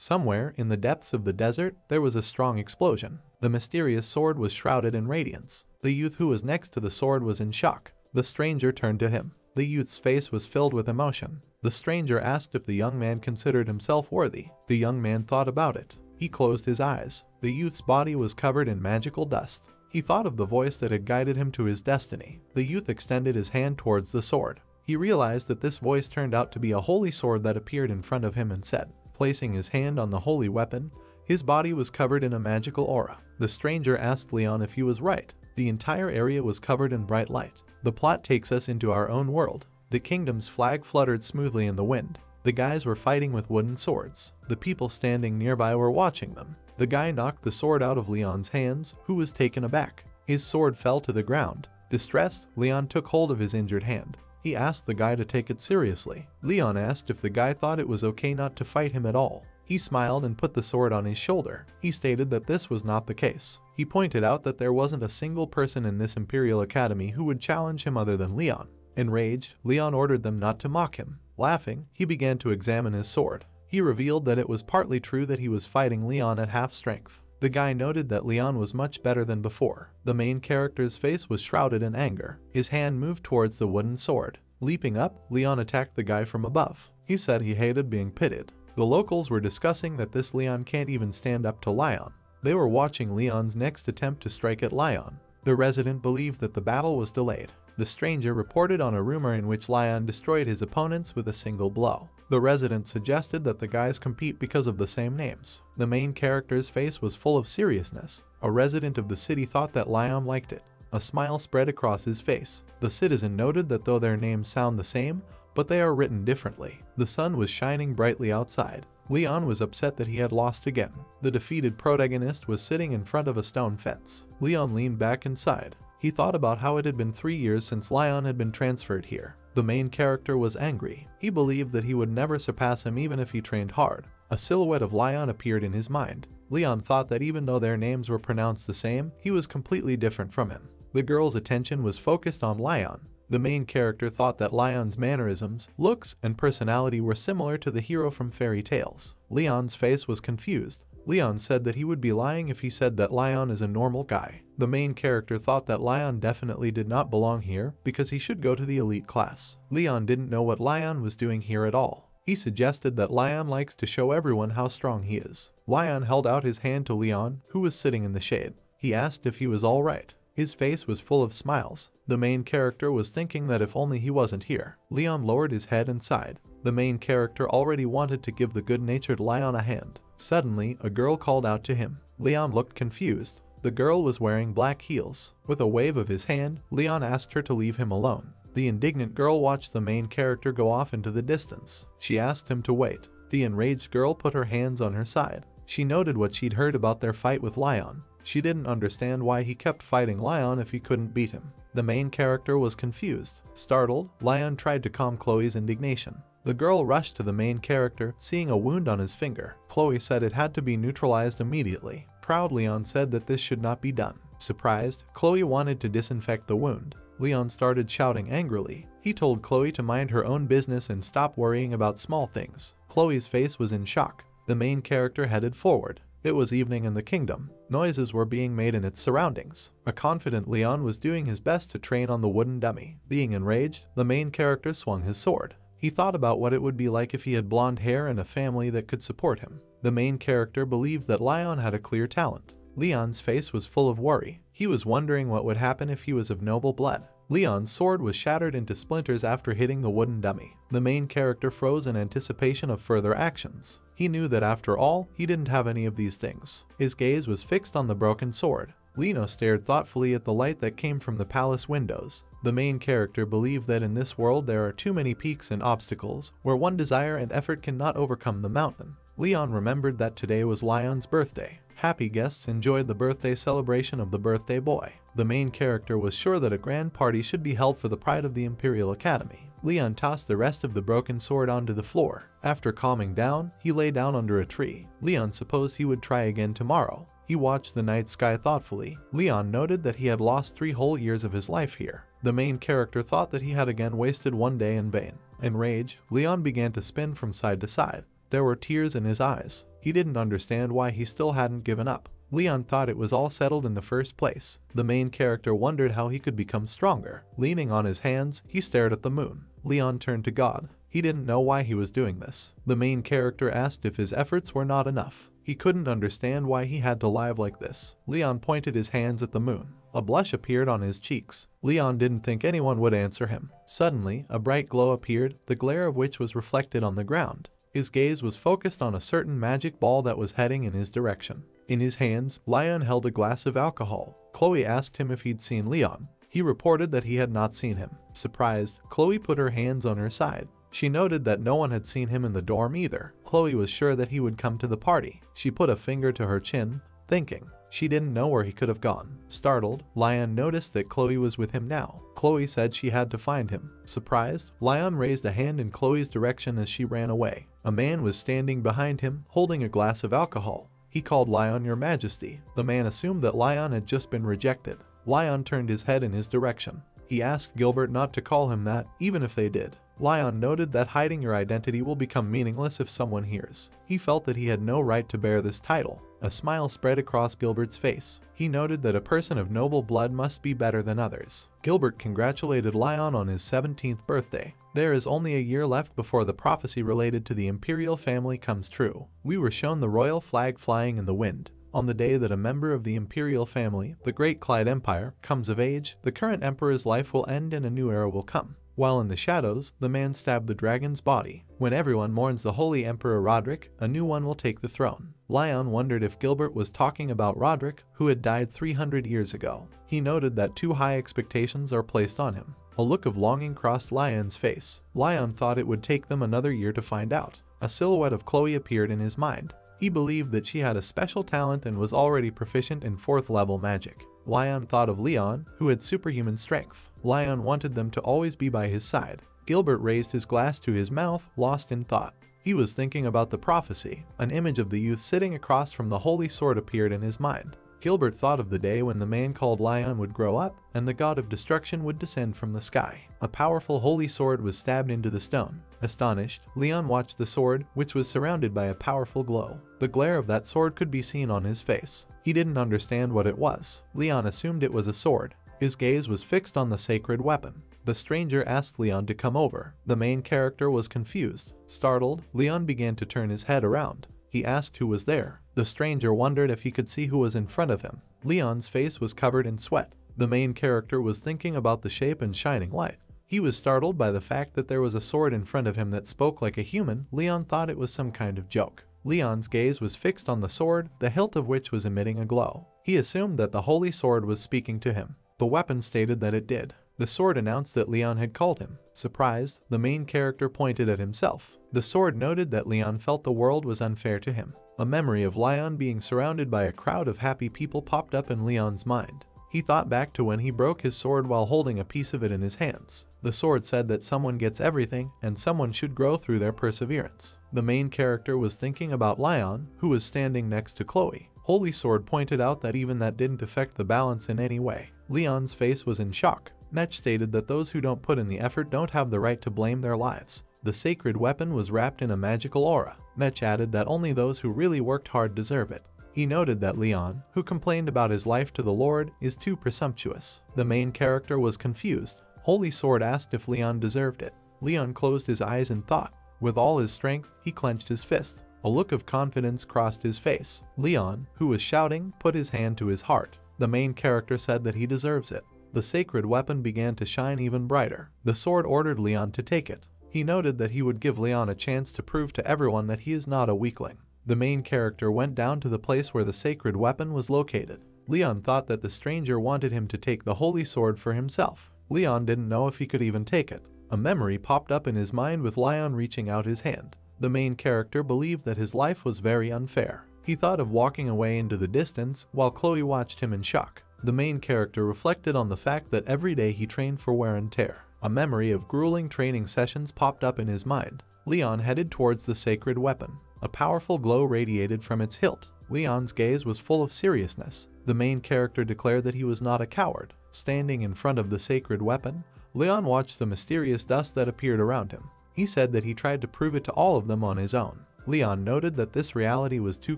Somewhere in the depths of the desert, there was a strong explosion. The mysterious sword was shrouded in radiance. The youth who was next to the sword was in shock. The stranger turned to him. The youth's face was filled with emotion. The stranger asked if the young man considered himself worthy. The young man thought about it. He closed his eyes. The youth's body was covered in magical dust. He thought of the voice that had guided him to his destiny. The youth extended his hand towards the sword. He realized that this voice turned out to be a holy sword that appeared in front of him and said, placing his hand on the holy weapon, his body was covered in a magical aura. The stranger asked Leon if he was right. The entire area was covered in bright light. The plot takes us into our own world. The kingdom's flag fluttered smoothly in the wind. The guys were fighting with wooden swords. The people standing nearby were watching them. The guy knocked the sword out of Leon's hands, who was taken aback. His sword fell to the ground. Distressed, Leon took hold of his injured hand. He asked the guy to take it seriously. Leon asked if the guy thought it was okay not to fight him at all. He smiled and put the sword on his shoulder. He stated that this was not the case. He pointed out that there wasn't a single person in this Imperial Academy who would challenge him other than Leon. Enraged, Leon ordered them not to mock him. Laughing, he began to examine his sword. He revealed that it was partly true that he was fighting Leon at half strength. The guy noted that Leon was much better than before. The main character's face was shrouded in anger. His hand moved towards the wooden sword. Leaping up, Leon attacked the guy from above. He said he hated being pitted. The locals were discussing that this Leon can't even stand up to Leon. They were watching Leon's next attempt to strike at Leon. The resident believed that the battle was delayed. The stranger reported on a rumor in which Leon destroyed his opponents with a single blow. The resident suggested that the guys compete because of the same names. The main character's face was full of seriousness. A resident of the city thought that Leon liked it. A smile spread across his face. The citizen noted that though their names sound the same, but they are written differently. The sun was shining brightly outside. Leon was upset that he had lost again. The defeated protagonist was sitting in front of a stone fence. Leon leaned back and sighed. He thought about how it had been 3 years since Leon had been transferred here. The main character was angry. He believed that he would never surpass him even if he trained hard. A silhouette of Leon appeared in his mind. Leon thought that even though their names were pronounced the same, he was completely different from him. The girl's attention was focused on Leon. The main character thought that Leon's mannerisms, looks, and personality were similar to the hero from fairy tales. Leon's face was confused. Leon said that he would be lying if he said that Leon is a normal guy. The main character thought that Leon definitely did not belong here because he should go to the elite class. Leon didn't know what Leon was doing here at all. He suggested that Leon likes to show everyone how strong he is. Leon held out his hand to Leon, who was sitting in the shade. He asked if he was all right. His face was full of smiles. The main character was thinking that if only he wasn't here. Leon lowered his head and sighed. The main character already wanted to give the good-natured Leon a hand. Suddenly, a girl called out to him. Leon looked confused. The girl was wearing black heels. With a wave of his hand, Leon asked her to leave him alone. The indignant girl watched the main character go off into the distance. She asked him to wait. The enraged girl put her hands on her side. She noted what she'd heard about their fight with Leon. She didn't understand why he kept fighting Leon if he couldn't beat him. The main character was confused. Startled, Leon tried to calm Chloe's indignation. The girl rushed to the main character, seeing a wound on his finger. Chloe said it had to be neutralized immediately. Proud Leon said that this should not be done. Surprised, Chloe wanted to disinfect the wound. Leon started shouting angrily. He told Chloe to mind her own business and stop worrying about small things. Chloe's face was in shock. The main character headed forward. It was evening in the kingdom. Noises were being made in its surroundings. A confident Leon was doing his best to train on the wooden dummy. Being enraged, the main character swung his sword. He thought about what it would be like if he had blonde hair and a family that could support him. The main character believed that Leon had a clear talent. Leon's face was full of worry. He was wondering what would happen if he was of noble blood. Leon's sword was shattered into splinters after hitting the wooden dummy. The main character froze in anticipation of further actions. He knew that after all, he didn't have any of these things. His gaze was fixed on the broken sword. Lino stared thoughtfully at the light that came from the palace windows. The main character believed that in this world there are too many peaks and obstacles, where one desire and effort cannot overcome the mountain. Leon remembered that today was Leon's birthday. Happy guests enjoyed the birthday celebration of the birthday boy. The main character was sure that a grand party should be held for the pride of the Imperial Academy. Leon tossed the rest of the broken sword onto the floor. After calming down, he lay down under a tree. Leon supposed he would try again tomorrow. He watched the night sky thoughtfully. Leon noted that he had lost 3 whole years of his life here. The main character thought that he had again wasted 1 day in vain. Enraged, Leon began to spin from side to side. There were tears in his eyes. He didn't understand why he still hadn't given up. Leon thought it was all settled in the first place. The main character wondered how he could become stronger. Leaning on his hands, he stared at the moon. Leon turned to God. He didn't know why he was doing this. The main character asked if his efforts were not enough. He couldn't understand why he had to live like this. Leon pointed his hands at the moon. A blush appeared on his cheeks. Leon didn't think anyone would answer him. Suddenly, a bright glow appeared, the glare of which was reflected on the ground. His gaze was focused on a certain magic ball that was heading in his direction. In his hands, Leon held a glass of alcohol. Chloe asked him if he'd seen Leon. He reported that he had not seen him. Surprised, Chloe put her hands on her side. She noted that no one had seen him in the dorm either. Chloe was sure that he would come to the party. She put a finger to her chin, thinking. She didn't know where he could have gone. Startled, Leon noticed that Chloe was with him now. Chloe said she had to find him. Surprised, Leon raised a hand in Chloe's direction as she ran away. A man was standing behind him, holding a glass of alcohol. He called Leon Your Majesty. The man assumed that Leon had just been rejected. Leon turned his head in his direction. He asked Gilbert not to call him that, even if they did. Leon noted that hiding your identity will become meaningless if someone hears. He felt that he had no right to bear this title. A smile spread across Gilbert's face. He noted that a person of noble blood must be better than others. Gilbert congratulated Leon on his 17th birthday. There is only a year left before the prophecy related to the imperial family comes true. We were shown the royal flag flying in the wind. On the day that a member of the imperial family, the Great Clyde Empire, comes of age, the current emperor's life will end and a new era will come. While in the shadows, the man stabbed the dragon's body. When everyone mourns the holy Emperor Roderick, a new one will take the throne. Leon wondered if Gilbert was talking about Roderick, who had died 300 years ago. He noted that too high expectations are placed on him. A look of longing crossed Leon's face. Leon thought it would take them another year to find out. A silhouette of Chloe appeared in his mind. He believed that she had a special talent and was already proficient in 4th level magic. Leon thought of Leon, who had superhuman strength. Leon wanted them to always be by his side. Gilbert raised his glass to his mouth, lost in thought. He was thinking about the prophecy. An image of the youth sitting across from the holy sword appeared in his mind. Gilbert thought of the day when the man called Leon would grow up, and the god of destruction would descend from the sky. A powerful holy sword was stabbed into the stone. Astonished, Leon watched the sword, which was surrounded by a powerful glow. The glare of that sword could be seen on his face. He didn't understand what it was. Leon assumed it was a sword. His gaze was fixed on the sacred weapon. The stranger asked Leon to come over. The main character was confused. Startled, Leon began to turn his head around. He asked who was there. The stranger wondered if he could see who was in front of him. Leon's face was covered in sweat. The main character was thinking about the shape and shining light. He was startled by the fact that there was a sword in front of him that spoke like a human. Leon thought it was some kind of joke. Leon's gaze was fixed on the sword, the hilt of which was emitting a glow. He assumed that the holy sword was speaking to him. The weapon stated that it did. The sword announced that Leon had called him. Surprised, the main character pointed at himself. The sword noted that Leon felt the world was unfair to him. A memory of Leon being surrounded by a crowd of happy people popped up in Leon's mind. He thought back to when he broke his sword while holding a piece of it in his hands. The sword said that someone gets everything, and someone should grow through their perseverance. The main character was thinking about Leon, who was standing next to Chloe. Holy Sword pointed out that even that didn't affect the balance in any way. Leon's face was in shock. Mech stated that those who don't put in the effort don't have the right to blame their lives. The sacred weapon was wrapped in a magical aura. Mech added that only those who really worked hard deserve it. He noted that Leon, who complained about his life to the Lord, is too presumptuous. The main character was confused. Holy Sword asked if Leon deserved it. Leon closed his eyes in thought. With all his strength, he clenched his fist. A look of confidence crossed his face. Leon, who was shouting, put his hand to his heart. The main character said that he deserves it. The sacred weapon began to shine even brighter. The sword ordered Leon to take it. He noted that he would give Leon a chance to prove to everyone that he is not a weakling. The main character went down to the place where the sacred weapon was located. Leon thought that the stranger wanted him to take the holy sword for himself. Leon didn't know if he could even take it. A memory popped up in his mind with Leon reaching out his hand. The main character believed that his life was very unfair. He thought of walking away into the distance while Chloe watched him in shock. The main character reflected on the fact that every day he trained for wear and tear. A memory of grueling training sessions popped up in his mind. Leon headed towards the sacred weapon. A powerful glow radiated from its hilt. Leon's gaze was full of seriousness. The main character declared that he was not a coward. Standing in front of the sacred weapon, Leon watched the mysterious dust that appeared around him. He said that he tried to prove it to all of them on his own. Leon noted that this reality was too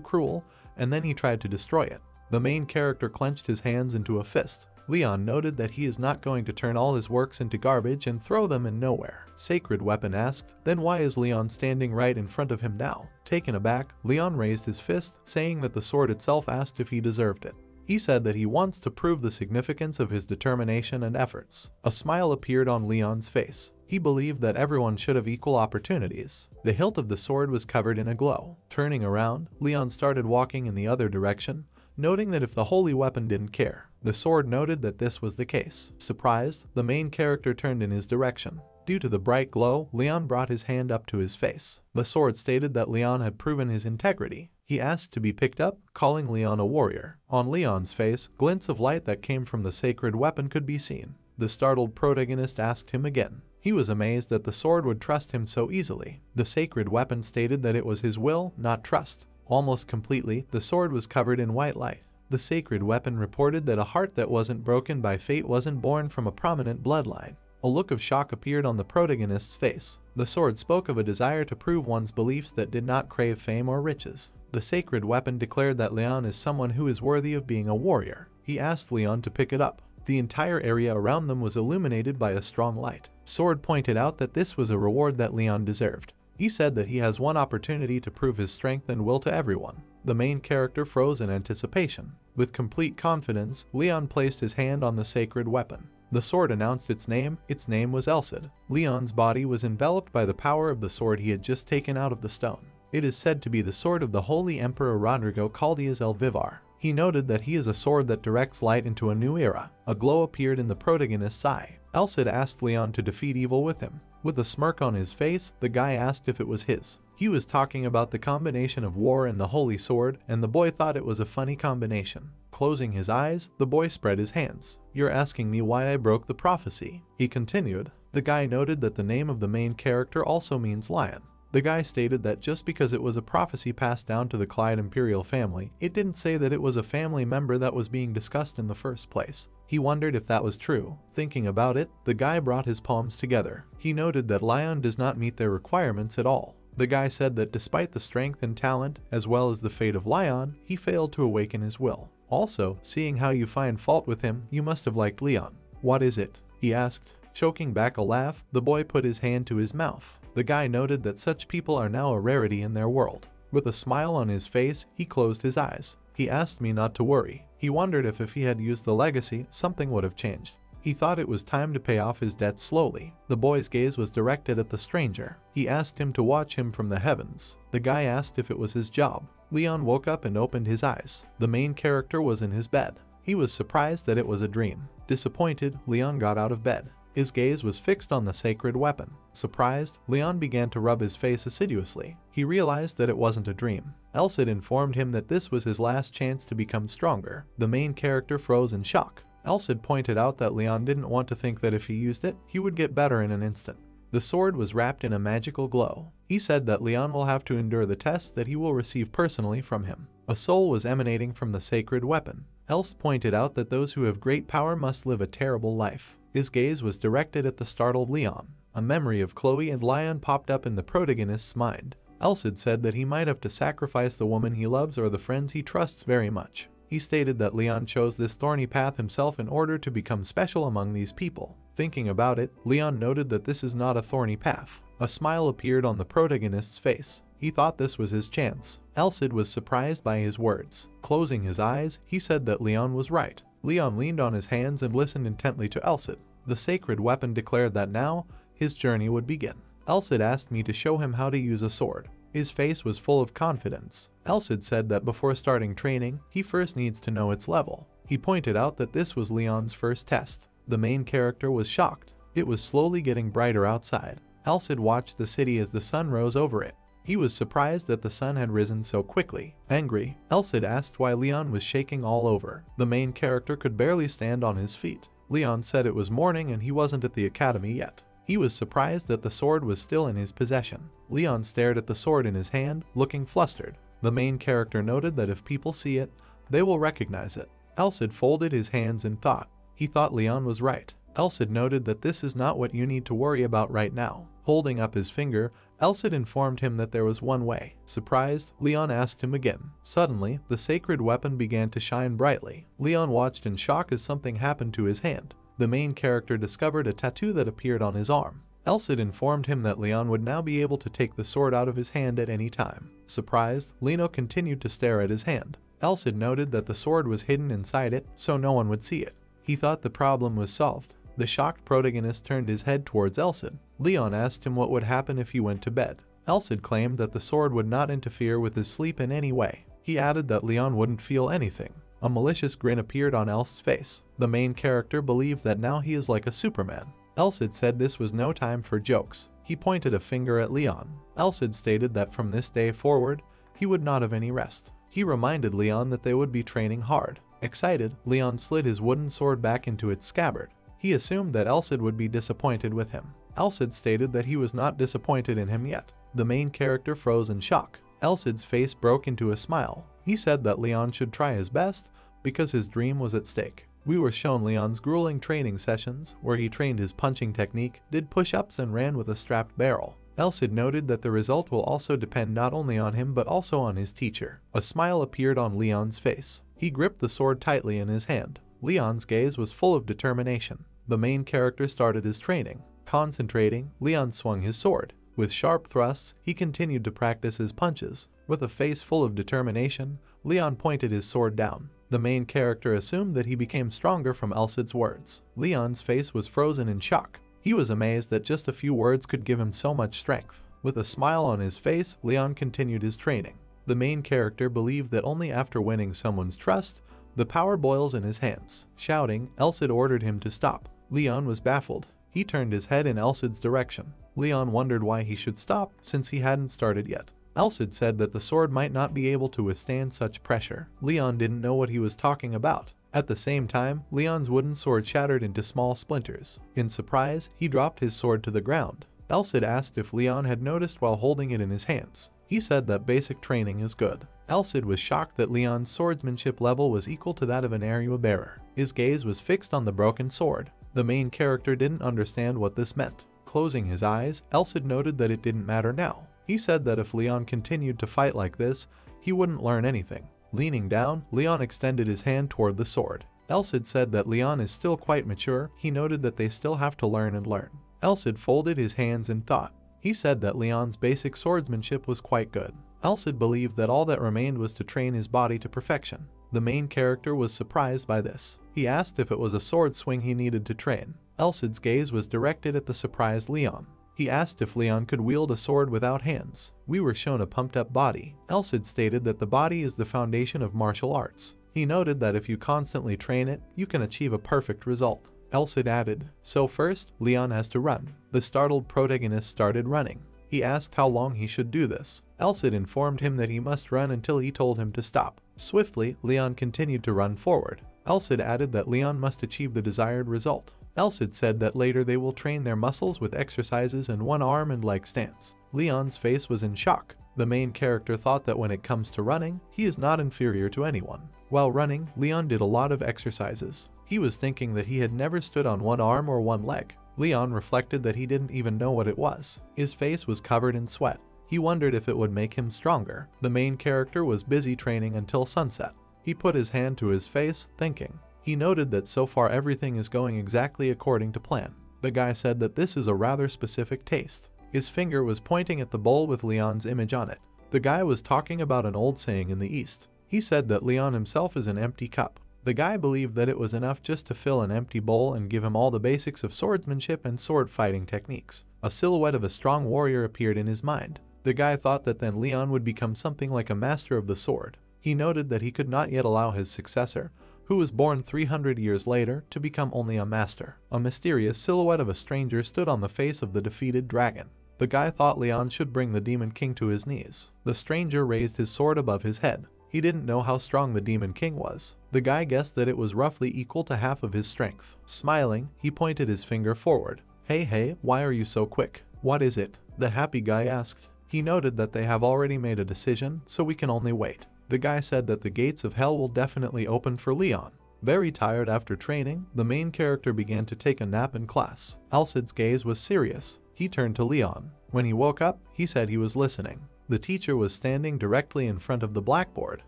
cruel, and then he tried to destroy it. The main character clenched his hands into a fist. Leon noted that he is not going to turn all his works into garbage and throw them in nowhere. Sacred Weapon asked, then why is Leon standing right in front of him now? Taken aback, Leon raised his fist, saying that the sword itself asked if he deserved it. He said that he wants to prove the significance of his determination and efforts. A smile appeared on Leon's face. He believed that everyone should have equal opportunities. The hilt of the sword was covered in a glow. Turning around, Leon started walking in the other direction, noting that if the holy weapon didn't care. The sword noted that this was the case. Surprised, the main character turned in his direction. Due to the bright glow, Leon brought his hand up to his face. The sword stated that Leon had proven his integrity. He asked to be picked up, calling Leon a warrior. On Leon's face, glints of light that came from the sacred weapon could be seen. The startled protagonist asked him again. He was amazed that the sword would trust him so easily. The sacred weapon stated that it was his will, not trust. Almost completely, the sword was covered in white light. The sacred weapon reported that a heart that wasn't broken by fate wasn't born from a prominent bloodline. A look of shock appeared on the protagonist's face. The sword spoke of a desire to prove one's beliefs that did not crave fame or riches. The sacred weapon declared that Leon is someone who is worthy of being a warrior. He asked Leon to pick it up. The entire area around them was illuminated by a strong light. Sword pointed out that this was a reward that Leon deserved. He said that he has one opportunity to prove his strength and will to everyone. The main character froze in anticipation. With complete confidence, Leon placed his hand on the sacred weapon. The sword announced its name. Its name was Elcid. Leon's body was enveloped by the power of the sword he had just taken out of the stone. It is said to be the sword of the Holy Emperor Rodrigo Caldias el Vivar. He noted that he is a sword that directs light into a new era. A glow appeared in the protagonist's eye. Elcid asked Leon to defeat evil with him. With a smirk on his face, the guy asked if it was his. He was talking about the combination of war and the holy sword, and the boy thought it was a funny combination. Closing his eyes, the boy spread his hands. "You're asking me why I broke the prophecy," he continued. The guy noted that the name of the main character also means lion. The guy stated that just because it was a prophecy passed down to the Clyde imperial family, it didn't say that it was a family member that was being discussed in the first place. He wondered if that was true. Thinking about it, the guy brought his palms together. He noted that Lion does not meet their requirements at all. The guy said that despite the strength and talent, as well as the fate of Lion, he failed to awaken his will. Also, seeing how you find fault with him, you must have liked Leon. "What is it?" he asked. Choking back a laugh, the boy put his hand to his mouth. The guy noted that such people are now a rarity in their world. With a smile on his face, he closed his eyes. "He asked me not to worry." He wondered if he had used the legacy, something would have changed. He thought it was time to pay off his debt slowly. The boy's gaze was directed at the stranger. He asked him to watch him from the heavens. The guy asked if it was his job. Leon woke up and opened his eyes. The main character was in his bed. He was surprised that it was a dream. Disappointed, Leon got out of bed. His gaze was fixed on the sacred weapon. Surprised, Leon began to rub his face assiduously. He realized that it wasn't a dream. Elcid informed him that this was his last chance to become stronger. The main character froze in shock. Elcid pointed out that Leon didn't want to think that if he used it, he would get better in an instant. The sword was wrapped in a magical glow. He said that Leon will have to endure the tests that he will receive personally from him. A soul was emanating from the sacred weapon. Elcid pointed out that those who have great power must live a terrible life. His gaze was directed at the startled Leon. A memory of Chloe and Lion popped up in the protagonist's mind. Elcid said that he might have to sacrifice the woman he loves or the friends he trusts very much. He stated that Leon chose this thorny path himself in order to become special among these people. Thinking about it, Leon noted that this is not a thorny path. A smile appeared on the protagonist's face. He thought this was his chance. Elcid was surprised by his words. Closing his eyes, he said that Leon was right. Leon leaned on his hands and listened intently to Elcid. The sacred weapon declared that now, his journey would begin. Elcid asked me to show him how to use a sword. His face was full of confidence. Elcid said that before starting training, he first needs to know its level. He pointed out that this was Leon's first test. The main character was shocked. It was slowly getting brighter outside. Elcid watched the city as the sun rose over it. He was surprised that the sun had risen so quickly. Angry, Elcid asked why Leon was shaking all over. The main character could barely stand on his feet. Leon said it was morning and he wasn't at the academy yet. He was surprised that the sword was still in his possession. Leon stared at the sword in his hand, looking flustered. The main character noted that if people see it, they will recognize it. Elcid folded his hands in thought. He thought Leon was right. Elcid noted that this is not what you need to worry about right now. Holding up his finger, Elcid informed him that there was one way. Surprised, Leon asked him again. Suddenly, the sacred weapon began to shine brightly. Leon watched in shock as something happened to his hand. The main character discovered a tattoo that appeared on his arm. Elcid informed him that Leon would now be able to take the sword out of his hand at any time. Surprised, Lino continued to stare at his hand. Elcid noted that the sword was hidden inside it, so no one would see it. He thought the problem was solved. The shocked protagonist turned his head towards Elcid. Leon asked him what would happen if he went to bed. Elcid claimed that the sword would not interfere with his sleep in any way. He added that Leon wouldn't feel anything. A malicious grin appeared on Elcid's face. The main character believed that now he is like a Superman. Elcid said this was no time for jokes. He pointed a finger at Leon. Elcid stated that from this day forward, he would not have any rest. He reminded Leon that they would be training hard. Excited, Leon slid his wooden sword back into its scabbard. He assumed that Elcid would be disappointed with him. Elcid stated that he was not disappointed in him yet. The main character froze in shock. Elcid's face broke into a smile. He said that Leon should try his best because his dream was at stake. We were shown Leon's grueling training sessions where he trained his punching technique, did push-ups and ran with a strapped barrel. Elcid noted that the result will also depend not only on him but also on his teacher. A smile appeared on Leon's face. He gripped the sword tightly in his hand. Leon's gaze was full of determination. The main character started his training. Concentrating, Leon swung his sword. With sharp thrusts, he continued to practice his punches. With a face full of determination, Leon pointed his sword down. The main character assumed that he became stronger from Elcid's words. Leon's face was frozen in shock. He was amazed that just a few words could give him so much strength. With a smile on his face, Leon continued his training. The main character believed that only after winning someone's trust, the power boils in his hands. Shouting, Elcid ordered him to stop. Leon was baffled. He turned his head in Elcid's direction. Leon wondered why he should stop, since he hadn't started yet. Elcid said that the sword might not be able to withstand such pressure. Leon didn't know what he was talking about. At the same time, Leon's wooden sword shattered into small splinters. In surprise, he dropped his sword to the ground. Elcid asked if Leon had noticed while holding it in his hands. He said that basic training is good. Elcid was shocked that Leon's swordsmanship level was equal to that of an area bearer. His gaze was fixed on the broken sword. The main character didn't understand what this meant. Closing his eyes, Elcid noted that it didn't matter now. He said that if Leon continued to fight like this, he wouldn't learn anything. Leaning down, Leon extended his hand toward the sword. Elcid said that Leon is still quite mature. He noted that they still have to learn and learn. Elcid folded his hands in thought. He said that Leon's basic swordsmanship was quite good. Elcid believed that all that remained was to train his body to perfection. The main character was surprised by this. He asked if it was a sword swing he needed to train. Elcid's gaze was directed at the surprised Leon. He asked if Leon could wield a sword without hands. We were shown a pumped-up body. Elcid stated that the body is the foundation of martial arts. He noted that if you constantly train it, you can achieve a perfect result. Elcid added, "So first, Leon has to run." The startled protagonist started running. He asked how long he should do this. Elcid informed him that he must run until he told him to stop. Swiftly, Leon continued to run forward. Elcid added that Leon must achieve the desired result. Elcid said that later they will train their muscles with exercises in one arm and leg stance. Leon's face was in shock. The main character thought that when it comes to running, he is not inferior to anyone. While running, Leon did a lot of exercises. He was thinking that he had never stood on one arm or one leg. Leon reflected that he didn't even know what it was. His face was covered in sweat. He wondered if it would make him stronger. The main character was busy training until sunset. He put his hand to his face, thinking. He noted that so far everything is going exactly according to plan. The guy said that this is a rather specific taste. His finger was pointing at the bowl with Leon's image on it. The guy was talking about an old saying in the East. He said that Leon himself is an empty cup. The guy believed that it was enough just to fill an empty bowl and give him all the basics of swordsmanship and sword fighting techniques. A silhouette of a strong warrior appeared in his mind. The guy thought that then Leon would become something like a master of the sword. He noted that he could not yet allow his successor, who was born 300 years later, to become only a master. A mysterious silhouette of a stranger stood on the face of the defeated dragon. The guy thought Leon should bring the Demon King to his knees. The stranger raised his sword above his head. He didn't know how strong the Demon King was. The guy guessed that it was roughly equal to half of his strength. Smiling, he pointed his finger forward. Hey, why are you so quick? What is it?" the happy guy asked. He noted that they have already made a decision, so we can only wait. The guy said that the gates of hell will definitely open for Leon. Very tired after training, the main character began to take a nap in class. Elcid's gaze was serious. He turned to Leon. When he woke up, he said he was listening. The teacher was standing directly in front of the blackboard.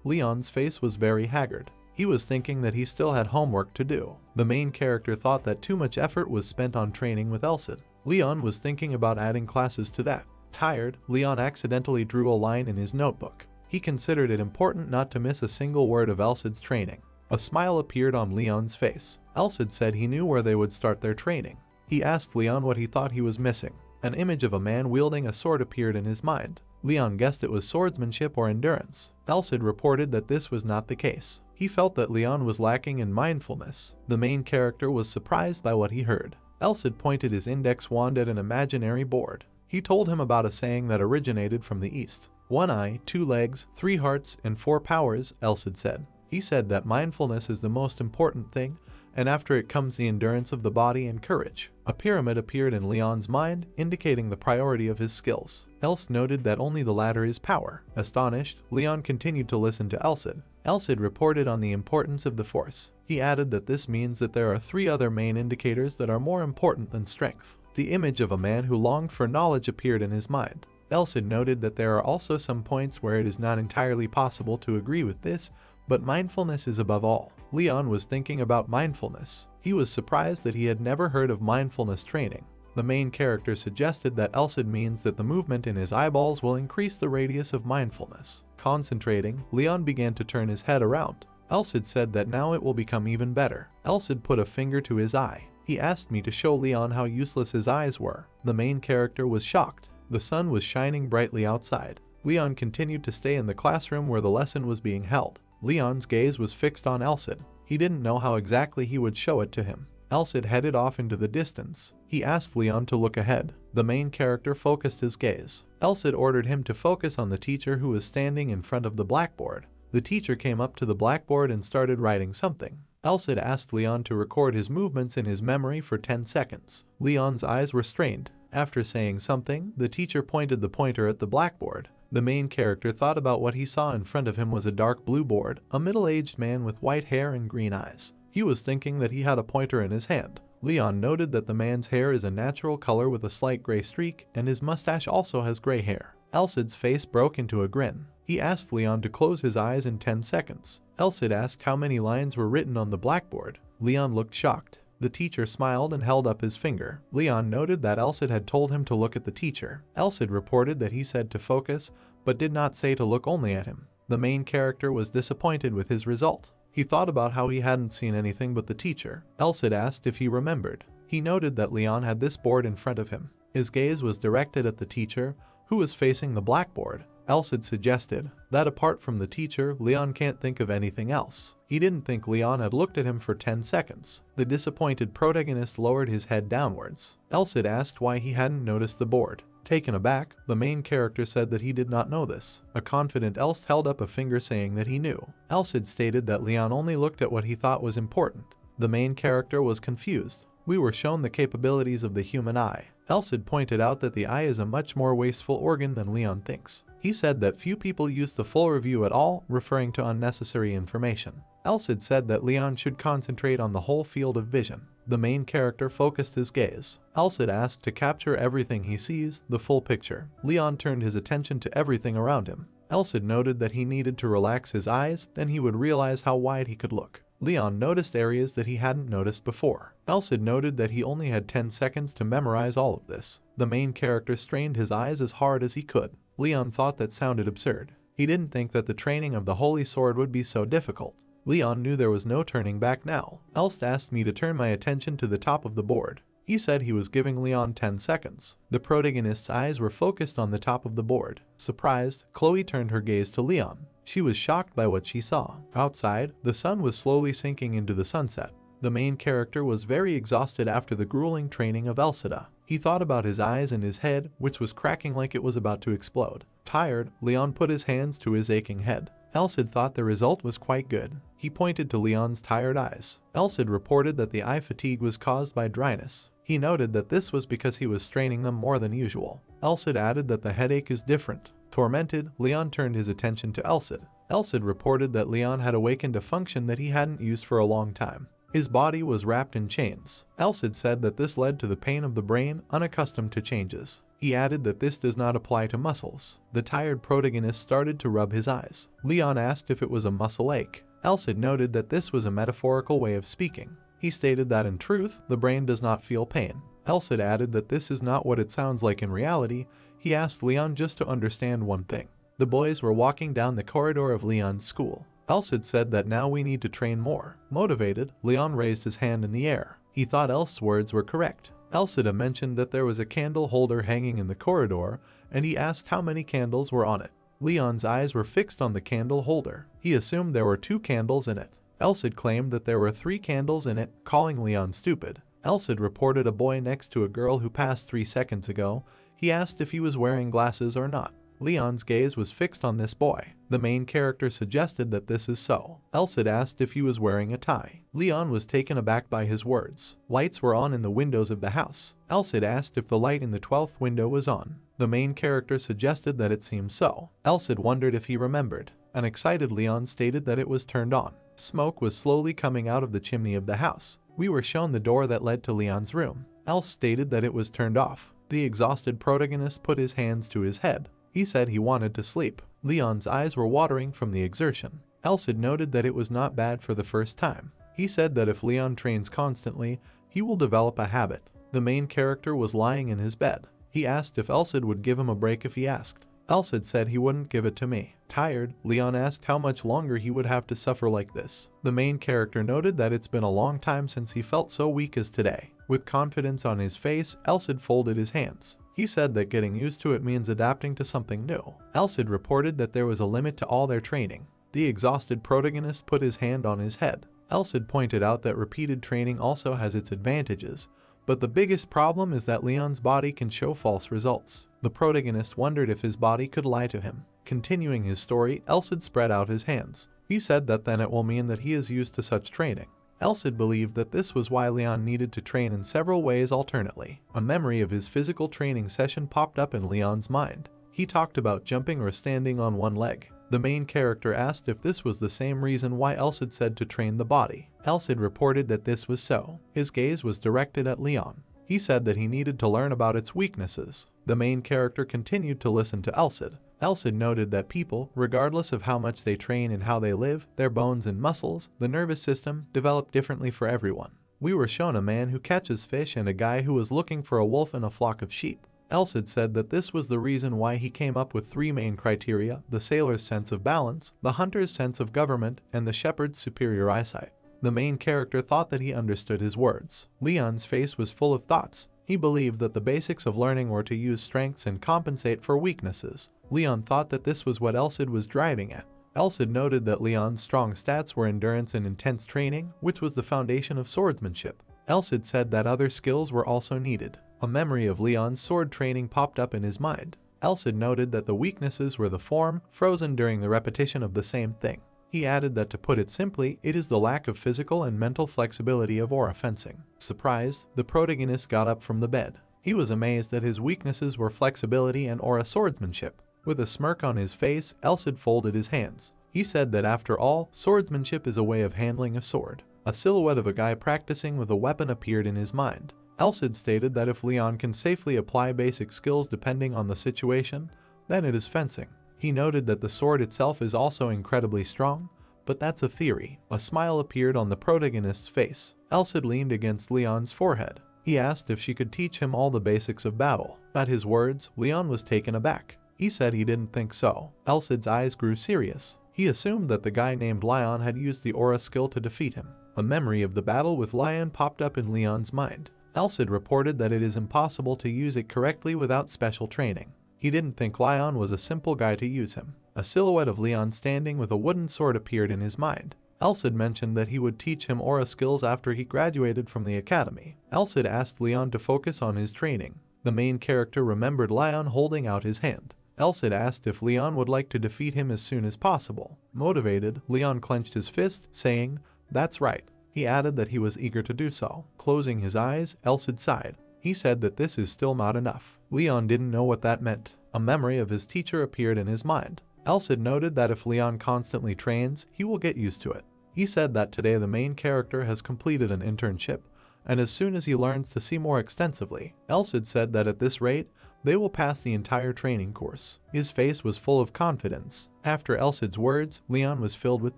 Leon's face was very haggard. He was thinking that he still had homework to do. The main character thought that too much effort was spent on training with Elsid. Leon was thinking about adding classes to that. Tired, Leon accidentally drew a line in his notebook. He considered it important not to miss a single word of Elsid's training. A smile appeared on Leon's face. Elsid said he knew where they would start their training. He asked Leon what he thought he was missing. An image of a man wielding a sword appeared in his mind. Leon guessed it was swordsmanship or endurance. Elsid reported that this was not the case. He felt that Leon was lacking in mindfulness. The main character was surprised by what he heard. Elsid pointed his index wand at an imaginary board. He told him about a saying that originated from the East. 1 eye, 2 legs, 3 hearts, and 4 powers, Elsid said. He said that mindfulness is the most important thing, and after it comes the endurance of the body and courage. A pyramid appeared in Leon's mind, indicating the priority of his skills. Elsid noted that only the latter is power. Astonished, Leon continued to listen to Elsid. Elsid reported on the importance of the force. He added that this means that there are 3 other main indicators that are more important than strength. The image of a man who longed for knowledge appeared in his mind. Elsid noted that there are also some points where it is not entirely possible to agree with this, but mindfulness is above all. Leon was thinking about mindfulness. He was surprised that he had never heard of mindfulness training. The main character suggested that Elsid means that the movement in his eyeballs will increase the radius of mindfulness. Concentrating, Leon began to turn his head around. Elsid said that now it will become even better. Elsid put a finger to his eye. He asked me to show Leon how useless his eyes were. The main character was shocked. The sun was shining brightly outside. Leon continued to stay in the classroom where the lesson was being held. Leon's gaze was fixed on Elsid. He didn't know how exactly he would show it to him. Elsid headed off into the distance. He asked Leon to look ahead. The main character focused his gaze. Elsid ordered him to focus on the teacher who was standing in front of the blackboard. The teacher came up to the blackboard and started writing something. Elsid asked Leon to record his movements in his memory for 10 seconds. Leon's eyes were strained. After saying something, the teacher pointed the pointer at the blackboard. The main character thought about what he saw in front of him was a dark blue board, a middle-aged man with white hair and green eyes. He was thinking that he had a pointer in his hand. Leon noted that the man's hair is a natural color with a slight gray streak, and his mustache also has gray hair. Elsid's face broke into a grin. He asked Leon to close his eyes in 10 seconds. Elsid asked how many lines were written on the blackboard. Leon looked shocked. The teacher smiled and held up his finger. Leon noted that Elsid had told him to look at the teacher. Elsid reported that he said to focus, but did not say to look only at him. The main character was disappointed with his result. He thought about how he hadn't seen anything but the teacher. Elsid asked if he remembered. He noted that Leon had this board in front of him. His gaze was directed at the teacher, who was facing the blackboard. Elsid suggested that apart from the teacher, Leon can't think of anything else. He didn't think Leon had looked at him for 10 seconds. The disappointed protagonist lowered his head downwards. Elsid asked why he hadn't noticed the board. Taken aback, the main character said that he did not know this. A confident Elsid held up a finger saying that he knew. Elsid stated that Leon only looked at what he thought was important. The main character was confused. We were shown the capabilities of the human eye. Elsid pointed out that the eye is a much more wasteful organ than Leon thinks. He said that few people use the full review at all, referring to unnecessary information. Elsid said that Leon should concentrate on the whole field of vision. The main character focused his gaze. Elsid asked to capture everything he sees, the full picture. Leon turned his attention to everything around him. Elsid noted that he needed to relax his eyes, then he would realize how wide he could look. Leon noticed areas that he hadn't noticed before. Elsid noted that he only had 10 seconds to memorize all of this. The main character strained his eyes as hard as he could. Leon thought that sounded absurd. He didn't think that the training of the Holy Sword would be so difficult. Leon knew there was no turning back now. Elsid asked me to turn my attention to the top of the board. He said he was giving Leon 10 seconds. The protagonist's eyes were focused on the top of the board. Surprised, Chloe turned her gaze to Leon. She was shocked by what she saw. Outside, the sun was slowly sinking into the sunset. The main character was very exhausted after the grueling training of Elsid. He thought about his eyes and his head, which was cracking like it was about to explode. Tired, Leon put his hands to his aching head. Elsid thought the result was quite good. He pointed to Leon's tired eyes. Elsid reported that the eye fatigue was caused by dryness. He noted that this was because he was straining them more than usual. Elsid added that the headache is different. Tormented, Leon turned his attention to Elsid. Elsid reported that Leon had awakened a function that he hadn't used for a long time. His body was wrapped in chains. Elsid said that this led to the pain of the brain, unaccustomed to changes. He added that this does not apply to muscles. The tired protagonist started to rub his eyes. Leon asked if it was a muscle ache. Elsid noted that this was a metaphorical way of speaking. He stated that in truth, the brain does not feel pain. Elsid added that this is not what it sounds like in reality. He asked Leon just to understand one thing. The boys were walking down the corridor of Leon's school. Elsid said that now we need to train more. Motivated, Leon raised his hand in the air. He thought Elsid's words were correct. Elsid mentioned that there was a candle holder hanging in the corridor, and he asked how many candles were on it. Leon's eyes were fixed on the candle holder. He assumed there were 2 candles in it. Elsid claimed that there were 3 candles in it, calling Leon stupid. Elsid reported a boy next to a girl who passed 3 seconds ago. He asked if he was wearing glasses or not. Leon's gaze was fixed on this boy. The main character suggested that this is so. Elsid asked if he was wearing a tie. Leon was taken aback by his words. Lights were on in the windows of the house. Elsid asked if the light in the 12th window was on. The main character suggested that it seemed so. Elsid wondered if he remembered. An excited Leon stated that it was turned on. Smoke was slowly coming out of the chimney of the house. We were shown the door that led to Leon's room. Els stated that it was turned off. The exhausted protagonist put his hands to his head. He said he wanted to sleep. Leon's eyes were watering from the exertion. Elsid noted that it was not bad for the first time. He said that if Leon trains constantly, he will develop a habit. The main character was lying in his bed. He asked if Elsid would give him a break if he asked. Elsid said he wouldn't give it to me. Tired, Leon asked how much longer he would have to suffer like this. The main character noted that it's been a long time since he felt so weak as today. With confidence on his face, Elsid folded his hands. He said that getting used to it means adapting to something new. Elsid reported that there was a limit to all their training. The exhausted protagonist put his hand on his head. Elsid pointed out that repeated training also has its advantages, but the biggest problem is that Leon's body can show false results. The protagonist wondered if his body could lie to him. Continuing his story, Elsid spread out his hands. He said that then it will mean that he is used to such training. Elsid believed that this was why Leon needed to train in several ways alternately. A memory of his physical training session popped up in Leon's mind. He talked about jumping or standing on one leg. The main character asked if this was the same reason why Elsid said to train the body. Elsid reported that this was so. His gaze was directed at Leon. He said that he needed to learn about its weaknesses. The main character continued to listen to Elsid. Elsid noted that people, regardless of how much they train and how they live, their bones and muscles, the nervous system, develop differently for everyone. We were shown a man who catches fish and a guy who was looking for a wolf in a flock of sheep. Elsid said that this was the reason why he came up with 3 main criteria: the sailor's sense of balance, the hunter's sense of government, and the shepherd's superior eyesight. The main character thought that he understood his words. Leon's face was full of thoughts. He believed that the basics of learning were to use strengths and compensate for weaknesses. Leon thought that this was what Elsid was driving at. Elsid noted that Leon's strong stats were endurance and intense training, which was the foundation of swordsmanship. Elsid said that other skills were also needed. A memory of Leon's sword training popped up in his mind. Elsid noted that the weaknesses were the form, frozen during the repetition of the same thing. He added that to put it simply, it is the lack of physical and mental flexibility of aura fencing. Surprised, the protagonist got up from the bed. He was amazed that his weaknesses were flexibility and aura swordsmanship. With a smirk on his face, Elsid folded his hands. He said that after all, swordsmanship is a way of handling a sword. A silhouette of a guy practicing with a weapon appeared in his mind. Elsid stated that if Leon can safely apply basic skills depending on the situation, then it is fencing. He noted that the sword itself is also incredibly strong, but that's a theory. A smile appeared on the protagonist's face. Elsid leaned against Leon's forehead. He asked if she could teach him all the basics of battle. At his words, Leon was taken aback. He said he didn't think so. Elsid's eyes grew serious. He assumed that the guy named Leon had used the aura skill to defeat him. A memory of the battle with Leon popped up in Leon's mind. Elsid reported that it is impossible to use it correctly without special training. He didn't think Leon was a simple guy to use him. A silhouette of Leon standing with a wooden sword appeared in his mind. Elsid mentioned that he would teach him aura skills after he graduated from the academy. Elsid asked Leon to focus on his training. The main character remembered Leon holding out his hand. Elsid asked if Leon would like to defeat him as soon as possible. Motivated, Leon clenched his fist, saying, "That's right." He added that he was eager to do so. Closing his eyes, Elsid sighed. He said that this is still not enough. Leon didn't know what that meant. A memory of his teacher appeared in his mind. Elsid noted that if Leon constantly trains, he will get used to it. He said that today the main character has completed an internship, and as soon as he learns to see more extensively, Elsid said that at this rate, they will pass the entire training course. His face was full of confidence. After Elsid's words, Leon was filled with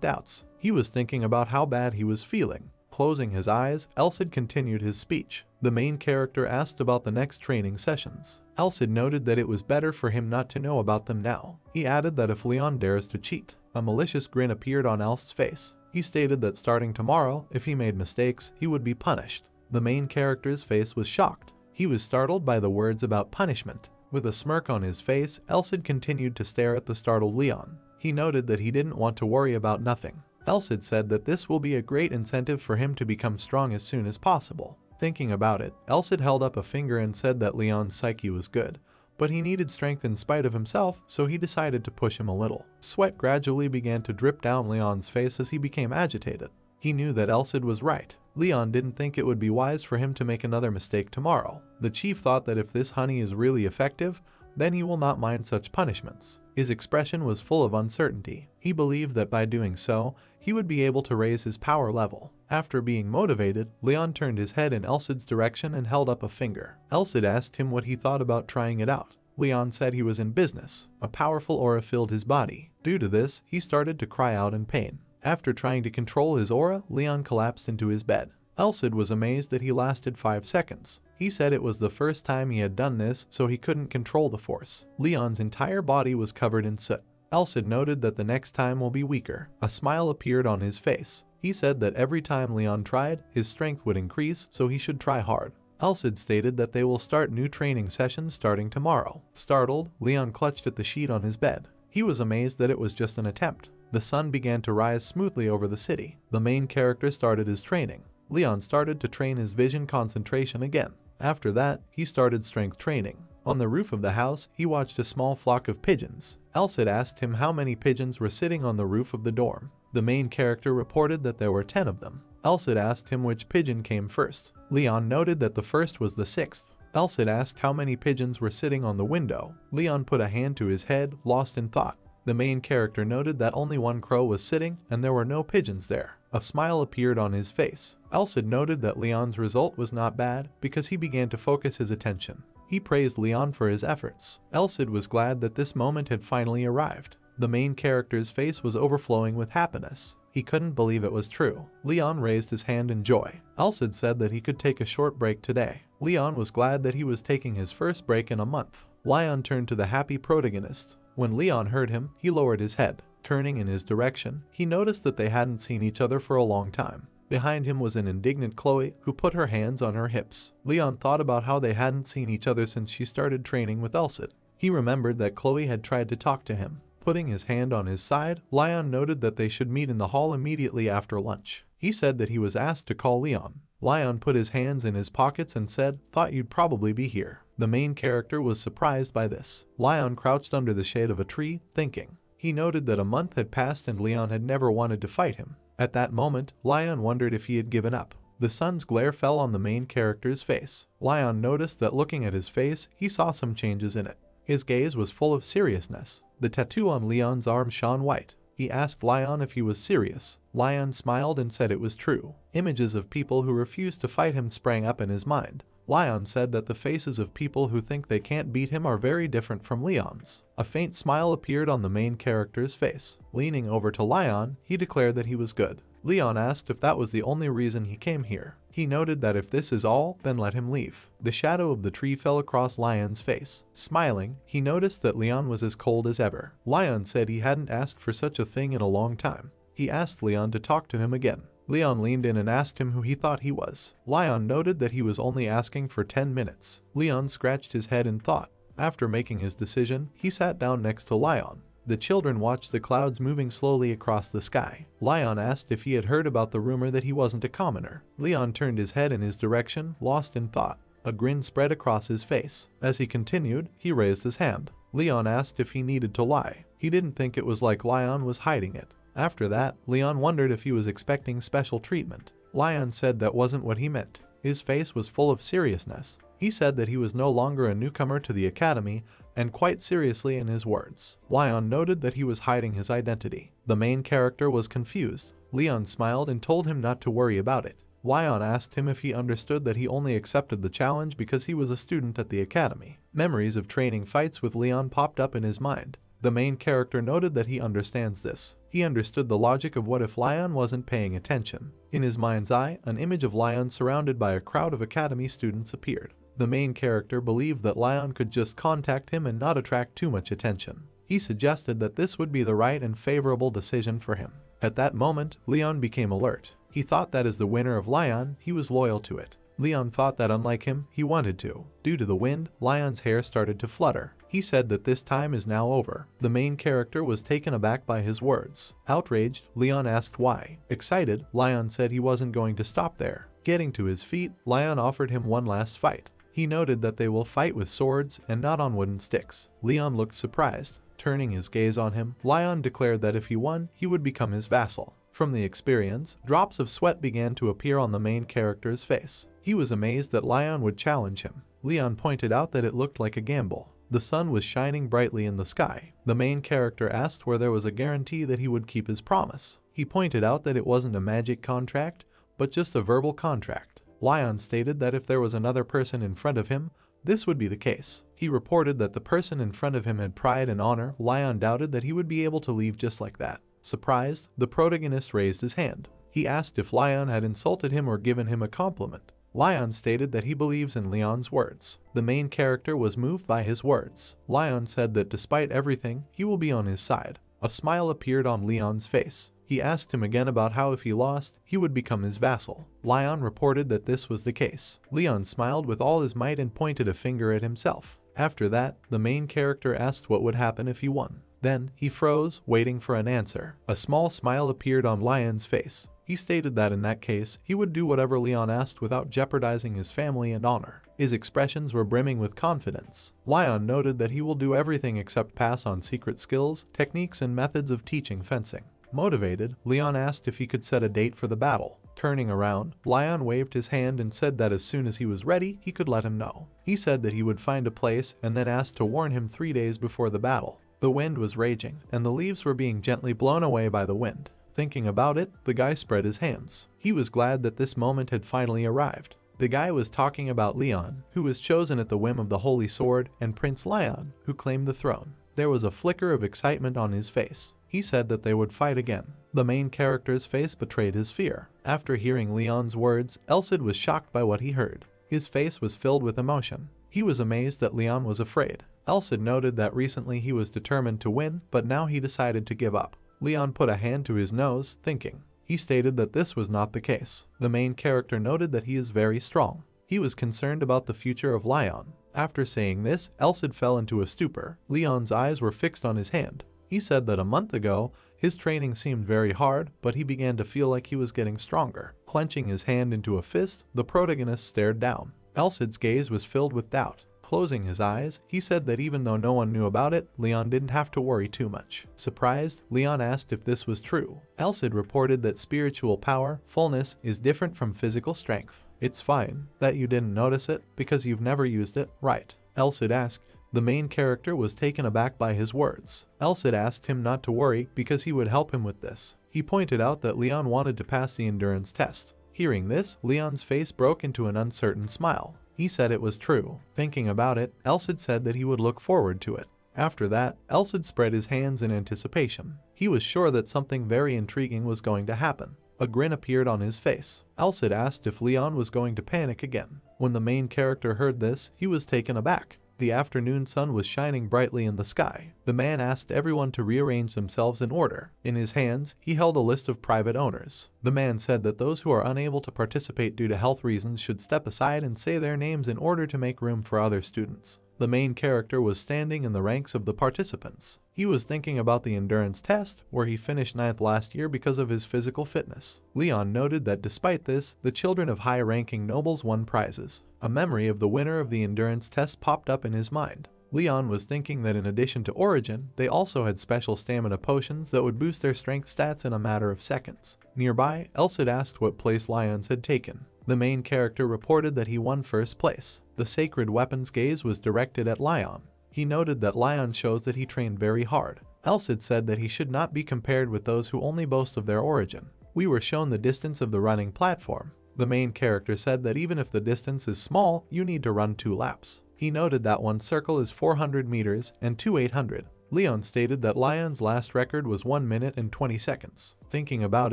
doubts. He was thinking about how bad he was feeling. Closing his eyes, Elsid continued his speech. The main character asked about the next training sessions. Elsid noted that it was better for him not to know about them now. He added that if Leon dares to cheat, a malicious grin appeared on Elsid's face. He stated that starting tomorrow, if he made mistakes, he would be punished. The main character's face was shocked. He was startled by the words about punishment. With a smirk on his face, Elsid continued to stare at the startled Leon. He noted that he didn't want to worry about nothing. Elsid said that this will be a great incentive for him to become strong as soon as possible. Thinking about it, Elsid held up a finger and said that Leon's psyche was good, but he needed strength in spite of himself, so he decided to push him a little. Sweat gradually began to drip down Leon's face as he became agitated. He knew that Elsid was right. Leon didn't think it would be wise for him to make another mistake tomorrow. The chief thought that if this honey is really effective, then he will not mind such punishments. His expression was full of uncertainty. He believed that by doing so, he would be able to raise his power level. After being motivated, Leon turned his head in Elsid's direction and held up a finger. Elsid asked him what he thought about trying it out. Leon said he was in business. A powerful aura filled his body. Due to this, he started to cry out in pain. After trying to control his aura, Leon collapsed into his bed. Elsid was amazed that he lasted 5 seconds. He said it was the first time he had done this, so he couldn't control the force. Leon's entire body was covered in soot. Elsid noted that the next time will be weaker. A smile appeared on his face. He said that every time Leon tried, his strength would increase, so he should try hard. Elsid stated that they will start new training sessions starting tomorrow. Startled, Leon clutched at the sheet on his bed. He was amazed that it was just an attempt. The sun began to rise smoothly over the city. The main character started his training. Leon started to train his vision concentration again. After that, he started strength training. On the roof of the house, he watched a small flock of pigeons. Elsid asked him how many pigeons were sitting on the roof of the dorm. The main character reported that there were 10 of them. Elsid asked him which pigeon came first. Leon noted that the first was the 6th. Elsid asked how many pigeons were sitting on the window. Leon put a hand to his head, lost in thought. The main character noted that only one crow was sitting and there were no pigeons there. A smile appeared on his face. Elsid noted that Leon's result was not bad because he began to focus his attention. He praised Leon for his efforts. Elsid was glad that this moment had finally arrived. The main character's face was overflowing with happiness. He couldn't believe it was true. Leon raised his hand in joy. Elsid said that he could take a short break today. Leon was glad that he was taking his first break in a month. Leon turned to the happy protagonist. When Leon heard him, he lowered his head. Turning in his direction, he noticed that they hadn't seen each other for a long time. Behind him was an indignant Chloe, who put her hands on her hips. Leon thought about how they hadn't seen each other since she started training with Elsid. He remembered that Chloe had tried to talk to him. Putting his hand on his side, Leon noted that they should meet in the hall immediately after lunch. He said that he was asked to call Leon. Leon put his hands in his pockets and said, "Thought you'd probably be here." The main character was surprised by this. Leon crouched under the shade of a tree, thinking. He noted that a month had passed and Leon had never wanted to fight him. At that moment, Leon wondered if he had given up. The sun's glare fell on the main character's face. Leon noticed that looking at his face, he saw some changes in it. His gaze was full of seriousness. The tattoo on Leon's arm shone white. He asked Leon if he was serious. Leon smiled and said it was true. Images of people who refused to fight him sprang up in his mind. Leon said that the faces of people who think they can't beat him are very different from Leon's. A faint smile appeared on the main character's face. Leaning over to Leon, he declared that he was good. Leon asked if that was the only reason he came here. He noted that if this is all, then let him leave. The shadow of the tree fell across Leon's face. Smiling, he noticed that Leon was as cold as ever. Leon said he hadn't asked for such a thing in a long time. He asked Leon to talk to him again. Leon leaned in and asked him who he thought he was. Leon noted that he was only asking for 10 minutes. Leon scratched his head in thought. After making his decision, he sat down next to Leon. The children watched the clouds moving slowly across the sky. Leon asked if he had heard about the rumor that he wasn't a commoner. Leon turned his head in his direction, lost in thought. A grin spread across his face. As he continued, he raised his hand. Leon asked if he needed to lie. He didn't think it was like Leon was hiding it. After that, Leon wondered if he was expecting special treatment. Leon said that wasn't what he meant. His face was full of seriousness. He said that he was no longer a newcomer to the academy, and quite seriously in his words. Leon noted that he was hiding his identity. The main character was confused. Leon smiled and told him not to worry about it. Lion asked him if he understood that he only accepted the challenge because he was a student at the academy. Memories of training fights with Leon popped up in his mind. The main character noted that he understands this. He understood the logic of what if Lion wasn't paying attention. In his mind's eye, an image of Lion surrounded by a crowd of academy students appeared. The main character believed that Lion could just contact him and not attract too much attention. He suggested that this would be the right and favorable decision for him. At that moment, Leon became alert. He thought that as the winner of Lion, he was loyal to it. Leon thought that unlike him, he wanted to. Due to the wind, Lion's hair started to flutter. He said that this time is now over. The main character was taken aback by his words. Outraged, Leon asked why. Excited, Lion said he wasn't going to stop there. Getting to his feet, Lion offered him one last fight. He noted that they will fight with swords and not on wooden sticks. Leon looked surprised. Turning his gaze on him, Lion declared that if he won, he would become his vassal. From the experience, drops of sweat began to appear on the main character's face. He was amazed that Lion would challenge him. Leon pointed out that it looked like a gamble. The sun was shining brightly in the sky. The main character asked where there was a guarantee that he would keep his promise. He pointed out that it wasn't a magic contract, but just a verbal contract. Lion stated that if there was another person in front of him, this would be the case. He reported that the person in front of him had pride and honor. Lion doubted that he would be able to leave just like that. Surprised, the protagonist raised his hand. He asked if Lion had insulted him or given him a compliment. Lion stated that he believes in Leon's words. The main character was moved by his words. Lion said that despite everything, he will be on his side. A smile appeared on Leon's face. He asked him again about how if he lost, he would become his vassal. Lion reported that this was the case. Leon smiled with all his might and pointed a finger at himself. After that, the main character asked what would happen if he won. Then, he froze, waiting for an answer. A small smile appeared on Lion's face. He stated that in that case, he would do whatever Leon asked without jeopardizing his family and honor. His expressions were brimming with confidence. Lion noted that he will do everything except pass on secret skills, techniques, and methods of teaching fencing. Motivated, Leon asked if he could set a date for the battle. Turning around, Lion waved his hand and said that as soon as he was ready, he could let him know. He said that he would find a place and then asked to warn him 3 days before the battle. The wind was raging, and the leaves were being gently blown away by the wind. Thinking about it, the guy spread his hands. He was glad that this moment had finally arrived. The guy was talking about Leon, who was chosen at the whim of the Holy Sword, and Prince Lion, who claimed the throne. There was a flicker of excitement on his face. He said that they would fight again. The main character's face betrayed his fear. After hearing Leon's words, Elcid was shocked by what he heard. His face was filled with emotion. He was amazed that Leon was afraid. Elcid noted that recently he was determined to win, but now he decided to give up. Leon put a hand to his nose, thinking. He stated that this was not the case. The main character noted that he is very strong. He was concerned about the future of Leon. After saying this, Elcid fell into a stupor. Leon's eyes were fixed on his hand. He said that a month ago, his training seemed very hard, but he began to feel like he was getting stronger. Clenching his hand into a fist, the protagonist stared down. Elcid's gaze was filled with doubt. Closing his eyes, he said that even though no one knew about it, Leon didn't have to worry too much. Surprised, Leon asked if this was true. Elcid reported that spiritual power, fullness, is different from physical strength. It's fine that you didn't notice it because you've never used it, right? Elcid asked. The main character was taken aback by his words. Elcid asked him not to worry because he would help him with this. He pointed out that Leon wanted to pass the endurance test. Hearing this, Leon's face broke into an uncertain smile. He said it was true. Thinking about it, Elcid said that he would look forward to it. After that, Elcid spread his hands in anticipation. He was sure that something very intriguing was going to happen. A grin appeared on his face. Elcid asked if Leon was going to panic again. When the main character heard this, he was taken aback. The afternoon sun was shining brightly in the sky. The man asked everyone to rearrange themselves in order. In his hands, he held a list of private owners. The man said that those who are unable to participate due to health reasons should step aside and say their names in order to make room for other students. The main character was standing in the ranks of the participants. He was thinking about the endurance test, where he finished 9th last year because of his physical fitness. Leon noted that despite this, the children of high-ranking nobles won prizes. A memory of the winner of the endurance test popped up in his mind. Leon was thinking that in addition to Origin, they also had special stamina potions that would boost their strength stats in a matter of seconds. Nearby, Elcid asked what place Lions had taken. The main character reported that he won first place. The sacred weapon's gaze was directed at Lion. He noted that Lion shows that he trained very hard. Elcid said that he should not be compared with those who only boast of their origin. We were shown the distance of the running platform. The main character said that even if the distance is small, you need to run 2 laps. He noted that one circle is 400 meters and 2 800. Leon stated that Leon's last record was 1 minute and 20 seconds. Thinking about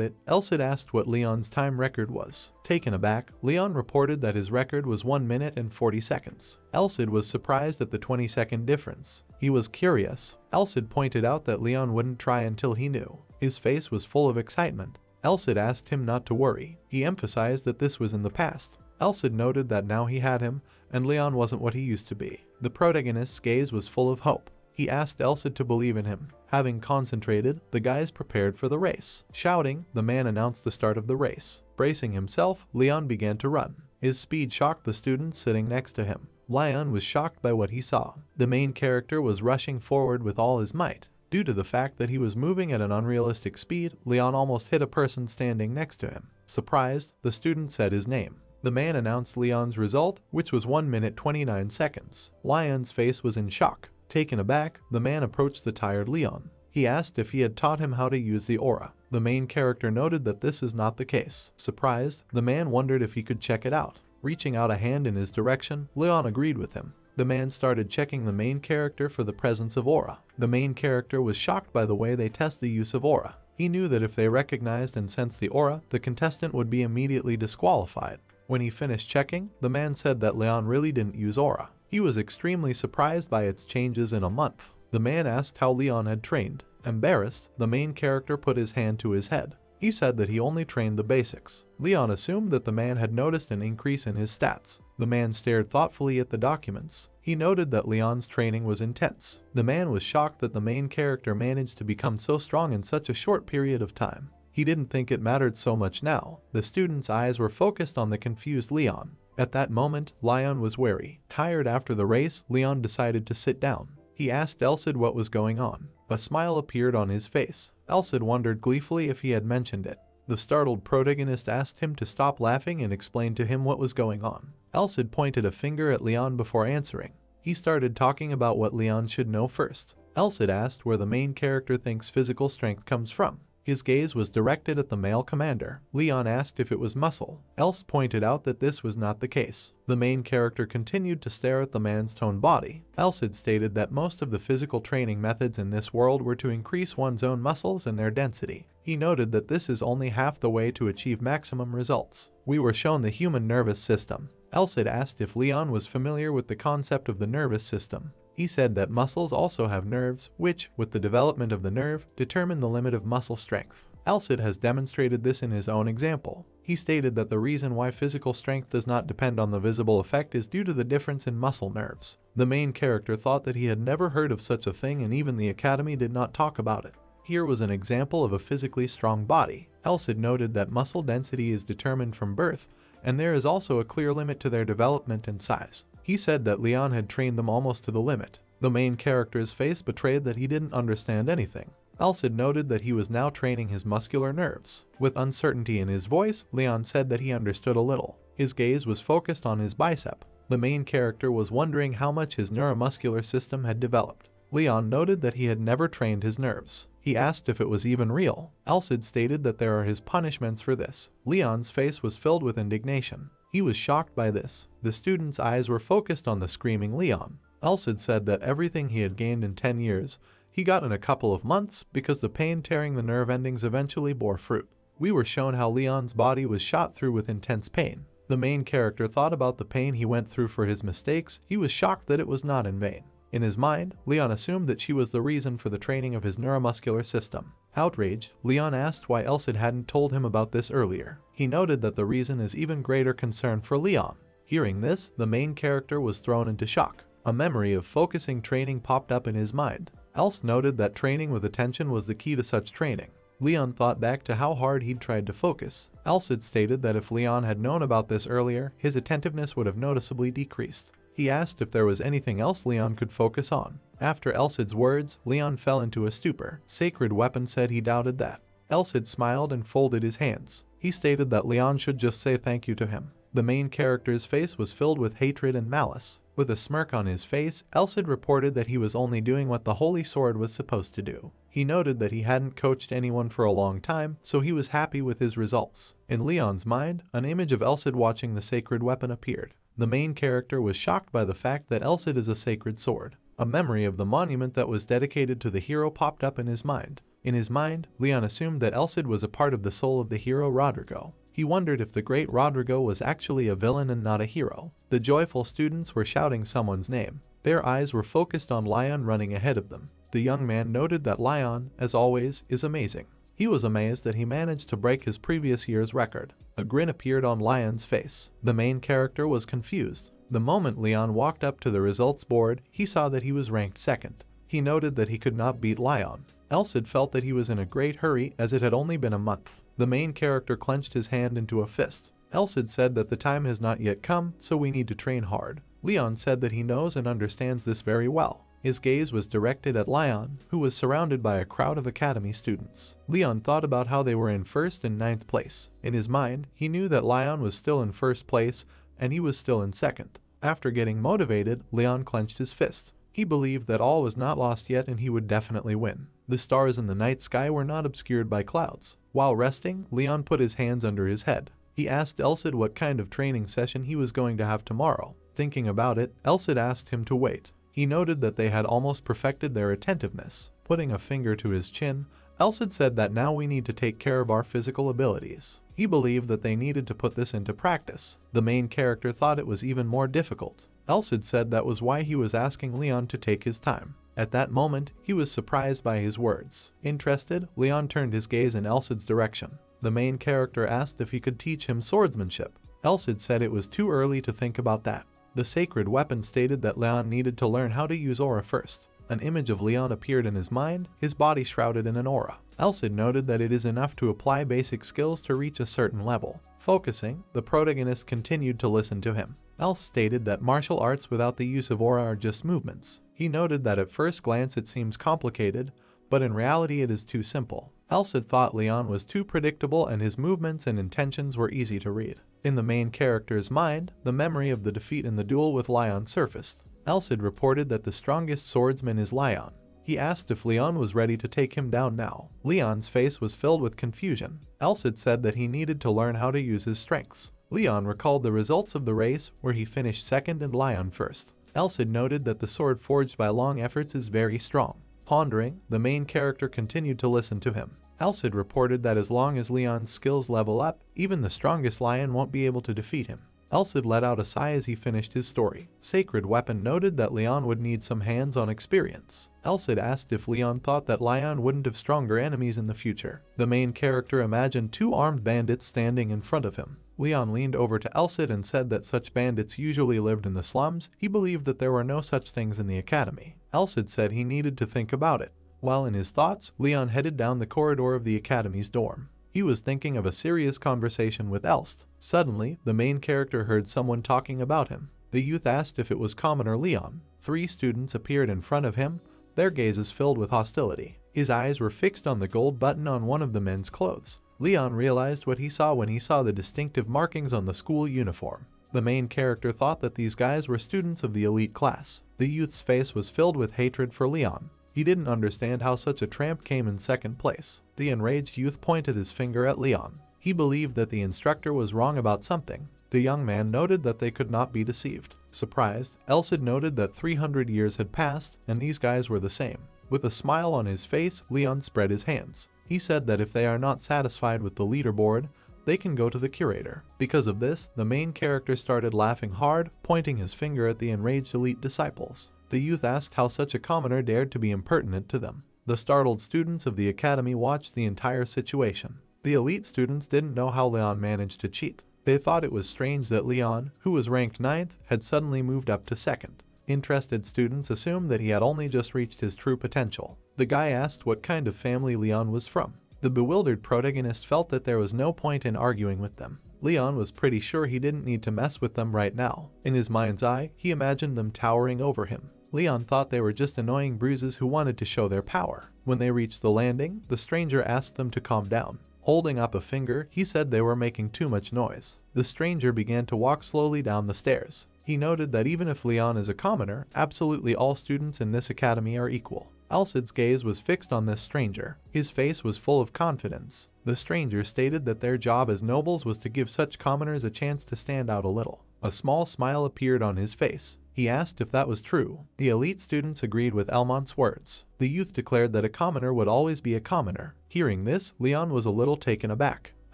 it, Elsid asked what Leon's time record was. Taken aback, Leon reported that his record was 1 minute and 40 seconds. Elsid was surprised at the 20-second difference. He was curious. Elsid pointed out that Leon wouldn't try until he knew. His face was full of excitement. Elsid asked him not to worry. He emphasized that this was in the past. Elsid noted that now he had him, and Leon wasn't what he used to be. The protagonist's gaze was full of hope. He asked Elsid to believe in him. Having concentrated, the guys prepared for the race. Shouting, the man announced the start of the race. Bracing himself, Leon began to run. His speed shocked the students sitting next to him. Leon was shocked by what he saw. The main character was rushing forward with all his might. Due to the fact that he was moving at an unrealistic speed, Leon almost hit a person standing next to him. Surprised, the student said his name. The man announced Leon's result, which was 1 minute 29 seconds. Leon's face was in shock. Taken aback, the man approached the tired Leon. He asked if he had taught him how to use the aura. The main character noted that this is not the case. Surprised, the man wondered if he could check it out. Reaching out a hand in his direction, Leon agreed with him. The man started checking the main character for the presence of aura. The main character was shocked by the way they test the use of aura. He knew that if they recognized and sensed the aura, the contestant would be immediately disqualified. When he finished checking, the man said that Leon really didn't use aura. He was extremely surprised by its changes in a month. The man asked how Leon had trained. Embarrassed, the main character put his hand to his head. He said that he only trained the basics. Leon assumed that the man had noticed an increase in his stats. The man stared thoughtfully at the documents. He noted that Leon's training was intense. The man was shocked that the main character managed to become so strong in such a short period of time. He didn't think it mattered so much now. The student's eyes were focused on the confused Leon. At that moment, Leon was wary. Tired after the race, Leon decided to sit down. He asked Elsid what was going on. A smile appeared on his face. Elsid wondered gleefully if he had mentioned it. The startled protagonist asked him to stop laughing and explain to him what was going on. Elsid pointed a finger at Leon before answering. He started talking about what Leon should know first. Elsid asked where the main character thinks physical strength comes from. His gaze was directed at the male commander. Leon asked if it was muscle. Else pointed out that this was not the case. The main character continued to stare at the man's toned body. Elsid stated that most of the physical training methods in this world were to increase one's own muscles and their density. He noted that this is only half the way to achieve maximum results. We were shown the human nervous system. Elsid asked if Leon was familiar with the concept of the nervous system. He said that muscles also have nerves, which, with the development of the nerve, determine the limit of muscle strength. Elsid has demonstrated this in his own example. He stated that the reason why physical strength does not depend on the visible effect is due to the difference in muscle nerves. The main character thought that he had never heard of such a thing, and even the academy did not talk about it. Here was an example of a physically strong body. Elsid noted that muscle density is determined from birth, and there is also a clear limit to their development and size. He said that Leon had trained them almost to the limit. The main character's face betrayed that he didn't understand anything. Elsid noted that he was now training his muscular nerves. With uncertainty in his voice, Leon said that he understood a little. His gaze was focused on his bicep. The main character was wondering how much his neuromuscular system had developed. Leon noted that he had never trained his nerves. He asked if it was even real. Elsid stated that there are his punishments for this. Leon's face was filled with indignation. He was shocked by this. The student's eyes were focused on the screaming Leon. Elsid said that everything he had gained in 10 years, he got in a couple of months because the pain tearing the nerve endings eventually bore fruit. We were shown how Leon's body was shot through with intense pain. The main character thought about the pain he went through for his mistakes. He was shocked that it was not in vain. In his mind, Leon assumed that she was the reason for the training of his neuromuscular system. Outraged, Leon asked why Elsid hadn't told him about this earlier. He noted that the reason is even greater concern for Leon. Hearing this, the main character was thrown into shock. A memory of focusing training popped up in his mind. Else noted that training with attention was the key to such training. Leon thought back to how hard he'd tried to focus. Elsid stated that if Leon had known about this earlier, his attentiveness would have noticeably decreased. He asked if there was anything else Leon could focus on. After Elsid's words, Leon fell into a stupor. Sacred Weapon said he doubted that. Elsid smiled and folded his hands. He stated that Leon should just say thank you to him. The main character's face was filled with hatred and malice. With a smirk on his face, Elsid reported that he was only doing what the Holy Sword was supposed to do. He noted that he hadn't coached anyone for a long time, so he was happy with his results. In Leon's mind, an image of Elsid watching the sacred weapon appeared. The main character was shocked by the fact that Elsid is a sacred sword. A memory of the monument that was dedicated to the hero popped up in his mind. In his mind, Leon assumed that Elsid was a part of the soul of the hero Rodrigo. He wondered if the great Rodrigo was actually a villain and not a hero. The joyful students were shouting someone's name. Their eyes were focused on Leon running ahead of them. The young man noted that Leon, as always, is amazing. He was amazed that he managed to break his previous year's record. A grin appeared on Leon's face. The main character was confused. The moment Leon walked up to the results board, he saw that he was ranked second. He noted that he could not beat Leon. Elsid felt that he was in a great hurry as it had only been a month. The main character clenched his hand into a fist. Elsid said that the time has not yet come, so we need to train hard. Leon said that he knows and understands this very well. His gaze was directed at Leon, who was surrounded by a crowd of academy students. Leon thought about how they were in 1st and 9th place. In his mind, he knew that Leon was still in 1st place and he was still in 2nd. After getting motivated, Leon clenched his fist. He believed that all was not lost yet and he would definitely win. The stars in the night sky were not obscured by clouds. While resting, Leon put his hands under his head. He asked Elsid what kind of training session he was going to have tomorrow. Thinking about it, Elsid asked him to wait. He noted that they had almost perfected their attentiveness. Putting a finger to his chin, Elsid said that now we need to take care of our physical abilities. He believed that they needed to put this into practice. The main character thought it was even more difficult. Elsid said that was why he was asking Leon to take his time. At that moment, he was surprised by his words. Interested, Leon turned his gaze in Elsid's direction. The main character asked if he could teach him swordsmanship. Elsid said it was too early to think about that. The sacred weapon stated that Leon needed to learn how to use aura first. An image of Leon appeared in his mind, his body shrouded in an aura. Elsid noted that it is enough to apply basic skills to reach a certain level. Focusing, the protagonist continued to listen to him. Elf stated that martial arts without the use of aura are just movements. He noted that at first glance it seems complicated, but in reality it is too simple. Elsid thought Leon was too predictable and his movements and intentions were easy to read. In the main character's mind, the memory of the defeat in the duel with Leon surfaced. Elsid reported that the strongest swordsman is Leon. He asked if Leon was ready to take him down now. Leon's face was filled with confusion. Elsid said that he needed to learn how to use his strengths. Leon recalled the results of the race where he finished second and Leon first. Elsid noted that the sword forged by long efforts is very strong. Pondering, the main character continued to listen to him. Elsid reported that as long as Leon's skills level up, even the strongest lion won't be able to defeat him. Elsid let out a sigh as he finished his story. Sacred Weapon noted that Leon would need some hands-on experience. Elsid asked if Leon thought that Leon wouldn't have stronger enemies in the future. The main character imagined two armed bandits standing in front of him. Leon leaned over to Elsid and said that such bandits usually lived in the slums. He believed that there were no such things in the academy. Elsid said he needed to think about it. While in his thoughts, Leon headed down the corridor of the academy's dorm. He was thinking of a serious conversation with Elst. Suddenly, the main character heard someone talking about him. The youth asked if it was Commoner Leon. 3 students appeared in front of him, their gazes filled with hostility. His eyes were fixed on the gold button on one of the men's clothes. Leon realized what he saw when he saw the distinctive markings on the school uniform. The main character thought that these guys were students of the elite class. The youth's face was filled with hatred for Leon. He didn't understand how such a tramp came in second place. The enraged youth pointed his finger at Leon. He believed that the instructor was wrong about something. The young man noted that they could not be deceived. Surprised, Elsid noted that 300 years had passed and these guys were the same. With a smile on his face, Leon spread his hands. He said that if they are not satisfied with the leaderboard, they can go to the curator. Because of this, the main character started laughing hard, pointing his finger at the enraged elite disciples. The youth asked how such a commoner dared to be impertinent to them. The startled students of the academy watched the entire situation. The elite students didn't know how Leon managed to cheat. They thought it was strange that Leon, who was ranked 9th, had suddenly moved up to 2nd. Interested students assumed that he had only just reached his true potential. The guy asked what kind of family Leon was from. The bewildered protagonist felt that there was no point in arguing with them. Leon was pretty sure he didn't need to mess with them right now. In his mind's eye, he imagined them towering over him. Leon thought they were just annoying bruises who wanted to show their power. When they reached the landing, the stranger asked them to calm down. Holding up a finger, he said they were making too much noise. The stranger began to walk slowly down the stairs. He noted that even if Leon is a commoner, absolutely all students in this academy are equal. Elcid's gaze was fixed on this stranger. His face was full of confidence. The stranger stated that their job as nobles was to give such commoners a chance to stand out a little. A small smile appeared on his face. He asked if that was true. The elite students agreed with Elmont's words. The youth declared that a commoner would always be a commoner. Hearing this, Leon was a little taken aback.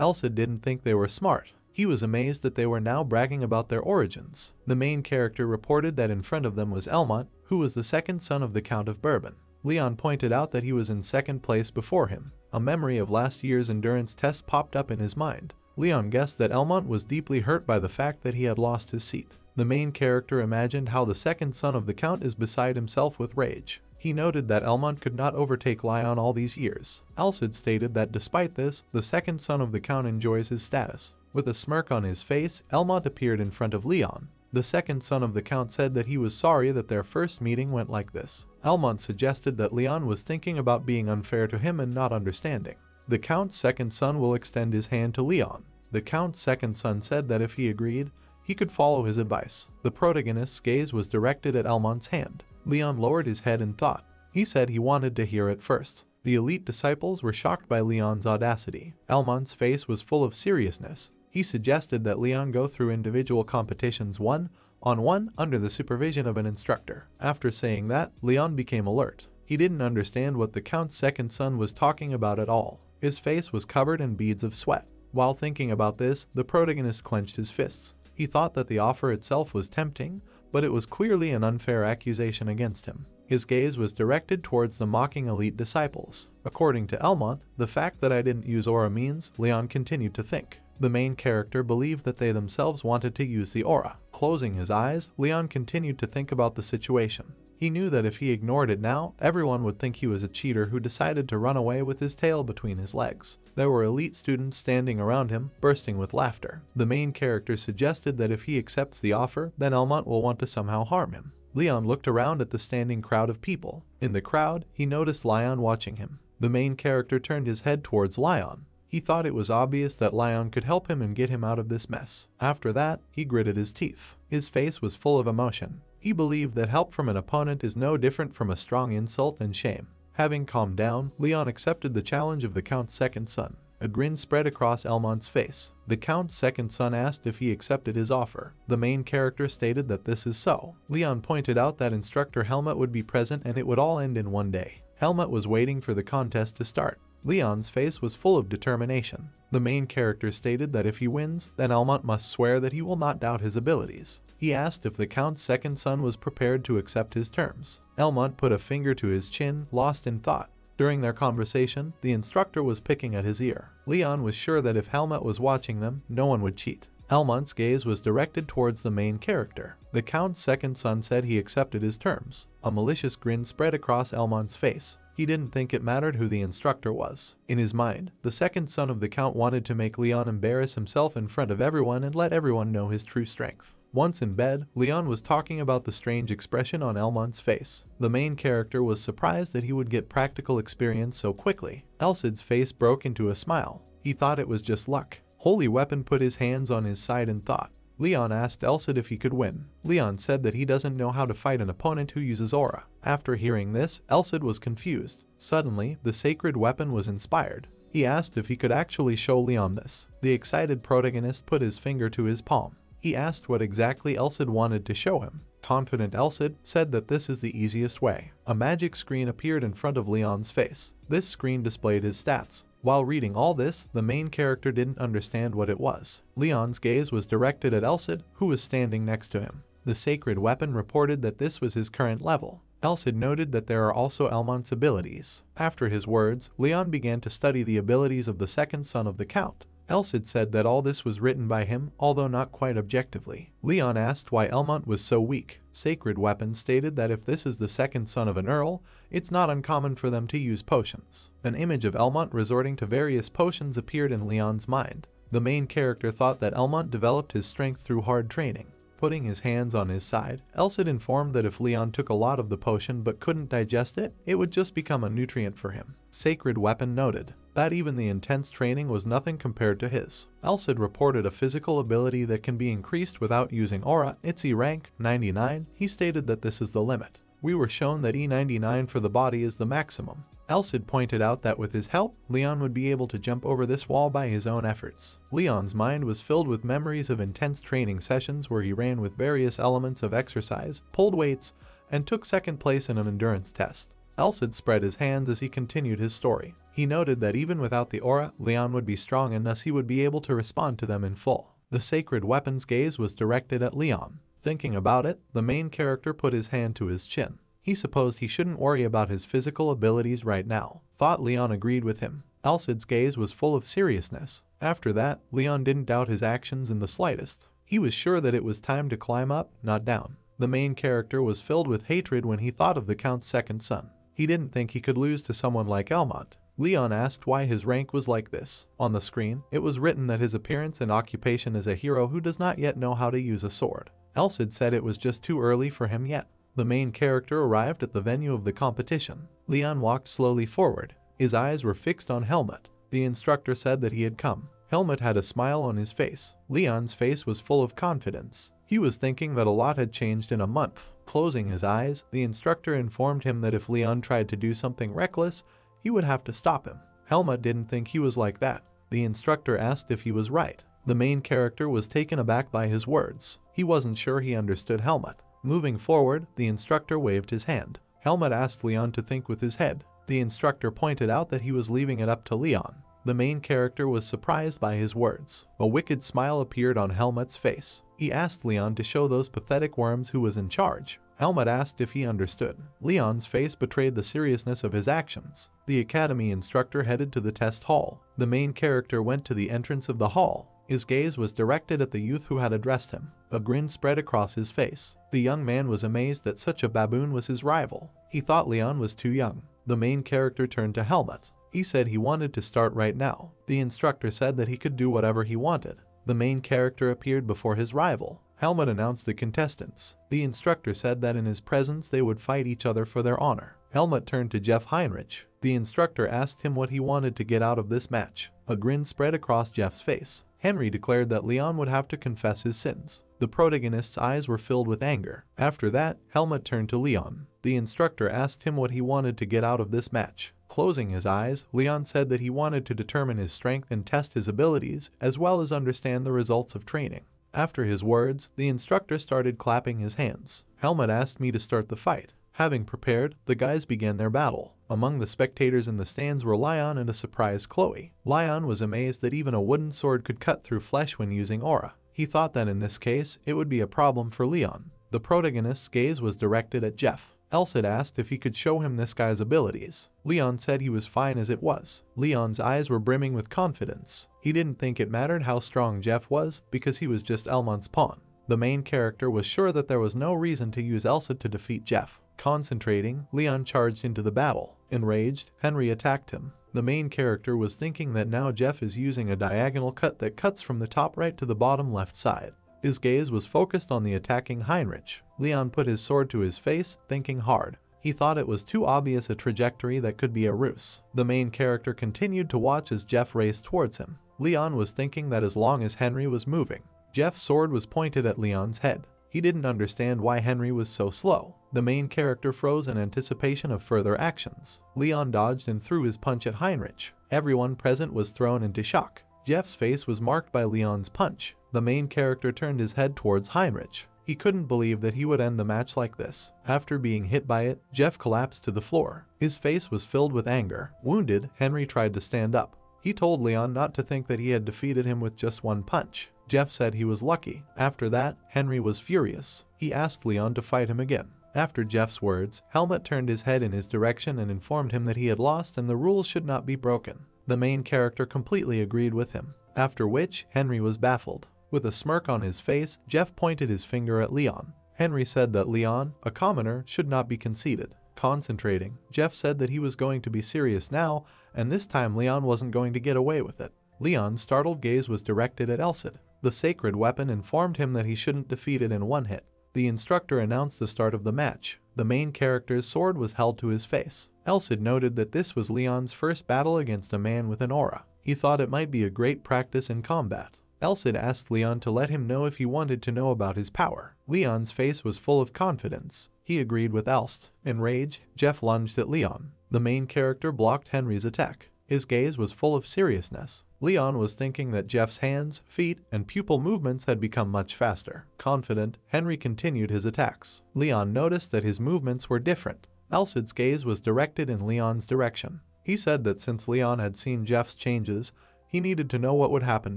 Elcid didn't think they were smart. He was amazed that they were now bragging about their origins. The main character reported that in front of them was Elmont, who was the second son of the Count of Bourbon. Leon pointed out that he was in second place before him. A memory of last year's endurance test popped up in his mind. Leon guessed that Elmont was deeply hurt by the fact that he had lost his seat. The main character imagined how the second son of the Count is beside himself with rage. He noted that Elmont could not overtake Leon all these years. Elcid stated that despite this, the second son of the Count enjoys his status. With a smirk on his face, Elmont appeared in front of Leon. The second son of the Count said that he was sorry that their first meeting went like this. Elmont suggested that Leon was thinking about being unfair to him and not understanding. The Count's second son will extend his hand to Leon. The Count's second son said that if he agreed, he could follow his advice. The protagonist's gaze was directed at Elmont's hand. Leon lowered his head in thought. He said he wanted to hear it first. The elite disciples were shocked by Leon's audacity. Elmont's face was full of seriousness. He suggested that Leon go through individual competitions one-on-one under the supervision of an instructor. After saying that, Leon became alert. He didn't understand what the Count's second son was talking about at all. His face was covered in beads of sweat. While thinking about this, the protagonist clenched his fists. He thought that the offer itself was tempting, but it was clearly an unfair accusation against him. His gaze was directed towards the mocking elite disciples. According to Elmont, the fact that I didn't use aura means, Leon continued to think. The main character believed that they themselves wanted to use the aura. Closing his eyes, Leon continued to think about the situation. He knew that if he ignored it now, everyone would think he was a cheater who decided to run away with his tail between his legs. There were elite students standing around him, bursting with laughter. The main character suggested that if he accepts the offer, then Elmont will want to somehow harm him. Leon looked around at the standing crowd of people. In the crowd, he noticed Leon watching him. The main character turned his head towards Leon. He thought it was obvious that Leon could help him and get him out of this mess. After that, he gritted his teeth. His face was full of emotion. He believed that help from an opponent is no different from a strong insult and shame. Having calmed down, Leon accepted the challenge of the Count's second son. A grin spread across Elmont's face. The Count's second son asked if he accepted his offer. The main character stated that this is so. Leon pointed out that Instructor Helmut would be present and it would all end in one day. Helmut was waiting for the contest to start. Leon's face was full of determination. The main character stated that if he wins, then Elmont must swear that he will not doubt his abilities. He asked if the Count's second son was prepared to accept his terms. Elmont put a finger to his chin, lost in thought. During their conversation, the instructor was picking at his ear. Leon was sure that if Helmut was watching them, no one would cheat. Elmont's gaze was directed towards the main character. The Count's second son said he accepted his terms. A malicious grin spread across Elmont's face. He didn't think it mattered who the instructor was. In his mind, the second son of the Count wanted to make Leon embarrass himself in front of everyone and let everyone know his true strength. Once in bed, Leon was talking about the strange expression on Elmont's face. The main character was surprised that he would get practical experience so quickly. Elcid's face broke into a smile. He thought it was just luck. Holy Weapon put his hands on his side and thought. Leon asked Elcid if he could win. Leon said that he doesn't know how to fight an opponent who uses aura. After hearing this, Elcid was confused. Suddenly, the sacred weapon was inspired. He asked if he could actually show Leon this. The excited protagonist put his finger to his palm. He asked what exactly Elcid wanted to show him. Confident Elcid said that this is the easiest way. A magic screen appeared in front of Leon's face. This screen displayed his stats. While reading all this, the main character didn't understand what it was. Leon's gaze was directed at Elcid, who was standing next to him. The sacred weapon reported that this was his current level. Elcid noted that there are also Elmont's abilities. After his words, Leon began to study the abilities of the second son of the Count. Elcid said that all this was written by him, although not quite objectively. Leon asked why Elmont was so weak. Sacred Weapon stated that if this is the second son of an Earl, it's not uncommon for them to use potions. An image of Elmont resorting to various potions appeared in Leon's mind. The main character thought that Elmont developed his strength through hard training. Putting his hands on his side, Elcid informed that if Leon took a lot of the potion but couldn't digest it, it would just become a nutrient for him. Sacred Weapon noted that even the intense training was nothing compared to his. Elcid reported a physical ability that can be increased without using aura. It's rank 99. He stated that this is the limit. We were shown that E99 for the body is the maximum. Elsid pointed out that with his help, Leon would be able to jump over this wall by his own efforts. Leon's mind was filled with memories of intense training sessions where he ran with various elements of exercise, pulled weights, and took second place in an endurance test. Elsid spread his hands as he continued his story. He noted that even without the aura, Leon would be strong and thus he would be able to respond to them in full. The sacred weapon's gaze was directed at Leon. Thinking about it, the main character put his hand to his chin. He supposed he shouldn't worry about his physical abilities right now. Thought Leon agreed with him. Elsid's gaze was full of seriousness. After that, Leon didn't doubt his actions in the slightest. He was sure that it was time to climb up, not down. The main character was filled with hatred when he thought of the Count's second son. He didn't think he could lose to someone like Elmont. Leon asked why his rank was like this. On the screen, it was written that his appearance and occupation as a hero who does not yet know how to use a sword. Elsid said it was just too early for him yet. The main character arrived at the venue of the competition. Leon walked slowly forward. His eyes were fixed on Helmut. The instructor said that he had come. Helmut had a smile on his face. Leon's face was full of confidence. He was thinking that a lot had changed in a month. Closing his eyes, the instructor informed him that if Leon tried to do something reckless, he would have to stop him. Helmut didn't think he was like that. The instructor asked if he was right. The main character was taken aback by his words. He wasn't sure he understood Helmut. Moving forward, the instructor waved his hand. Helmut asked Leon to think with his head. The instructor pointed out that he was leaving it up to Leon. The main character was surprised by his words. A wicked smile appeared on Helmut's face. He asked Leon to show those pathetic worms who was in charge. Helmut asked if he understood. Leon's face betrayed the seriousness of his actions. The academy instructor headed to the test hall. The main character went to the entrance of the hall. His gaze was directed at the youth who had addressed him. A grin spread across his face. The young man was amazed that such a baboon was his rival. He thought Leon was too young. The main character turned to Helmut. He said he wanted to start right now. The instructor said that he could do whatever he wanted. The main character appeared before his rival. Helmut announced the contestants. The instructor said that in his presence they would fight each other for their honor. Helmut turned to Jeff Heinrich. The instructor asked him what he wanted to get out of this match. A grin spread across Jeff's face. Henry declared that Leon would have to confess his sins. The protagonist's eyes were filled with anger. After that, Helmut turned to Leon. The instructor asked him what he wanted to get out of this match. Closing his eyes, Leon said that he wanted to determine his strength and test his abilities, as well as understand the results of training. After his words, the instructor started clapping his hands. Helmut asked me to start the fight. Having prepared, the guys began their battle. Among the spectators in the stands were Leon and a surprised Chloe. Leon was amazed that even a wooden sword could cut through flesh when using aura. He thought that in this case, it would be a problem for Leon. The protagonist's gaze was directed at Jeff. Elsid asked if he could show him this guy's abilities. Leon said he was fine as it was. Leon's eyes were brimming with confidence. He didn't think it mattered how strong Jeff was because he was just Elmont's pawn. The main character was sure that there was no reason to use Elsid to defeat Jeff. Concentrating, Leon charged into the battle. Enraged, Henry attacked him. The main character was thinking that now Jeff is using a diagonal cut that cuts from the top right to the bottom left side. His gaze was focused on the attacking Heinrich. Leon put his sword to his face, thinking hard. He thought it was too obvious a trajectory that could be a ruse. The main character continued to watch as Jeff raced towards him. Leon was thinking that as long as Henry was moving, Jeff's sword was pointed at Leon's head. He didn't understand why Henry was so slow. The main character froze in anticipation of further actions. Leon dodged and threw his punch at Heinrich. Everyone present was thrown into shock. Jeff's face was marked by Leon's punch. The main character turned his head towards Heinrich. He couldn't believe that he would end the match like this. After being hit by it, Jeff collapsed to the floor. His face was filled with anger. Wounded, Henry tried to stand up. He told Leon not to think that he had defeated him with just one punch. Jeff said he was lucky. After that, Henry was furious. He asked Leon to fight him again. After Jeff's words, Helmut turned his head in his direction and informed him that he had lost and the rules should not be broken. The main character completely agreed with him. After which, Henry was baffled. With a smirk on his face, Jeff pointed his finger at Leon. Henry said that Leon, a commoner, should not be conceited. Concentrating, Jeff said that he was going to be serious now, and this time Leon wasn't going to get away with it. Leon's startled gaze was directed at Elsid. The sacred weapon informed him that he shouldn't defeat it in one hit. The instructor announced the start of the match. The main character's sword was held to his face. Elsid noted that this was Leon's first battle against a man with an aura. He thought it might be a great practice in combat. Elsid asked Leon to let him know if he wanted to know about his power. Leon's face was full of confidence. He agreed with Elst. Enraged, Jeff lunged at Leon. The main character blocked Henry's attack. His gaze was full of seriousness. Leon was thinking that Jeff's hands, feet, and pupil movements had become much faster. Confident, Henry continued his attacks. Leon noticed that his movements were different. Elsid's gaze was directed in Leon's direction. He said that since Leon had seen Jeff's changes, he needed to know what would happen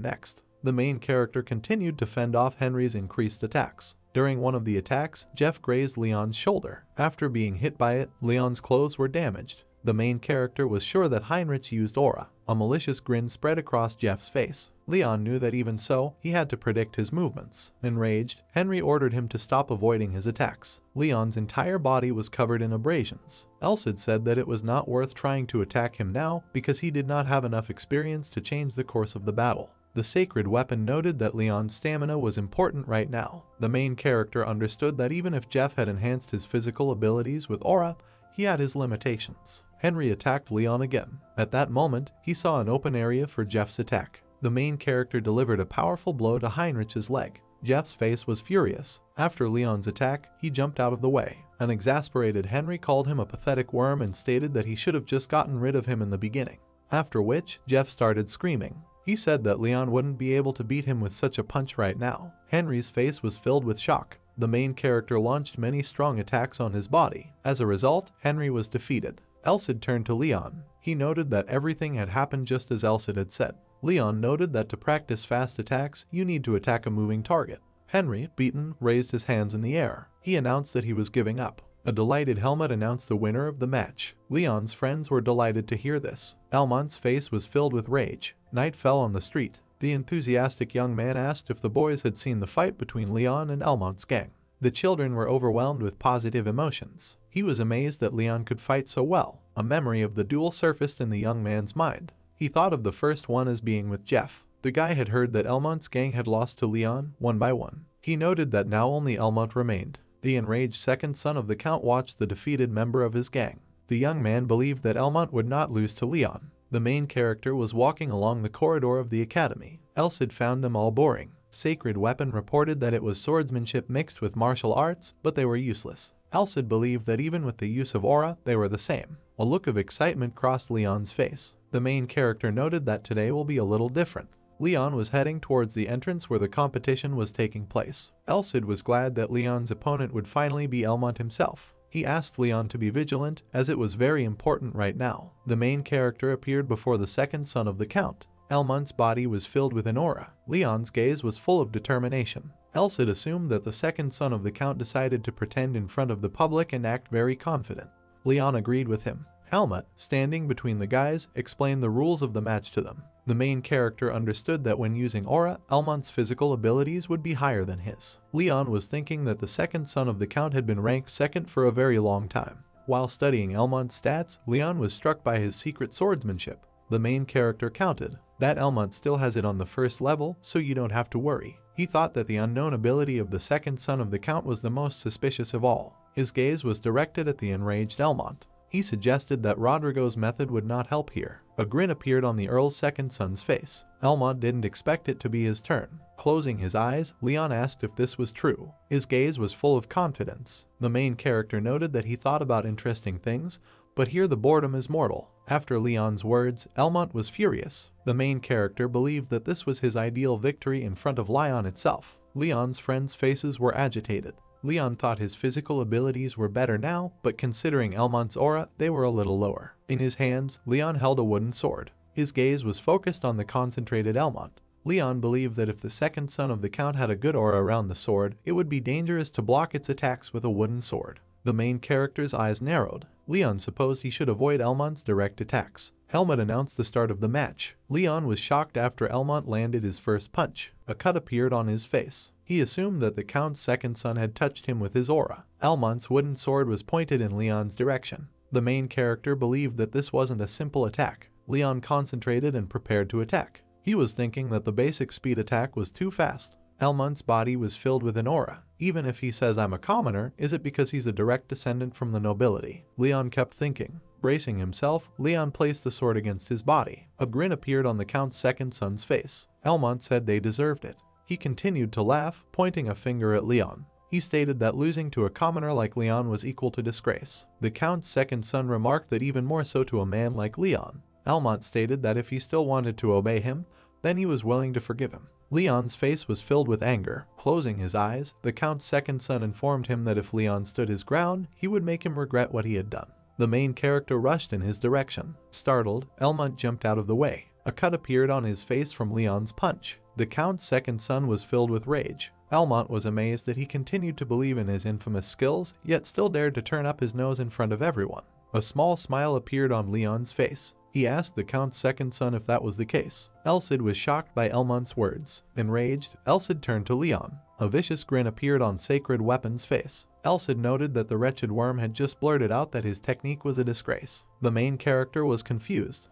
next. The main character continued to fend off Henry's increased attacks. During one of the attacks, Jeff grazed Leon's shoulder. After being hit by it, Leon's clothes were damaged. The main character was sure that Heinrich used aura. A malicious grin spread across Jeff's face. Leon knew that even so, he had to predict his movements. Enraged, Henry ordered him to stop avoiding his attacks. Leon's entire body was covered in abrasions. Elsid said that it was not worth trying to attack him now because he did not have enough experience to change the course of the battle. The sacred weapon noted that Leon's stamina was important right now. The main character understood that even if Jeff had enhanced his physical abilities with aura, he had his limitations. Henry attacked Leon again. At that moment, he saw an open area for Jeff's attack. The main character delivered a powerful blow to Heinrich's leg. Jeff's face was furious. After Leon's attack, he jumped out of the way. An exasperated Henry called him a pathetic worm and stated that he should have just gotten rid of him in the beginning. After which, Jeff started screaming. He said that Leon wouldn't be able to beat him with such a punch right now. Henry's face was filled with shock. The main character launched many strong attacks on his body. As a result, Henry was defeated. Elsid turned to Leon. He noted that everything had happened just as Elsid had said. Leon noted that to practice fast attacks, you need to attack a moving target. Henry, beaten, raised his hands in the air. He announced that he was giving up. A delighted Helmut announced the winner of the match. Leon's friends were delighted to hear this. Elmont's face was filled with rage. Night fell on the street. The enthusiastic young man asked if the boys had seen the fight between Leon and Elmont's gang. The children were overwhelmed with positive emotions. He was amazed that Leon could fight so well. A memory of the duel surfaced in the young man's mind. He thought of the first one as being with Jeff. The guy had heard that Elmont's gang had lost to Leon, one by one. He noted that now only Elmont remained. The enraged second son of the Count watched the defeated member of his gang. The young man believed that Elmont would not lose to Leon. The main character was walking along the corridor of the academy. Elsid found them all boring. Sacred Weapon reported that it was swordsmanship mixed with martial arts, but they were useless. Elsid believed that even with the use of aura, they were the same. A look of excitement crossed Leon's face. The main character noted that today will be a little different. Leon was heading towards the entrance where the competition was taking place. Elsid was glad that Leon's opponent would finally be Elmont himself. He asked Leon to be vigilant, as it was very important right now. The main character appeared before the second son of the Count. Elmont's body was filled with an aura. Leon's gaze was full of determination. Elsid assumed that the second son of the Count decided to pretend in front of the public and act very confident. Leon agreed with him. Helmut, standing between the guys, explained the rules of the match to them. The main character understood that when using aura, Elmont's physical abilities would be higher than his. Leon was thinking that the second son of the Count had been ranked second for a very long time. While studying Elmont's stats, Leon was struck by his secret swordsmanship. The main character counted. That Elmont still has it on the first level, so you don't have to worry. He thought that the unknown ability of the second son of the Count was the most suspicious of all. His gaze was directed at the enraged Elmont. He suggested that Rodrigo's method would not help here. A grin appeared on the Earl's second son's face. Elmont didn't expect it to be his turn. Closing his eyes, Leon asked if this was true. His gaze was full of confidence. The main character noted that he thought about interesting things, but here the boredom is mortal. After Leon's words, Elmont was furious. The main character believed that this was his ideal victory in front of Leon itself. Leon's friends' faces were agitated. Leon thought his physical abilities were better now, but considering Elmont's aura, they were a little lower. In his hands, Leon held a wooden sword. His gaze was focused on the concentrated Elmont. Leon believed that if the second son of the Count had a good aura around the sword, it would be dangerous to block its attacks with a wooden sword. The main character's eyes narrowed. Leon supposed he should avoid Elmont's direct attacks. Helmut announced the start of the match. Leon was shocked after Elmont landed his first punch. A cut appeared on his face. He assumed that the Count's second son had touched him with his aura. Elmont's wooden sword was pointed in Leon's direction. The main character believed that this wasn't a simple attack. Leon concentrated and prepared to attack. He was thinking that the basic speed attack was too fast. Elmont's body was filled with an aura. Even if he says I'm a commoner, is it because he's a direct descendant from the nobility? Leon kept thinking. Bracing himself, Leon placed the sword against his body. A grin appeared on the Count's second son's face. Elmont said they deserved it. He continued to laugh, pointing a finger at Leon. He stated that losing to a commoner like Leon was equal to disgrace. The Count's second son remarked that even more so to a man like Leon. Elmont stated that if he still wanted to obey him, then he was willing to forgive him. Leon's face was filled with anger. Closing his eyes, the Count's second son informed him that if Leon stood his ground, he would make him regret what he had done. The main character rushed in his direction. Startled, Elmont jumped out of the way. A cut appeared on his face from Leon's punch. The Count's second son was filled with rage. Elmont was amazed that he continued to believe in his infamous skills, yet still dared to turn up his nose in front of everyone. A small smile appeared on Leon's face. He asked the Count's second son if that was the case. Elcid was shocked by Elmont's words. Enraged, Elcid turned to Leon. A vicious grin appeared on Sacred Weapon's face. Elcid noted that the wretched worm had just blurted out that his technique was a disgrace. The main character was confused.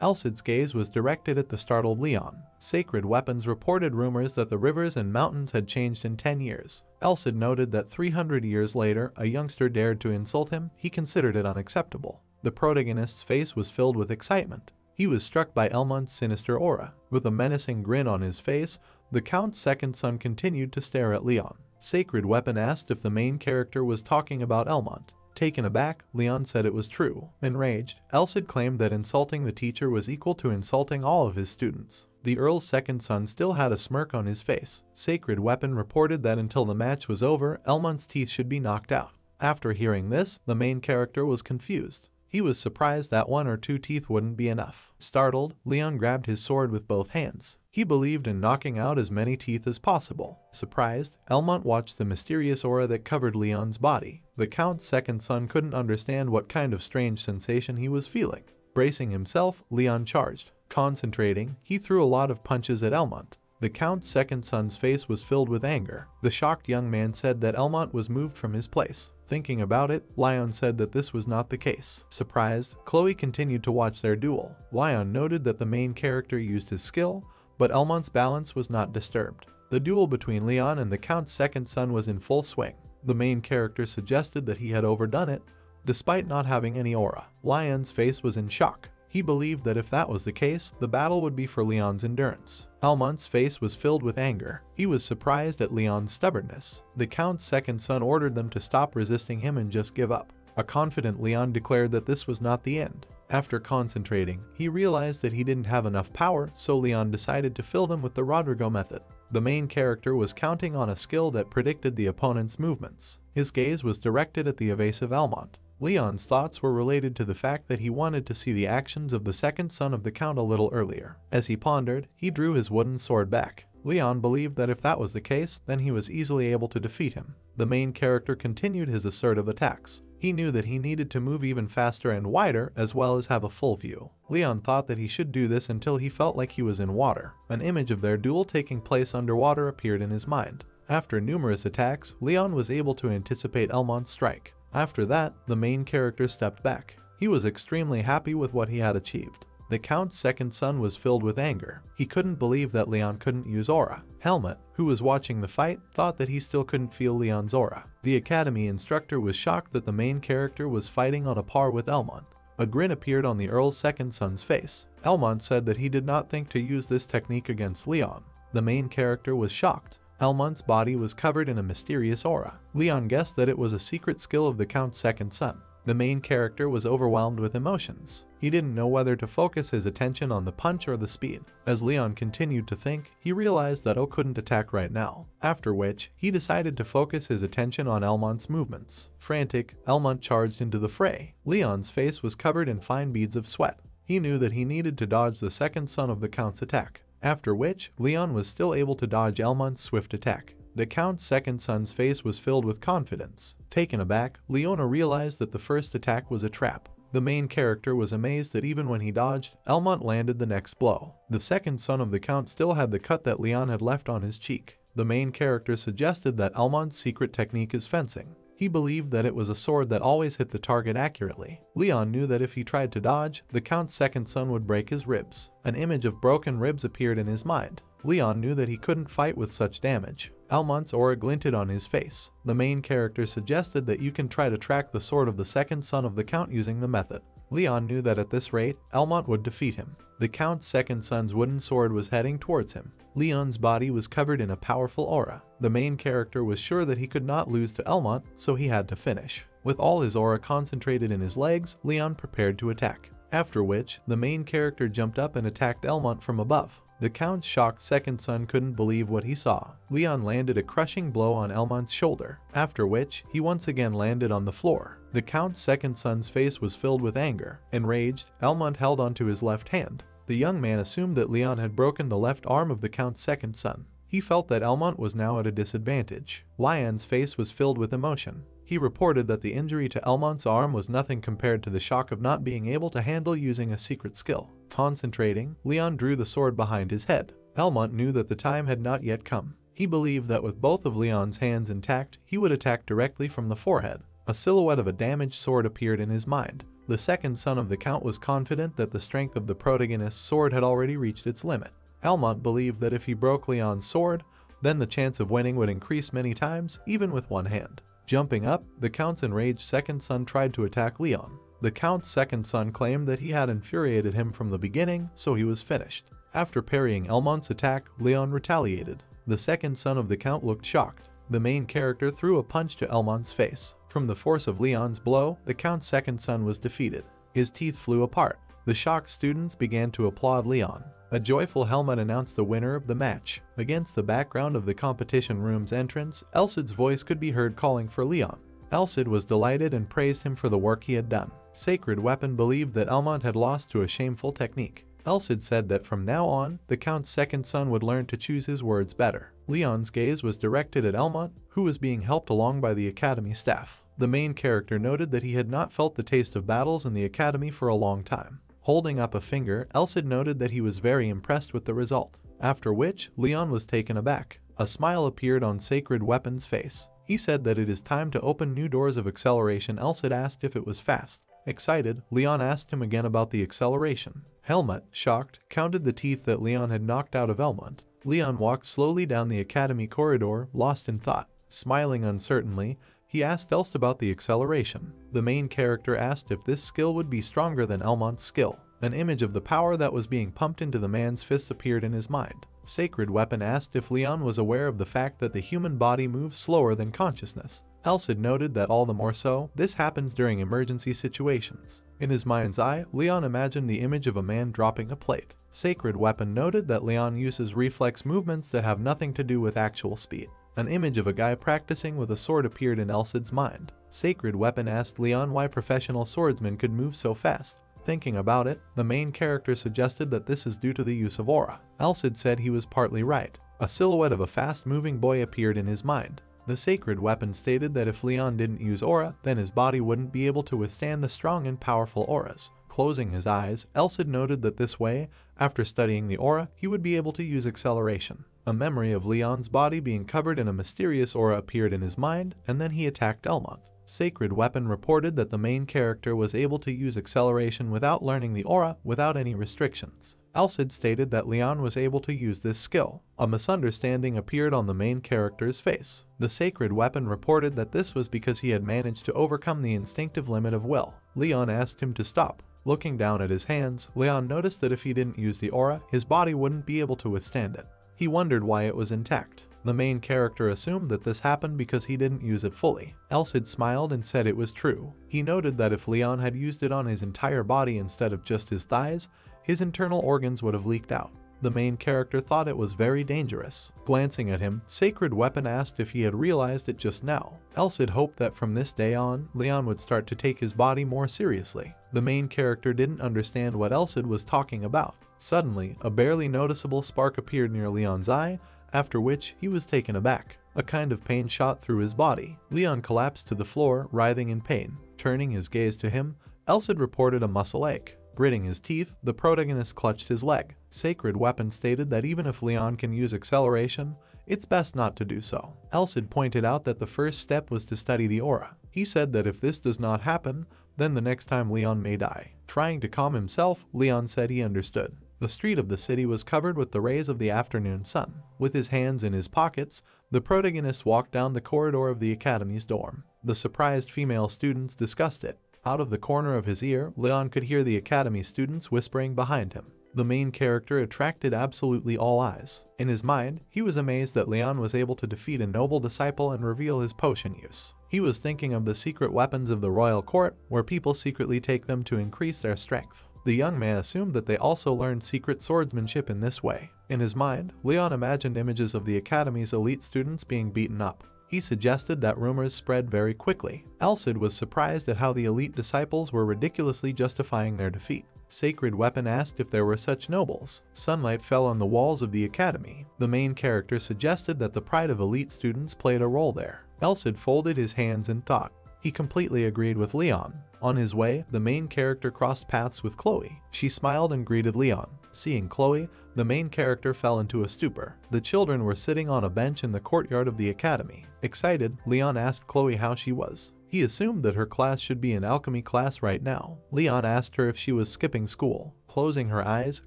Elcid's gaze was directed at the startled Leon. Sacred Weapons reported rumors that the rivers and mountains had changed in 10 years. Elcid noted that 300 years later, a youngster dared to insult him. He considered it unacceptable. The protagonist's face was filled with excitement. He was struck by Elmont's sinister aura. With a menacing grin on his face, the Count's second son continued to stare at Leon. Sacred Weapon asked if the main character was talking about Elmont. Taken aback, Leon said it was true. Enraged, Elcid claimed that insulting the teacher was equal to insulting all of his students. The Earl's second son still had a smirk on his face. Sacred Weapon reported that until the match was over, Elmont's teeth should be knocked out. After hearing this, the main character was confused. He was surprised that 1 or 2 teeth wouldn't be enough. Startled, Leon grabbed his sword with both hands. He believed in knocking out as many teeth as possible. Surprised, Elmont watched the mysterious aura that covered Leon's body. The Count's second son couldn't understand what kind of strange sensation he was feeling. Bracing himself, Leon charged. Concentrating, he threw a lot of punches at Elmont. The Count's second son's face was filled with anger. The shocked young man said that Elmont was moved from his place. Thinking about it, Leon said that this was not the case. Surprised, Chloe continued to watch their duel. Leon noted that the main character used his skill, but Elmont's balance was not disturbed. The duel between Leon and the Count's second son was in full swing. The main character suggested that he had overdone it, despite not having any aura. Leon's face was in shock. He believed that if that was the case, the battle would be for Leon's endurance. Elmont's face was filled with anger. He was surprised at Leon's stubbornness. The Count's second son ordered them to stop resisting him and just give up. A confident Leon declared that this was not the end. After concentrating, he realized that he didn't have enough power, so Leon decided to fill them with the Rodrigo method. The main character was counting on a skill that predicted the opponent's movements. His gaze was directed at the evasive Elmont. Leon's thoughts were related to the fact that he wanted to see the actions of the second son of the Count a little earlier. As he pondered, he drew his wooden sword back. Leon believed that if that was the case, then he was easily able to defeat him. The main character continued his assertive attacks. He knew that he needed to move even faster and wider, as well as have a full view. Leon thought that he should do this until he felt like he was in water. An image of their duel taking place underwater appeared in his mind. After numerous attacks, Leon was able to anticipate Elmont's strike. After that, the main character stepped back. He was extremely happy with what he had achieved. The Count's second son was filled with anger. He couldn't believe that Leon couldn't use aura. Helmut, who was watching the fight, thought that he still couldn't feel Leon's aura. The academy instructor was shocked that the main character was fighting on a par with Elmont. A grin appeared on the Earl's second son's face. Elmont said that he did not think to use this technique against Leon. The main character was shocked. Elmont's body was covered in a mysterious aura. Leon guessed that it was a secret skill of the Count's second son. The main character was overwhelmed with emotions. He didn't know whether to focus his attention on the punch or the speed. As Leon continued to think, he realized that O couldn't attack right now, after which he decided to focus his attention on Elmont's movements. Frantic, Elmont charged into the fray. Leon's face was covered in fine beads of sweat. He knew that he needed to dodge the second son of the Count's attack, after which Leon was still able to dodge Elmont's swift attack. The Count's second son's face was filled with confidence. Taken aback, Leona realized that the first attack was a trap. The main character was amazed that even when he dodged, Elmont landed the next blow. The second son of the Count still had the cut that Leon had left on his cheek. The main character suggested that Elmont's secret technique is fencing. He believed that it was a sword that always hit the target accurately. Leon knew that if he tried to dodge, the Count's second son would break his ribs. An image of broken ribs appeared in his mind. Leon knew that he couldn't fight with such damage. Almont's aura glinted on his face. The main character suggested that you can try to track the sword of the second son of the Count using the method. Leon knew that at this rate, Almont would defeat him. The Count's second son's wooden sword was heading towards him. Leon's body was covered in a powerful aura. The main character was sure that he could not lose to Almont, so he had to finish. With all his aura concentrated in his legs, Leon prepared to attack. After which, the main character jumped up and attacked Almont from above. The Count's shocked second son couldn't believe what he saw. Leon landed a crushing blow on Almont's shoulder, after which, he once again landed on the floor. The Count's second son's face was filled with anger. Enraged, Almont held onto his left hand. The young man assumed that Leon had broken the left arm of the Count's second son. He felt that Almont was now at a disadvantage. Lian's face was filled with emotion. He reported that the injury to Almont's arm was nothing compared to the shock of not being able to handle using a secret skill. Concentrating, Leon drew the sword behind his head. Almont knew that the time had not yet come. He believed that with both of Leon's hands intact, he would attack directly from the forehead. A silhouette of a damaged sword appeared in his mind. The second son of the Count was confident that the strength of the protagonist's sword had already reached its limit. Almont believed that if he broke Leon's sword, then the chance of winning would increase many times, even with one hand. Jumping up, the Count's enraged second son tried to attack Leon. The Count's second son claimed that he had infuriated him from the beginning, so he was finished. After parrying Almont's attack, Leon retaliated. The second son of the Count looked shocked. The main character threw a punch to Almont's face. From the force of Leon's blow, the Count's second son was defeated. His teeth flew apart. The shocked students began to applaud Leon. A joyful helmet announced the winner of the match. Against the background of the competition room's entrance, Elcid's voice could be heard calling for Leon. Elcid was delighted and praised him for the work he had done. Sacred Weapon believed that Almont had lost to a shameful technique. Elcid said that from now on, the Count's second son would learn to choose his words better. Leon's gaze was directed at Almont, who was being helped along by the academy staff. The main character noted that he had not felt the taste of battles in the academy for a long time. Holding up a finger, Elcid noted that he was very impressed with the result. After which, Leon was taken aback. A smile appeared on Sacred Weapon's face. He said that it is time to open new doors of acceleration. Elcid asked if it was fast. Excited, Leon asked him again about the acceleration. Helmut, shocked, counted the teeth that Leon had knocked out of Almont. Leon walked slowly down the academy corridor, lost in thought. Smiling uncertainly, he asked Elst about the acceleration. The main character asked if this skill would be stronger than Almont's skill. An image of the power that was being pumped into the man's fist appeared in his mind. Sacred Weapon asked if Leon was aware of the fact that the human body moves slower than consciousness. Elcid noted that all the more so, this happens during emergency situations. In his mind's eye, Leon imagined the image of a man dropping a plate. Sacred Weapon noted that Leon uses reflex movements that have nothing to do with actual speed. An image of a guy practicing with a sword appeared in Elcid's mind. Sacred Weapon asked Leon why professional swordsmen could move so fast. Thinking about it, the main character suggested that this is due to the use of aura. Elcid said he was partly right. A silhouette of a fast-moving boy appeared in his mind. The Sacred Weapon stated that if Leon didn't use aura, then his body wouldn't be able to withstand the strong and powerful auras. Closing his eyes, Elcid noted that this way, after studying the aura, he would be able to use acceleration. A memory of Leon's body being covered in a mysterious aura appeared in his mind, and then he attacked Almont. Sacred Weapon reported that the main character was able to use acceleration without learning the aura without any restrictions. Elcid stated that Leon was able to use this skill. A misunderstanding appeared on the main character's face. The Sacred Weapon reported that this was because he had managed to overcome the instinctive limit of will. Leon asked him to stop. Looking down at his hands, Leon noticed that if he didn't use the aura, his body wouldn't be able to withstand it. He wondered why it was intact. The main character assumed that this happened because he didn't use it fully. Elcid smiled and said it was true. He noted that if Leon had used it on his entire body instead of just his thighs, his internal organs would have leaked out. The main character thought it was very dangerous. Glancing at him, Sacred Weapon asked if he had realized it just now. Elcid hoped that from this day on, Leon would start to take his body more seriously. The main character didn't understand what Elcid was talking about. Suddenly, a barely noticeable spark appeared near Leon's eye, after which he was taken aback. A kind of pain shot through his body. Leon collapsed to the floor, writhing in pain. Turning his gaze to him, Elcid reported a muscle ache. Gritting his teeth, the protagonist clutched his leg. Sacred Weapon stated that even if Leon can use acceleration, it's best not to do so. Elcid pointed out that the first step was to study the aura. He said that if this does not happen, then the next time Leon may die. Trying to calm himself, Leon said he understood. The street of the city was covered with the rays of the afternoon sun. With his hands in his pockets, the protagonist walked down the corridor of the academy's dorm. The surprised female students discussed it. Out of the corner of his ear, Leon could hear the academy students whispering behind him. The main character attracted absolutely all eyes. In his mind, he was amazed that Leon was able to defeat a noble disciple and reveal his potion use. He was thinking of the secret weapons of the royal court, where people secretly take them to increase their strength. The young man assumed that they also learned secret swordsmanship in this way. In his mind, Leon imagined images of the academy's elite students being beaten up. He suggested that rumors spread very quickly. Elsid was surprised at how the elite disciples were ridiculously justifying their defeat. Sacred Weapon asked if there were such nobles. Sunlight fell on the walls of the academy. The main character suggested that the pride of elite students played a role there. Elsid folded his hands in thought. He completely agreed with Leon. On his way, the main character crossed paths with Chloe. She smiled and greeted Leon. Seeing Chloe, the main character fell into a stupor. The children were sitting on a bench in the courtyard of the academy. Excited, Leon asked Chloe how she was. He assumed that her class should be an alchemy class right now. Leon asked her if she was skipping school. Closing her eyes,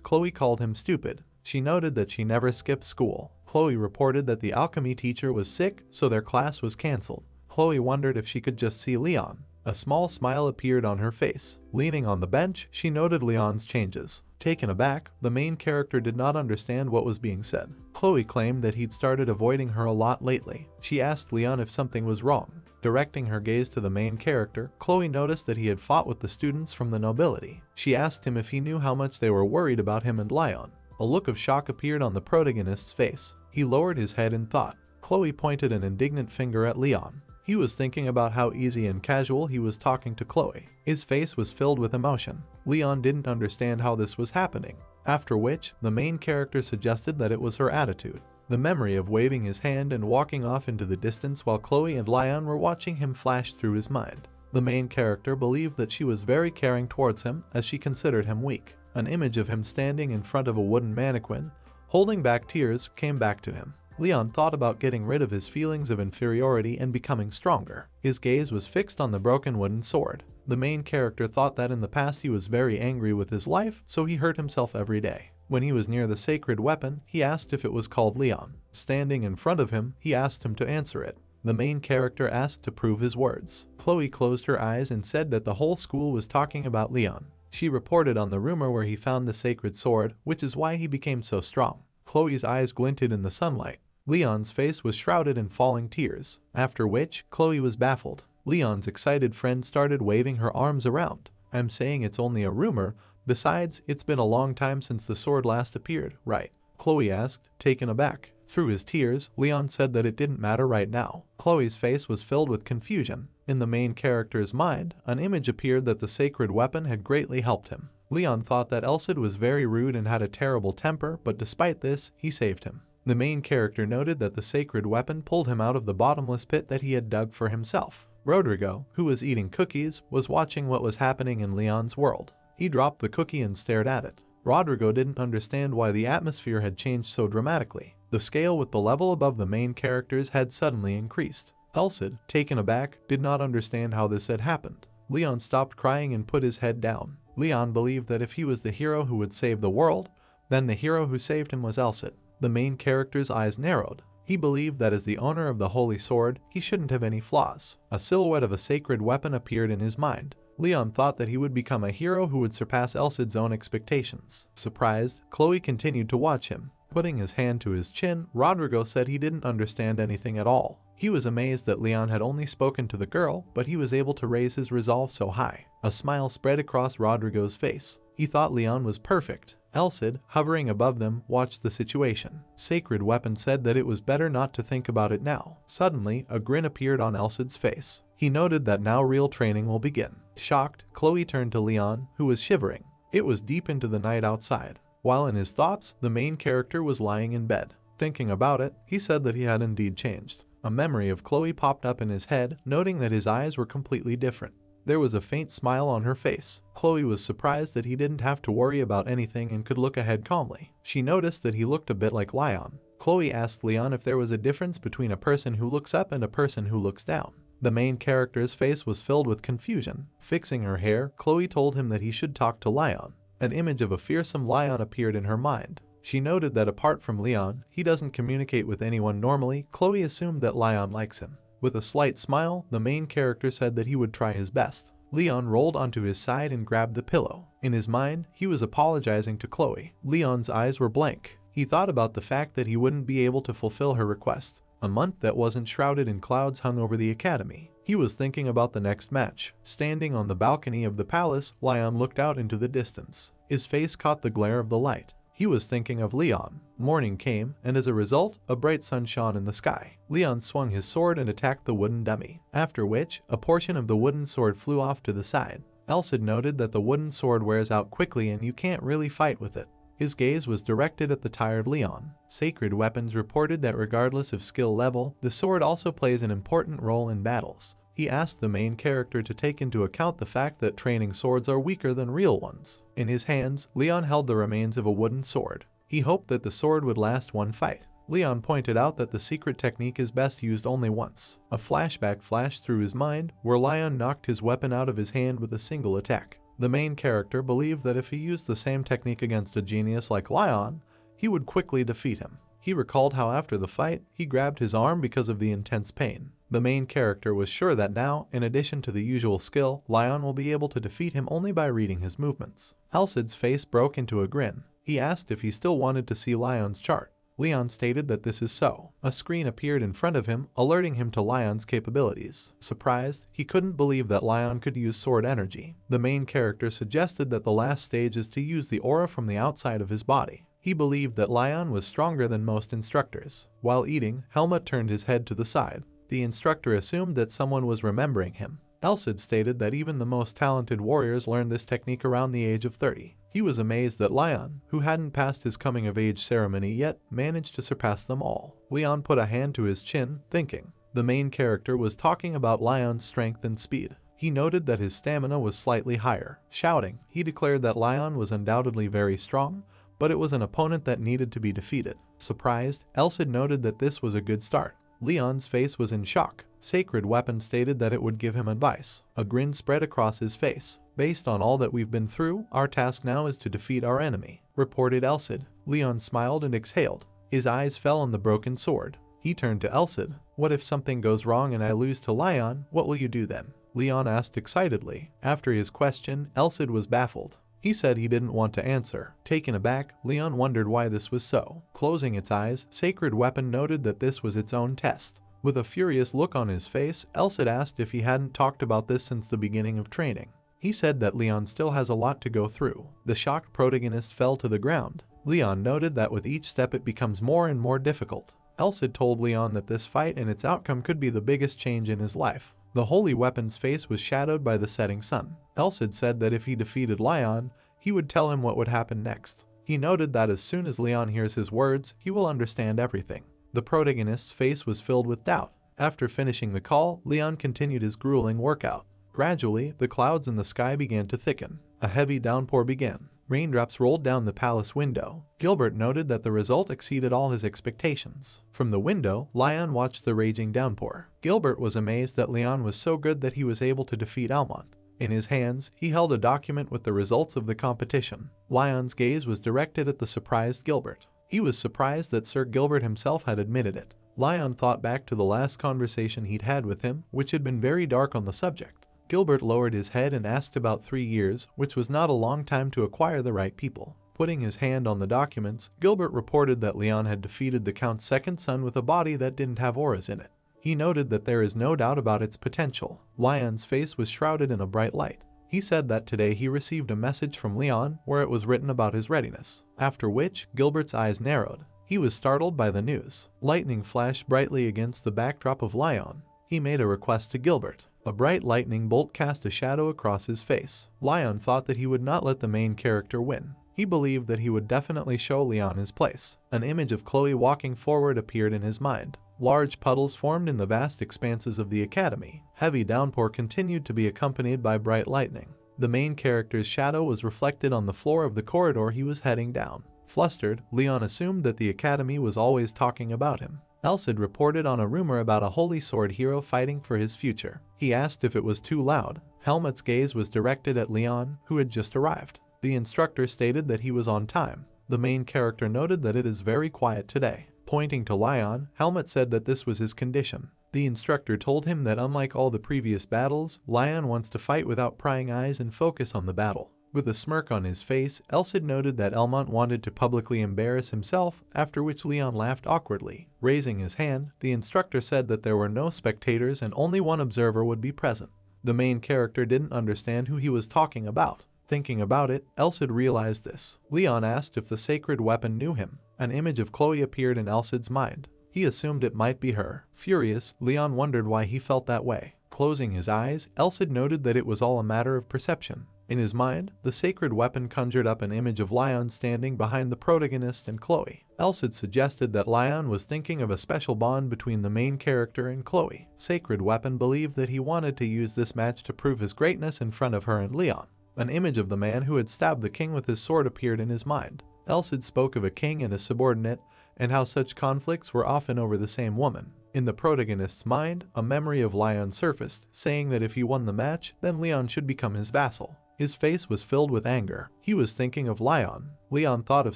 Chloe called him stupid. She noted that she never skipped school. Chloe reported that the alchemy teacher was sick, so their class was cancelled. Chloe wondered if she could just see Leon. A small smile appeared on her face. Leaning on the bench, she noted Leon's changes. Taken aback, the main character did not understand what was being said. Chloe claimed that he'd started avoiding her a lot lately. She asked Leon if something was wrong. Directing her gaze to the main character, Chloe noticed that he had fought with the students from the nobility. She asked him if he knew how much they were worried about him and Leon. A look of shock appeared on the protagonist's face. He lowered his head in thought. Chloe pointed an indignant finger at Leon. He was thinking about how easy and casual he was talking to Chloe. His face was filled with emotion. Leon didn't understand how this was happening. After which, the main character suggested that it was her attitude. The memory of waving his hand and walking off into the distance while Chloe and Leon were watching him flashed through his mind. The main character believed that she was very caring towards him, as she considered him weak. An image of him standing in front of a wooden mannequin, holding back tears, came back to him. Leon thought about getting rid of his feelings of inferiority and becoming stronger. His gaze was fixed on the broken wooden sword. The main character thought that in the past he was very angry with his life, so he hurt himself every day. When he was near the sacred weapon, he asked if it was called Leon. Standing in front of him, he asked him to answer it. The main character asked to prove his words. Chloe closed her eyes and said that the whole school was talking about Leon. She reported on the rumor where he found the sacred sword, which is why he became so strong. Chloe's eyes glinted in the sunlight. Leon's face was shrouded in falling tears, after which Chloe was baffled. Leon's excited friend started waving her arms around. "I'm saying it's only a rumor. Besides, it's been a long time since the sword last appeared, right?" Chloe asked, taken aback. Through his tears, Leon said that it didn't matter right now. Chloe's face was filled with confusion. In the main character's mind, an image appeared that the sacred weapon had greatly helped him. Leon thought that Elsid was very rude and had a terrible temper, but despite this, he saved him. The main character noted that the sacred weapon pulled him out of the bottomless pit that he had dug for himself. Rodrigo, who was eating cookies, was watching what was happening in Leon's world. He dropped the cookie and stared at it. Rodrigo didn't understand why the atmosphere had changed so dramatically. The scale with the level above the main characters had suddenly increased. Elsid, taken aback, did not understand how this had happened. Leon stopped crying and put his head down. Leon believed that if he was the hero who would save the world, then the hero who saved him was Elsid. The main character's eyes narrowed. He believed that as the owner of the holy sword, he shouldn't have any flaws. A silhouette of a sacred weapon appeared in his mind. Leon thought that he would become a hero who would surpass Elsid's own expectations. Surprised, Chloe continued to watch him. Putting his hand to his chin, Rodrigo said he didn't understand anything at all. He was amazed that Leon had only spoken to the girl, but he was able to raise his resolve so high. A smile spread across Rodrigo's face. He thought Leon was perfect. Elsid, hovering above them, watched the situation. Sacred Weapon said that it was better not to think about it now. Suddenly, a grin appeared on Elsid's face. He noted that now real training will begin. Shocked, Chloe turned to Leon, who was shivering. It was deep into the night outside. While in his thoughts, the main character was lying in bed. Thinking about it, he said that he had indeed changed. A memory of Chloe popped up in his head, noting that his eyes were completely different. There was a faint smile on her face. Chloe was surprised that he didn't have to worry about anything and could look ahead calmly. She noticed that he looked a bit like Leon. Chloe asked Leon if there was a difference between a person who looks up and a person who looks down. The main character's face was filled with confusion. Fixing her hair, Chloe told him that he should talk to Leon. An image of a fearsome Leon appeared in her mind. She noted that apart from Leon, he doesn't communicate with anyone normally. Chloe assumed that Leon likes him. With a slight smile, the main character said that he would try his best. Leon rolled onto his side and grabbed the pillow. In his mind, he was apologizing to Chloe. Leon's eyes were blank. He thought about the fact that he wouldn't be able to fulfill her request. A month that wasn't shrouded in clouds hung over the academy. He was thinking about the next match. Standing on the balcony of the palace, Leon looked out into the distance. His face caught the glare of the light. He was thinking of Leon. Morning came, and as a result, a bright sun shone in the sky. Leon swung his sword and attacked the wooden dummy, after which, a portion of the wooden sword flew off to the side. Elsid noted that the wooden sword wears out quickly and you can't really fight with it. His gaze was directed at the tired Leon. Sacred Weapons reported that regardless of skill level, the sword also plays an important role in battles. He asked the main character to take into account the fact that training swords are weaker than real ones. In his hands, Leon held the remains of a wooden sword. He hoped that the sword would last one fight. Leon pointed out that the secret technique is best used only once. A flashback flashed through his mind, where Leon knocked his weapon out of his hand with a single attack. The main character believed that if he used the same technique against a genius like Leon, he would quickly defeat him. He recalled how after the fight, he grabbed his arm because of the intense pain. The main character was sure that now, in addition to the usual skill, Leon will be able to defeat him only by reading his movements. Elsid's face broke into a grin. He asked if he still wanted to see Leon's chart. Leon stated that this is so. A screen appeared in front of him, alerting him to Leon's capabilities. Surprised, he couldn't believe that Leon could use sword energy. The main character suggested that the last stage is to use the aura from the outside of his body. He believed that Leon was stronger than most instructors. While eating, Helmut turned his head to the side. The instructor assumed that someone was remembering him. Elsid stated that even the most talented warriors learned this technique around the age of 30. He was amazed that Leon, who hadn't passed his coming-of-age ceremony yet, managed to surpass them all. Leon put a hand to his chin, thinking. The main character was talking about Leon's strength and speed. He noted that his stamina was slightly higher. Shouting, he declared that Leon was undoubtedly very strong, but it was an opponent that needed to be defeated. Surprised, Elsid noted that this was a good start. Leon's face was in shock. Sacred Weapon stated that it would give him advice. A grin spread across his face. Based on all that we've been through, our task now is to defeat our enemy, reported Elsid. Leon smiled and exhaled. His eyes fell on the broken sword. He turned to Elsid. What if something goes wrong and I lose to Leon? What will you do then? Leon asked excitedly. After his question, Elsid was baffled. He said he didn't want to answer. Taken aback, Leon wondered why this was so. Closing its eyes, Sacred Weapon noted that this was its own test. With a furious look on his face, Elsid asked if he hadn't talked about this since the beginning of training. He said that Leon still has a lot to go through. The shocked protagonist fell to the ground. Leon noted that with each step it becomes more and more difficult. Elsid told Leon that this fight and its outcome could be the biggest change in his life. The holy weapon's face was shadowed by the setting sun. Elsid said that if he defeated Leon, he would tell him what would happen next. He noted that as soon as Leon hears his words, he will understand everything. The protagonist's face was filled with doubt. After finishing the call, Leon continued his grueling workout. Gradually, the clouds in the sky began to thicken. A heavy downpour began. Raindrops rolled down the palace window. Gilbert noted that the result exceeded all his expectations. From the window, Leon watched the raging downpour. Gilbert was amazed that Leon was so good that he was able to defeat Almond. In his hands, he held a document with the results of the competition. Leon's gaze was directed at the surprised Gilbert. He was surprised that Sir Gilbert himself had admitted it. Leon thought back to the last conversation he'd had with him, which had been very dark on the subject. Gilbert lowered his head and asked about 3 years, which was not a long time to acquire the right people. Putting his hand on the documents, Gilbert reported that Leon had defeated the Count's second son with a body that didn't have auras in it. He noted that there is no doubt about its potential. Leon's face was shrouded in a bright light. He said that today he received a message from Leon where it was written about his readiness, after which Gilbert's eyes narrowed. He was startled by the news. Lightning flashed brightly against the backdrop of Leon. He made a request to Gilbert. A bright lightning bolt cast a shadow across his face. Leon thought that he would not let the main character win. He believed that he would definitely show Leon his place. An image of Chloe walking forward appeared in his mind. Large puddles formed in the vast expanses of the academy. Heavy downpour continued to be accompanied by bright lightning. The main character's shadow was reflected on the floor of the corridor he was heading down. Flustered, Leon assumed that the academy was always talking about him. Elsid reported on a rumor about a holy sword hero fighting for his future. He asked if it was too loud. Helmut's gaze was directed at Leon, who had just arrived. The instructor stated that he was on time. The main character noted that it is very quiet today. Pointing to Lion, Helmet said that this was his condition. The instructor told him that unlike all the previous battles, Lion wants to fight without prying eyes and focus on the battle. With a smirk on his face, Elsid noted that Elmont wanted to publicly embarrass himself, after which Leon laughed awkwardly. Raising his hand, the instructor said that there were no spectators and only one observer would be present. The main character didn't understand who he was talking about. Thinking about it, Elsid realized this. Leon asked if the sacred weapon knew him. An image of Chloe appeared in Elsid's mind. He assumed it might be her. Furious, Leon wondered why he felt that way. Closing his eyes, Elsid noted that it was all a matter of perception. In his mind, the sacred weapon conjured up an image of Lion standing behind the protagonist and Chloe. Elsid suggested that Lion was thinking of a special bond between the main character and Chloe. Sacred weapon believed that he wanted to use this match to prove his greatness in front of her and Leon. An image of the man who had stabbed the king with his sword appeared in his mind. Elsid spoke of a king and a subordinate, and how such conflicts were often over the same woman. In the protagonist's mind, a memory of Lion surfaced, saying that if he won the match, then Leon should become his vassal. His face was filled with anger. He was thinking of Leon. Leon thought of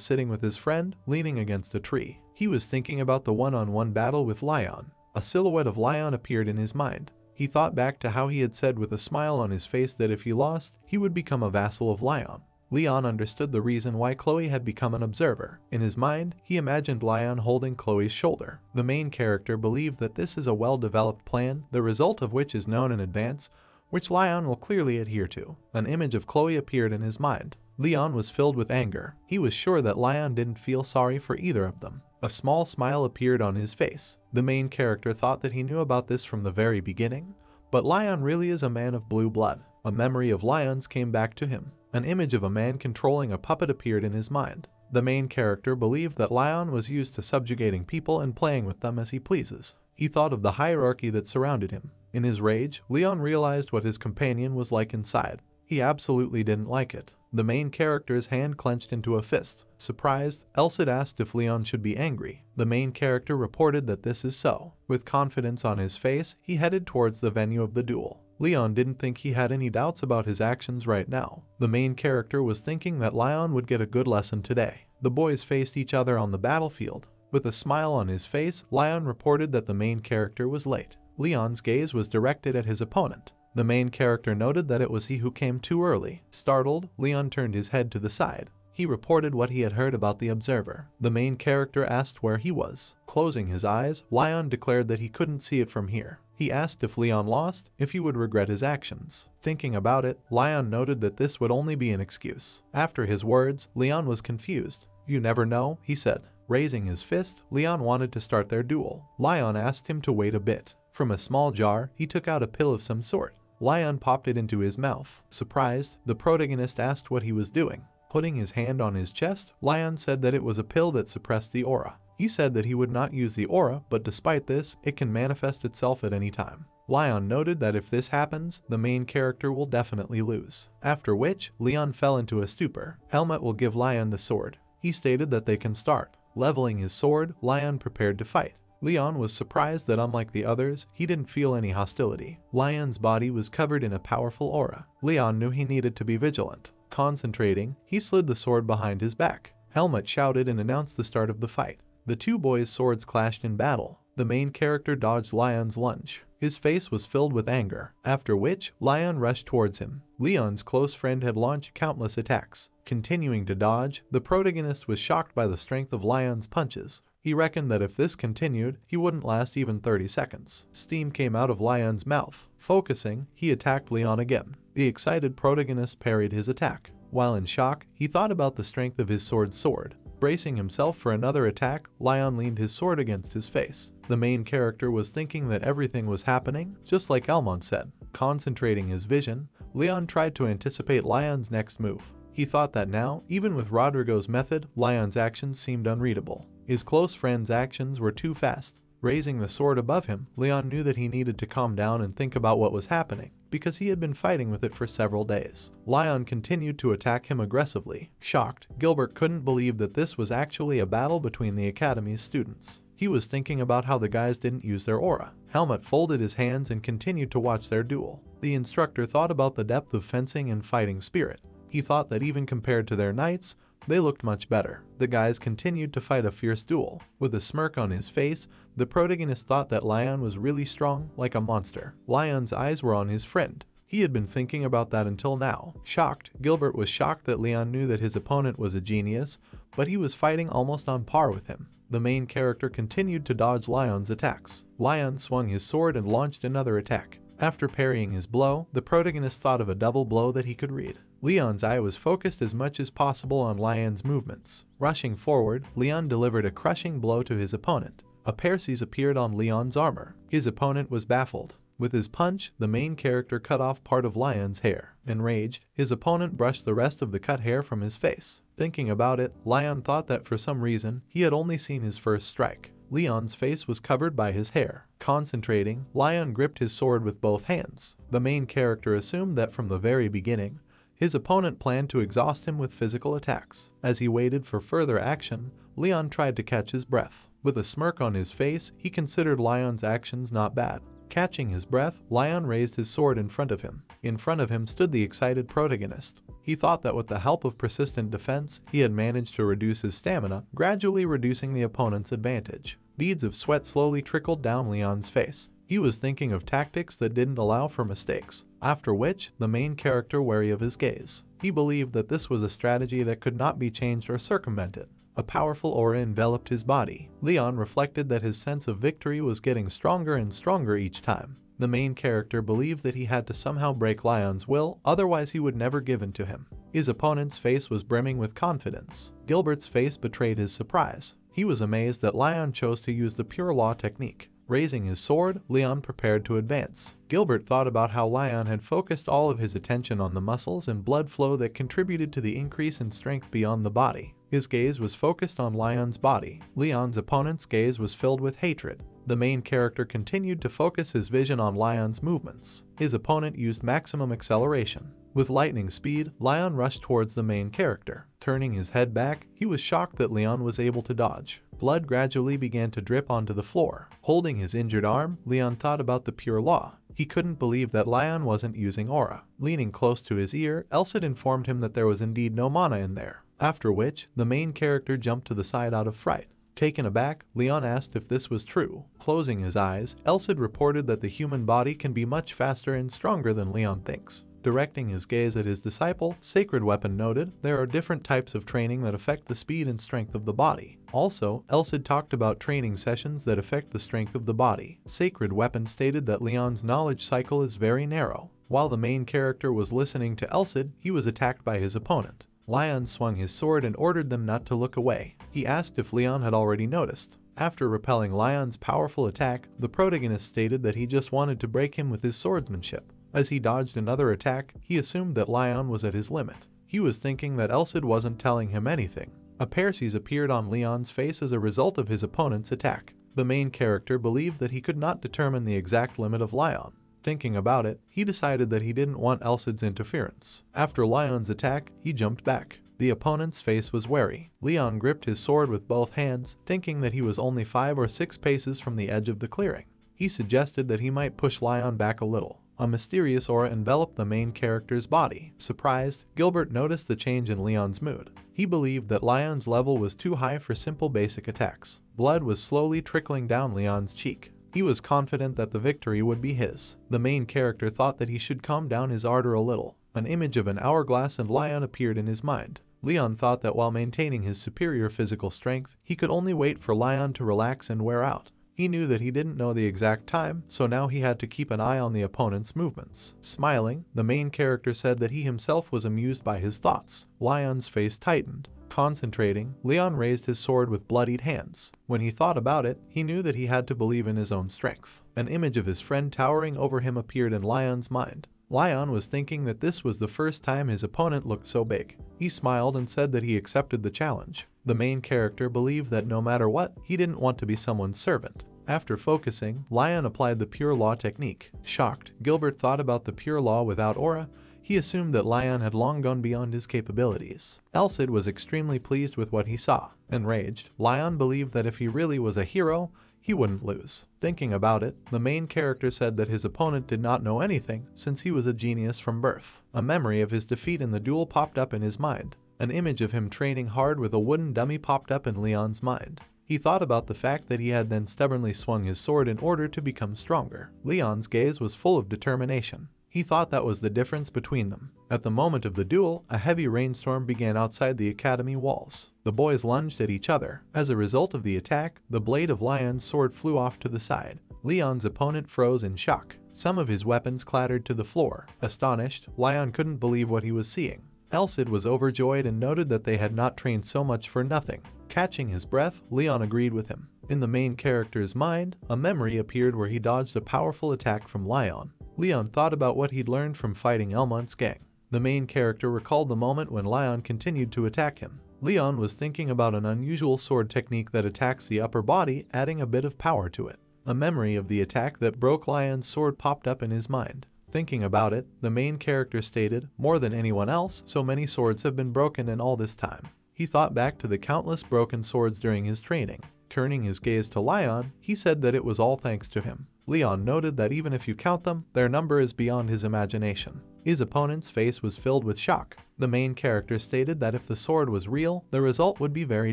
sitting with his friend, leaning against a tree. He was thinking about the one-on-one battle with Leon. A silhouette of Leon appeared in his mind. He thought back to how he had said with a smile on his face that if he lost, he would become a vassal of Leon. Leon understood the reason why Chloe had become an observer. In his mind, he imagined Leon holding Chloe's shoulder. The main character believed that this is a well-developed plan, the result of which is known in advance, which Leon will clearly adhere to. An image of Chloe appeared in his mind. Leon was filled with anger. He was sure that Leon didn't feel sorry for either of them. A small smile appeared on his face. The main character thought that he knew about this from the very beginning, but Leon really is a man of blue blood. A memory of Leon's came back to him. An image of a man controlling a puppet appeared in his mind. The main character believed that Leon was used to subjugating people and playing with them as he pleases. He thought of the hierarchy that surrounded him. In his rage, Leon realized what his companion was like inside. He absolutely didn't like it. The main character's hand clenched into a fist. Surprised, Elsid asked if Leon should be angry. The main character reported that this is so. With confidence on his face, he headed towards the venue of the duel. Leon didn't think he had any doubts about his actions right now. The main character was thinking that Leon would get a good lesson today. The boys faced each other on the battlefield. With a smile on his face, Leon reported that the main character was late. Leon's gaze was directed at his opponent. The main character noted that it was he who came too early. Startled, Leon turned his head to the side. He reported what he had heard about the observer. The main character asked where he was. Closing his eyes, Leon declared that he couldn't see it from here. He asked if Leon lost, if he would regret his actions. Thinking about it, Leon noted that this would only be an excuse. After his words, Leon was confused. "You never know," he said. Raising his fist, Leon wanted to start their duel. Leon asked him to wait a bit. From a small jar, he took out a pill of some sort. Leon popped it into his mouth. Surprised, the protagonist asked what he was doing. Putting his hand on his chest, Leon said that it was a pill that suppressed the aura. He said that he would not use the aura, but despite this, it can manifest itself at any time. Leon noted that if this happens, the main character will definitely lose. After which, Leon fell into a stupor. Helmet will give Leon the sword. He stated that they can start. Leveling his sword, Leon prepared to fight. Leon was surprised that unlike the others, he didn't feel any hostility. Leon's body was covered in a powerful aura. Leon knew he needed to be vigilant. Concentrating, he slid the sword behind his back. Helmet shouted and announced the start of the fight. The two boys' swords clashed in battle. The main character dodged Leon's lunge. His face was filled with anger, after which, Leon rushed towards him. Leon's close friend had launched countless attacks. Continuing to dodge, the protagonist was shocked by the strength of Leon's punches. He reckoned that if this continued, he wouldn't last even 30 seconds. Steam came out of Leon's mouth. Focusing, he attacked Leon again. The excited protagonist parried his attack. While in shock, he thought about the strength of his sword. Bracing himself for another attack, Leon leaned his sword against his face. The main character was thinking that everything was happening, just like Elmont said. Concentrating his vision, Leon tried to anticipate Leon's next move. He thought that now, even with Rodrigo's method, Leon's actions seemed unreadable. His close friend's actions were too fast. Raising the sword above him, Leon knew that he needed to calm down and think about what was happening, because he had been fighting with it for several days. Leon continued to attack him aggressively. Shocked, Gilbert couldn't believe that this was actually a battle between the academy's students. He was thinking about how the guys didn't use their aura. Helmet folded his hands and continued to watch their duel. The instructor thought about the depth of fencing and fighting spirit. He thought that even compared to their knights, they looked much better. The guys continued to fight a fierce duel. With a smirk on his face, the protagonist thought that Lion was really strong, like a monster. Lion's eyes were on his friend. He had been thinking about that until now. Shocked, Gilbert was shocked that Leon knew that his opponent was a genius, but he was fighting almost on par with him. The main character continued to dodge Lion's attacks. Lion swung his sword and launched another attack. After parrying his blow, the protagonist thought of a double blow that he could read. Leon's eye was focused as much as possible on Lion's movements. Rushing forward, Leon delivered a crushing blow to his opponent. A Parsees appeared on Leon's armor. His opponent was baffled. With his punch, the main character cut off part of Lion's hair. Enraged, his opponent brushed the rest of the cut hair from his face. Thinking about it, Lion thought that for some reason, he had only seen his first strike. Leon's face was covered by his hair. Concentrating, Lion gripped his sword with both hands. The main character assumed that from the very beginning, his opponent planned to exhaust him with physical attacks. As he waited for further action, Leon tried to catch his breath. With a smirk on his face, he considered Lion's actions not bad. Catching his breath, Lion raised his sword in front of him. In front of him stood the excited protagonist. He thought that with the help of persistent defense, he had managed to reduce his stamina, gradually reducing the opponent's advantage. Beads of sweat slowly trickled down Leon's face. He was thinking of tactics that didn't allow for mistakes, after which, the main character wary of his gaze. He believed that this was a strategy that could not be changed or circumvented. A powerful aura enveloped his body. Leon reflected that his sense of victory was getting stronger and stronger each time. The main character believed that he had to somehow break Lion's will, otherwise he would never give in to him. His opponent's face was brimming with confidence. Gilbert's face betrayed his surprise. He was amazed that Lion chose to use the pure law technique. Raising his sword, Leon prepared to advance. Gilbert thought about how Lion had focused all of his attention on the muscles and blood flow that contributed to the increase in strength beyond the body. His gaze was focused on Lion's body. Leon's opponent's gaze was filled with hatred. The main character continued to focus his vision on Lion's movements. His opponent used maximum acceleration. With lightning speed, Lion rushed towards the main character. Turning his head back, he was shocked that Leon was able to dodge. Blood gradually began to drip onto the floor. Holding his injured arm, Leon thought about the pure law. He couldn't believe that Lion wasn't using aura. Leaning close to his ear, Elsid informed him that there was indeed no mana in there. After which, the main character jumped to the side out of fright. Taken aback, Leon asked if this was true. Closing his eyes, Elsid reported that the human body can be much faster and stronger than Leon thinks. Directing his gaze at his disciple, Sacred Weapon noted, there are different types of training that affect the speed and strength of the body. Also, Elsid talked about training sessions that affect the strength of the body. Sacred Weapon stated that Leon's knowledge cycle is very narrow. While the main character was listening to Elsid, he was attacked by his opponent. Lion swung his sword and ordered them not to look away. He asked if Leon had already noticed. After repelling Lion's powerful attack, the protagonist stated that he just wanted to break him with his swordsmanship. As he dodged another attack, he assumed that Lion was at his limit. He was thinking that Elsid wasn't telling him anything. A Parsees appeared on Leon's face as a result of his opponent's attack. The main character believed that he could not determine the exact limit of Lion. Thinking about it, he decided that he didn't want Elsid's interference. After Lion's attack, he jumped back. The opponent's face was wary. Leon gripped his sword with both hands, thinking that he was only 5 or 6 paces from the edge of the clearing. He suggested that he might push Lion back a little. A mysterious aura enveloped the main character's body. Surprised, Gilbert noticed the change in Leon's mood. He believed that Lion's level was too high for simple basic attacks. Blood was slowly trickling down Leon's cheek. He was confident that the victory would be his. The main character thought that he should calm down his ardor a little. An image of an hourglass and Lion appeared in his mind. Leon thought that while maintaining his superior physical strength, he could only wait for Lion to relax and wear out. He knew that he didn't know the exact time, so now he had to keep an eye on the opponent's movements. Smiling, the main character said that he himself was amused by his thoughts. Lion's face tightened. Concentrating, Leon raised his sword with bloodied hands. When he thought about it, he knew that he had to believe in his own strength. An image of his friend towering over him appeared in Lion's mind. Lion was thinking that this was the first time his opponent looked so big. He smiled and said that he accepted the challenge. The main character believed that no matter what, he didn't want to be someone's servant. After focusing, Lion applied the pure law technique. Shocked, Gilbert thought about the pure law without aura. He assumed that Lion had long gone beyond his capabilities. Elsid was extremely pleased with what he saw. Enraged, Lion believed that if he really was a hero, he wouldn't lose. Thinking about it, the main character said that his opponent did not know anything since he was a genius from birth. A memory of his defeat in the duel popped up in his mind. An image of him training hard with a wooden dummy popped up in Leon's mind. He thought about the fact that he had then stubbornly swung his sword in order to become stronger. Leon's gaze was full of determination. He thought that was the difference between them. At the moment of the duel, a heavy rainstorm began outside the academy walls. The boys lunged at each other. As a result of the attack, the blade of Leon's sword flew off to the side. Leon's opponent froze in shock. Some of his weapons clattered to the floor. Astonished, Leon couldn't believe what he was seeing. Elsid was overjoyed and noted that they had not trained so much for nothing. Catching his breath, Leon agreed with him. In the main character's mind, a memory appeared where he dodged a powerful attack from Leon. Leon thought about what he'd learned from fighting Elmont's gang. The main character recalled the moment when Leon continued to attack him. Leon was thinking about an unusual sword technique that attacks the upper body, adding a bit of power to it. A memory of the attack that broke Leon's sword popped up in his mind. Thinking about it, the main character stated, "More than anyone else, so many swords have been broken in all this time." He thought back to the countless broken swords during his training. Turning his gaze to Leon, he said that it was all thanks to him. Leon noted that even if you count them, their number is beyond his imagination. His opponent's face was filled with shock. The main character stated that if the sword was real, the result would be very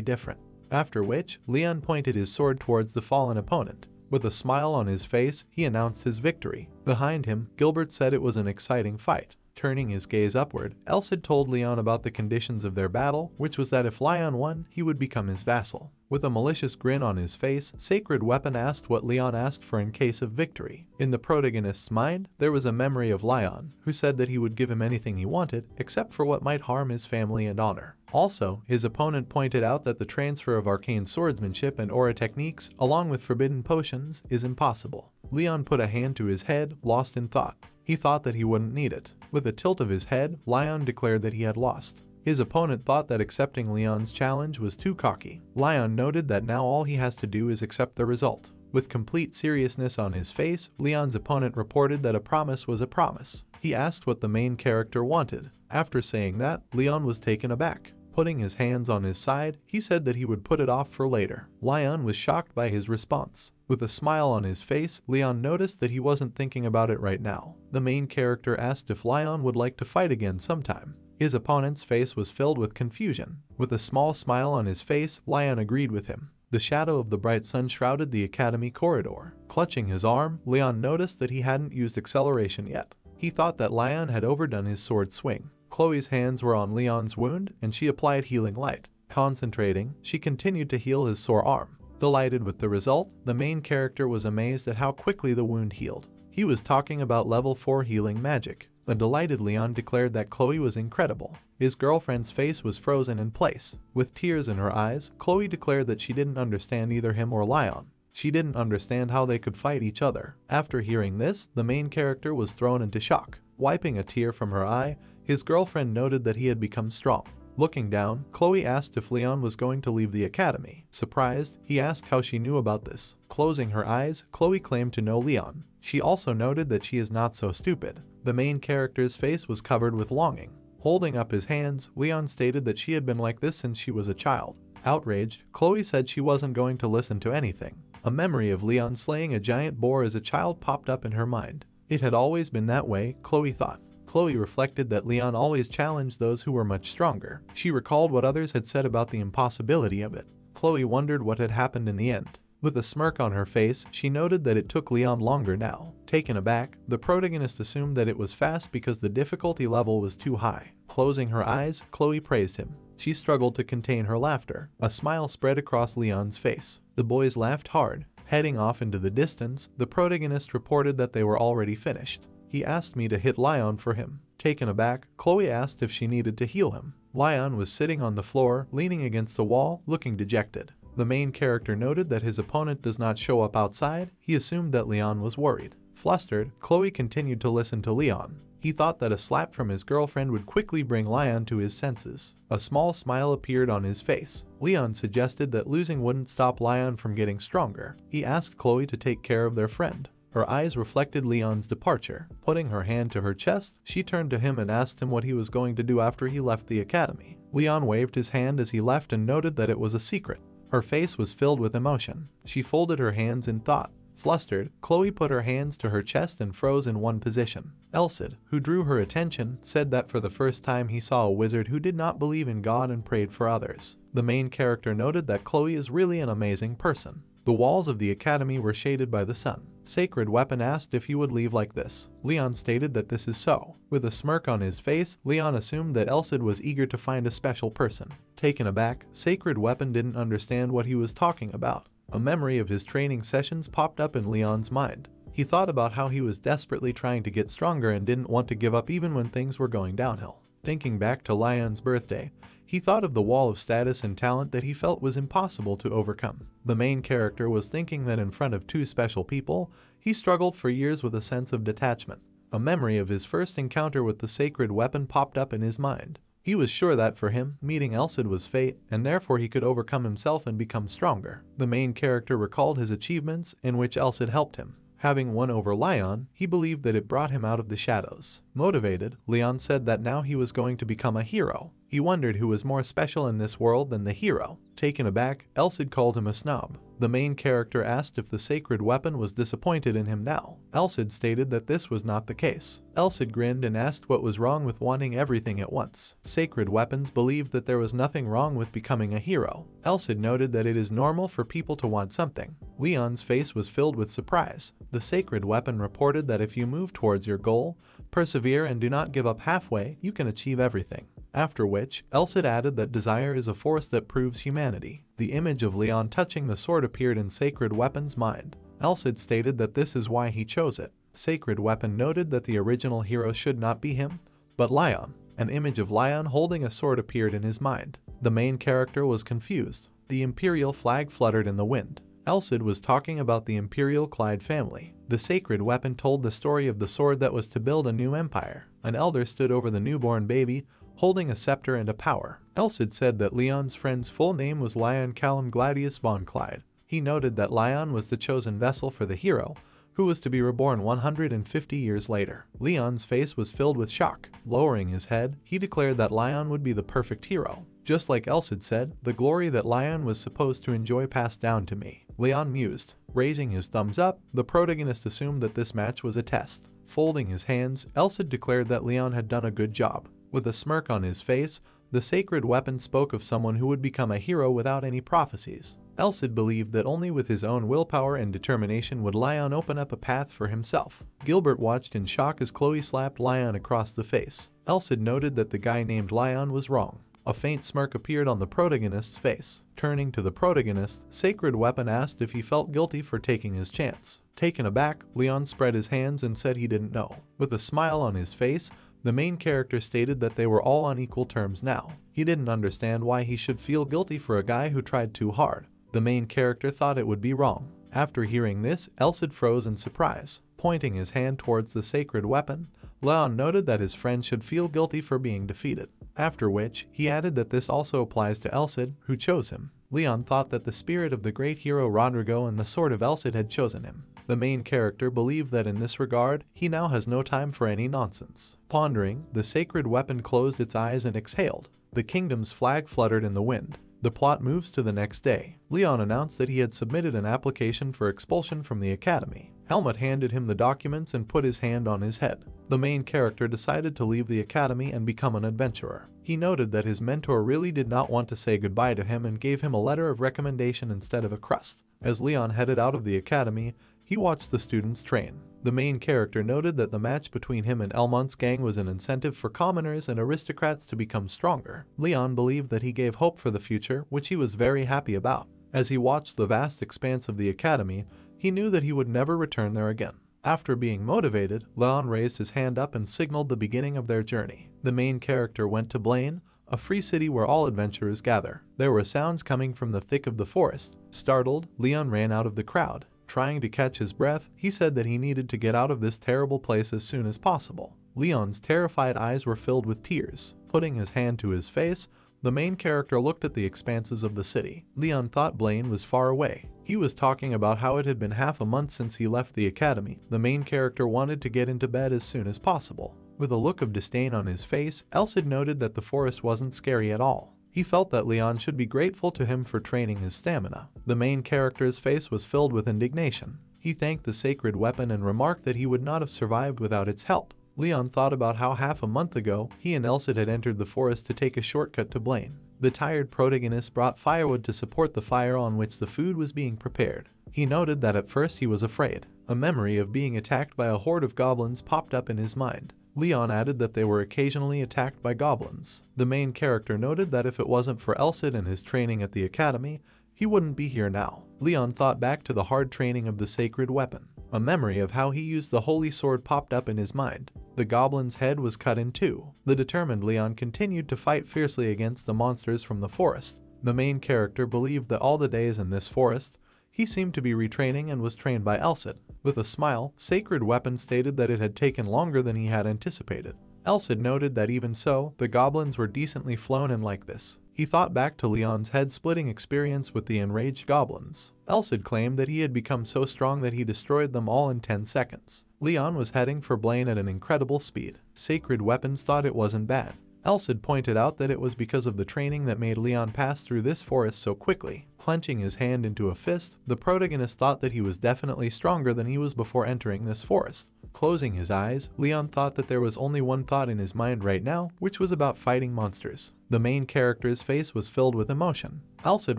different. After which, Leon pointed his sword towards the fallen opponent. With a smile on his face, he announced his victory. Behind him, Gilbert said it was an exciting fight. Turning his gaze upward, Elsid told Leon about the conditions of their battle, which was that if Leon won, he would become his vassal. With a malicious grin on his face, Sacred Weapon asked what Leon asked for in case of victory. In the protagonist's mind, there was a memory of Leon, who said that he would give him anything he wanted, except for what might harm his family and honor. Also, his opponent pointed out that the transfer of arcane swordsmanship and aura techniques, along with forbidden potions, is impossible. Leon put a hand to his head, lost in thought. He thought that he wouldn't need it. With a tilt of his head, Leon declared that he had lost. His opponent thought that accepting Leon's challenge was too cocky. Leon noted that now all he has to do is accept the result. With complete seriousness on his face, Leon's opponent reported that a promise was a promise. He asked what the main character wanted. After saying that, Leon was taken aback. Putting his hands on his side, he said that he would put it off for later. Leon was shocked by his response. With a smile on his face, Leon noticed that he wasn't thinking about it right now. The main character asked if Leon would like to fight again sometime. His opponent's face was filled with confusion. With a small smile on his face, Leon agreed with him. The shadow of the bright sun shrouded the academy corridor. Clutching his arm, Leon noticed that he hadn't used acceleration yet. He thought that Leon had overdone his sword swing. Chloe's hands were on Leon's wound, and she applied healing light. Concentrating, she continued to heal his sore arm. Delighted with the result, the main character was amazed at how quickly the wound healed. He was talking about level 4 healing magic. The delighted Leon declared that Chloe was incredible. His girlfriend's face was frozen in place. With tears in her eyes, Chloe declared that she didn't understand either him or Leon. She didn't understand how they could fight each other. After hearing this, the main character was thrown into shock. Wiping a tear from her eye, his girlfriend noted that he had become strong. Looking down, Chloe asked if Leon was going to leave the academy. Surprised, he asked how she knew about this. Closing her eyes, Chloe claimed to know Leon. She also noted that she is not so stupid. The main character's face was covered with longing. Holding up his hands, Leon stated that she had been like this since she was a child. Outraged, Chloe said she wasn't going to listen to anything. A memory of Leon slaying a giant boar as a child popped up in her mind. It had always been that way, Chloe thought. Chloe reflected that Leon always challenged those who were much stronger. She recalled what others had said about the impossibility of it. Chloe wondered what had happened in the end. With a smirk on her face, she noted that it took Leon longer now. Taken aback, the protagonist assumed that it was fast because the difficulty level was too high. Closing her eyes, Chloe praised him. She struggled to contain her laughter. A smile spread across Leon's face. The boys laughed hard. Heading off into the distance, the protagonist reported that they were already finished. He asked me to hit Leon for him. Taken aback, Chloe asked if she needed to heal him. Leon was sitting on the floor, leaning against the wall, looking dejected. The main character noted that his opponent does not show up outside. He assumed that Leon was worried. Flustered, Chloe continued to listen to Leon. He thought that a slap from his girlfriend would quickly bring Leon to his senses. A small smile appeared on his face. Leon suggested that losing wouldn't stop Leon from getting stronger. He asked Chloe to take care of their friend. Her eyes reflected Leon's departure. Putting her hand to her chest, she turned to him and asked him what he was going to do after he left the academy. Leon waved his hand as he left and noted that it was a secret. Her face was filled with emotion. She folded her hands in thought. Flustered, Chloe put her hands to her chest and froze in one position. Elsid, who drew her attention, said that for the first time he saw a wizard who did not believe in God and prayed for others. The main character noted that Chloe is really an amazing person. The walls of the academy were shaded by the sun. Sacred Weapon asked if he would leave like this. Leon stated that this is so. With a smirk on his face, Leon assumed that Elsid was eager to find a special person. Taken aback, Sacred Weapon didn't understand what he was talking about. A memory of his training sessions popped up in Leon's mind. He thought about how he was desperately trying to get stronger and didn't want to give up even when things were going downhill. Thinking back to Leon's birthday, he thought of the wall of status and talent that he felt was impossible to overcome. The main character was thinking that in front of two special people, he struggled for years with a sense of detachment. A memory of his first encounter with the Sacred Weapon popped up in his mind. He was sure that for him, meeting Elsid was fate, and therefore he could overcome himself and become stronger. The main character recalled his achievements, in which Elsid helped him. Having won over Leon, he believed that it brought him out of the shadows. Motivated, Leon said that now he was going to become a hero. He wondered who was more special in this world than the hero. Taken aback, Elsid called him a snob. The main character asked if the Sacred Weapon was disappointed in him now. Elsid stated that this was not the case. Elsid grinned and asked what was wrong with wanting everything at once. Sacred Weapons believed that there was nothing wrong with becoming a hero. Elsid noted that it is normal for people to want something. Leon's face was filled with surprise. The Sacred Weapon reported that if you move towards your goal, persevere and do not give up halfway, you can achieve everything. After which, Elsid added that desire is a force that proves humanity. The image of Leon touching the sword appeared in Sacred Weapon's mind. Elsid stated that this is why he chose it. Sacred Weapon noted that the original hero should not be him, but Leon. An image of Leon holding a sword appeared in his mind. The main character was confused. The Imperial flag fluttered in the wind. Elsid was talking about the Imperial Clyde family. The Sacred Weapon told the story of the sword that was to build a new empire. An elder stood over the newborn baby, holding a scepter and a power. Elsid said that Leon's friend's full name was Leon Callum Gladius von Clyde. He noted that Leon was the chosen vessel for the hero, who was to be reborn 150 years later. Leon's face was filled with shock. Lowering his head, he declared that Leon would be the perfect hero. Just like Elsid said, the glory that Leon was supposed to enjoy passed down to me. Leon mused. Raising his thumbs up, the protagonist assumed that this match was a test. Folding his hands, Elsid declared that Leon had done a good job. With a smirk on his face, the Sacred Weapon spoke of someone who would become a hero without any prophecies. Elsid believed that only with his own willpower and determination would Leon open up a path for himself. Gilbert watched in shock as Chloe slapped Leon across the face. Elsid noted that the guy named Leon was wrong. A faint smirk appeared on the protagonist's face. Turning to the protagonist, Sacred Weapon asked if he felt guilty for taking his chance. Taken aback, Leon spread his hands and said he didn't know. With a smile on his face, the main character stated that they were all on equal terms now. He didn't understand why he should feel guilty for a guy who tried too hard. The main character thought it would be wrong. After hearing this, Elsid froze in surprise. Pointing his hand towards the Sacred Weapon, Leon noted that his friend should feel guilty for being defeated. After which, he added that this also applies to Elsid, who chose him. Leon thought that the spirit of the great hero Rodrigo and the sword of Elsid had chosen him. The main character believed that in this regard, he now has no time for any nonsense. Pondering, the Sacred Weapon closed its eyes and exhaled. The kingdom's flag fluttered in the wind. The plot moves to the next day. Leon announced that he had submitted an application for expulsion from the academy. Helmut handed him the documents and put his hand on his head. The main character decided to leave the academy and become an adventurer. He noted that his mentor really did not want to say goodbye to him and gave him a letter of recommendation instead of a crust. As Leon headed out of the academy, he watched the students train. The main character noted that the match between him and Elmont's gang was an incentive for commoners and aristocrats to become stronger. Leon believed that he gave hope for the future, which he was very happy about. As he watched the vast expanse of the academy, he knew that he would never return there again. After being motivated, Leon raised his hand up and signaled the beginning of their journey. The main character went to Blaine, a free city where all adventurers gather. There were sounds coming from the thick of the forest. Startled, Leon ran out of the crowd. Trying to catch his breath, he said that he needed to get out of this terrible place as soon as possible. Leon's terrified eyes were filled with tears. Putting his hand to his face, the main character looked at the expanses of the city. Leon thought Blaine was far away. He was talking about how it had been half a month since he left the academy. The main character wanted to get into bed as soon as possible. With a look of disdain on his face, Elsid noted that the forest wasn't scary at all. He felt that Leon should be grateful to him for training his stamina. The main character's face was filled with indignation. He thanked the sacred weapon and remarked that he would not have survived without its help. Leon thought about how half a month ago, he and Elsa had entered the forest to take a shortcut to Blaine. The tired protagonist brought firewood to support the fire on which the food was being prepared. He noted that at first he was afraid. A memory of being attacked by a horde of goblins popped up in his mind. Leon added that they were occasionally attacked by goblins. The main character noted that if it wasn't for Elsid and his training at the academy, he wouldn't be here now. Leon thought back to the hard training of the sacred weapon. A memory of how he used the holy sword popped up in his mind. The goblin's head was cut in two. The determined Leon continued to fight fiercely against the monsters from the forest. The main character believed that all the days in this forest, he seemed to be retraining and was trained by Elsid. With a smile, Sacred Weapon stated that it had taken longer than he had anticipated. Elsid noted that even so, the goblins were decently flown in like this. He thought back to Leon's head-splitting experience with the enraged goblins. Elsid claimed that he had become so strong that he destroyed them all in 10 seconds. Leon was heading for Blaine at an incredible speed. Sacred Weapons thought it wasn't bad. Elsid pointed out that it was because of the training that made Leon pass through this forest so quickly. Clenching his hand into a fist, the protagonist thought that he was definitely stronger than he was before entering this forest. Closing his eyes, Leon thought that there was only one thought in his mind right now, which was about fighting monsters. The main character's face was filled with emotion. Elsid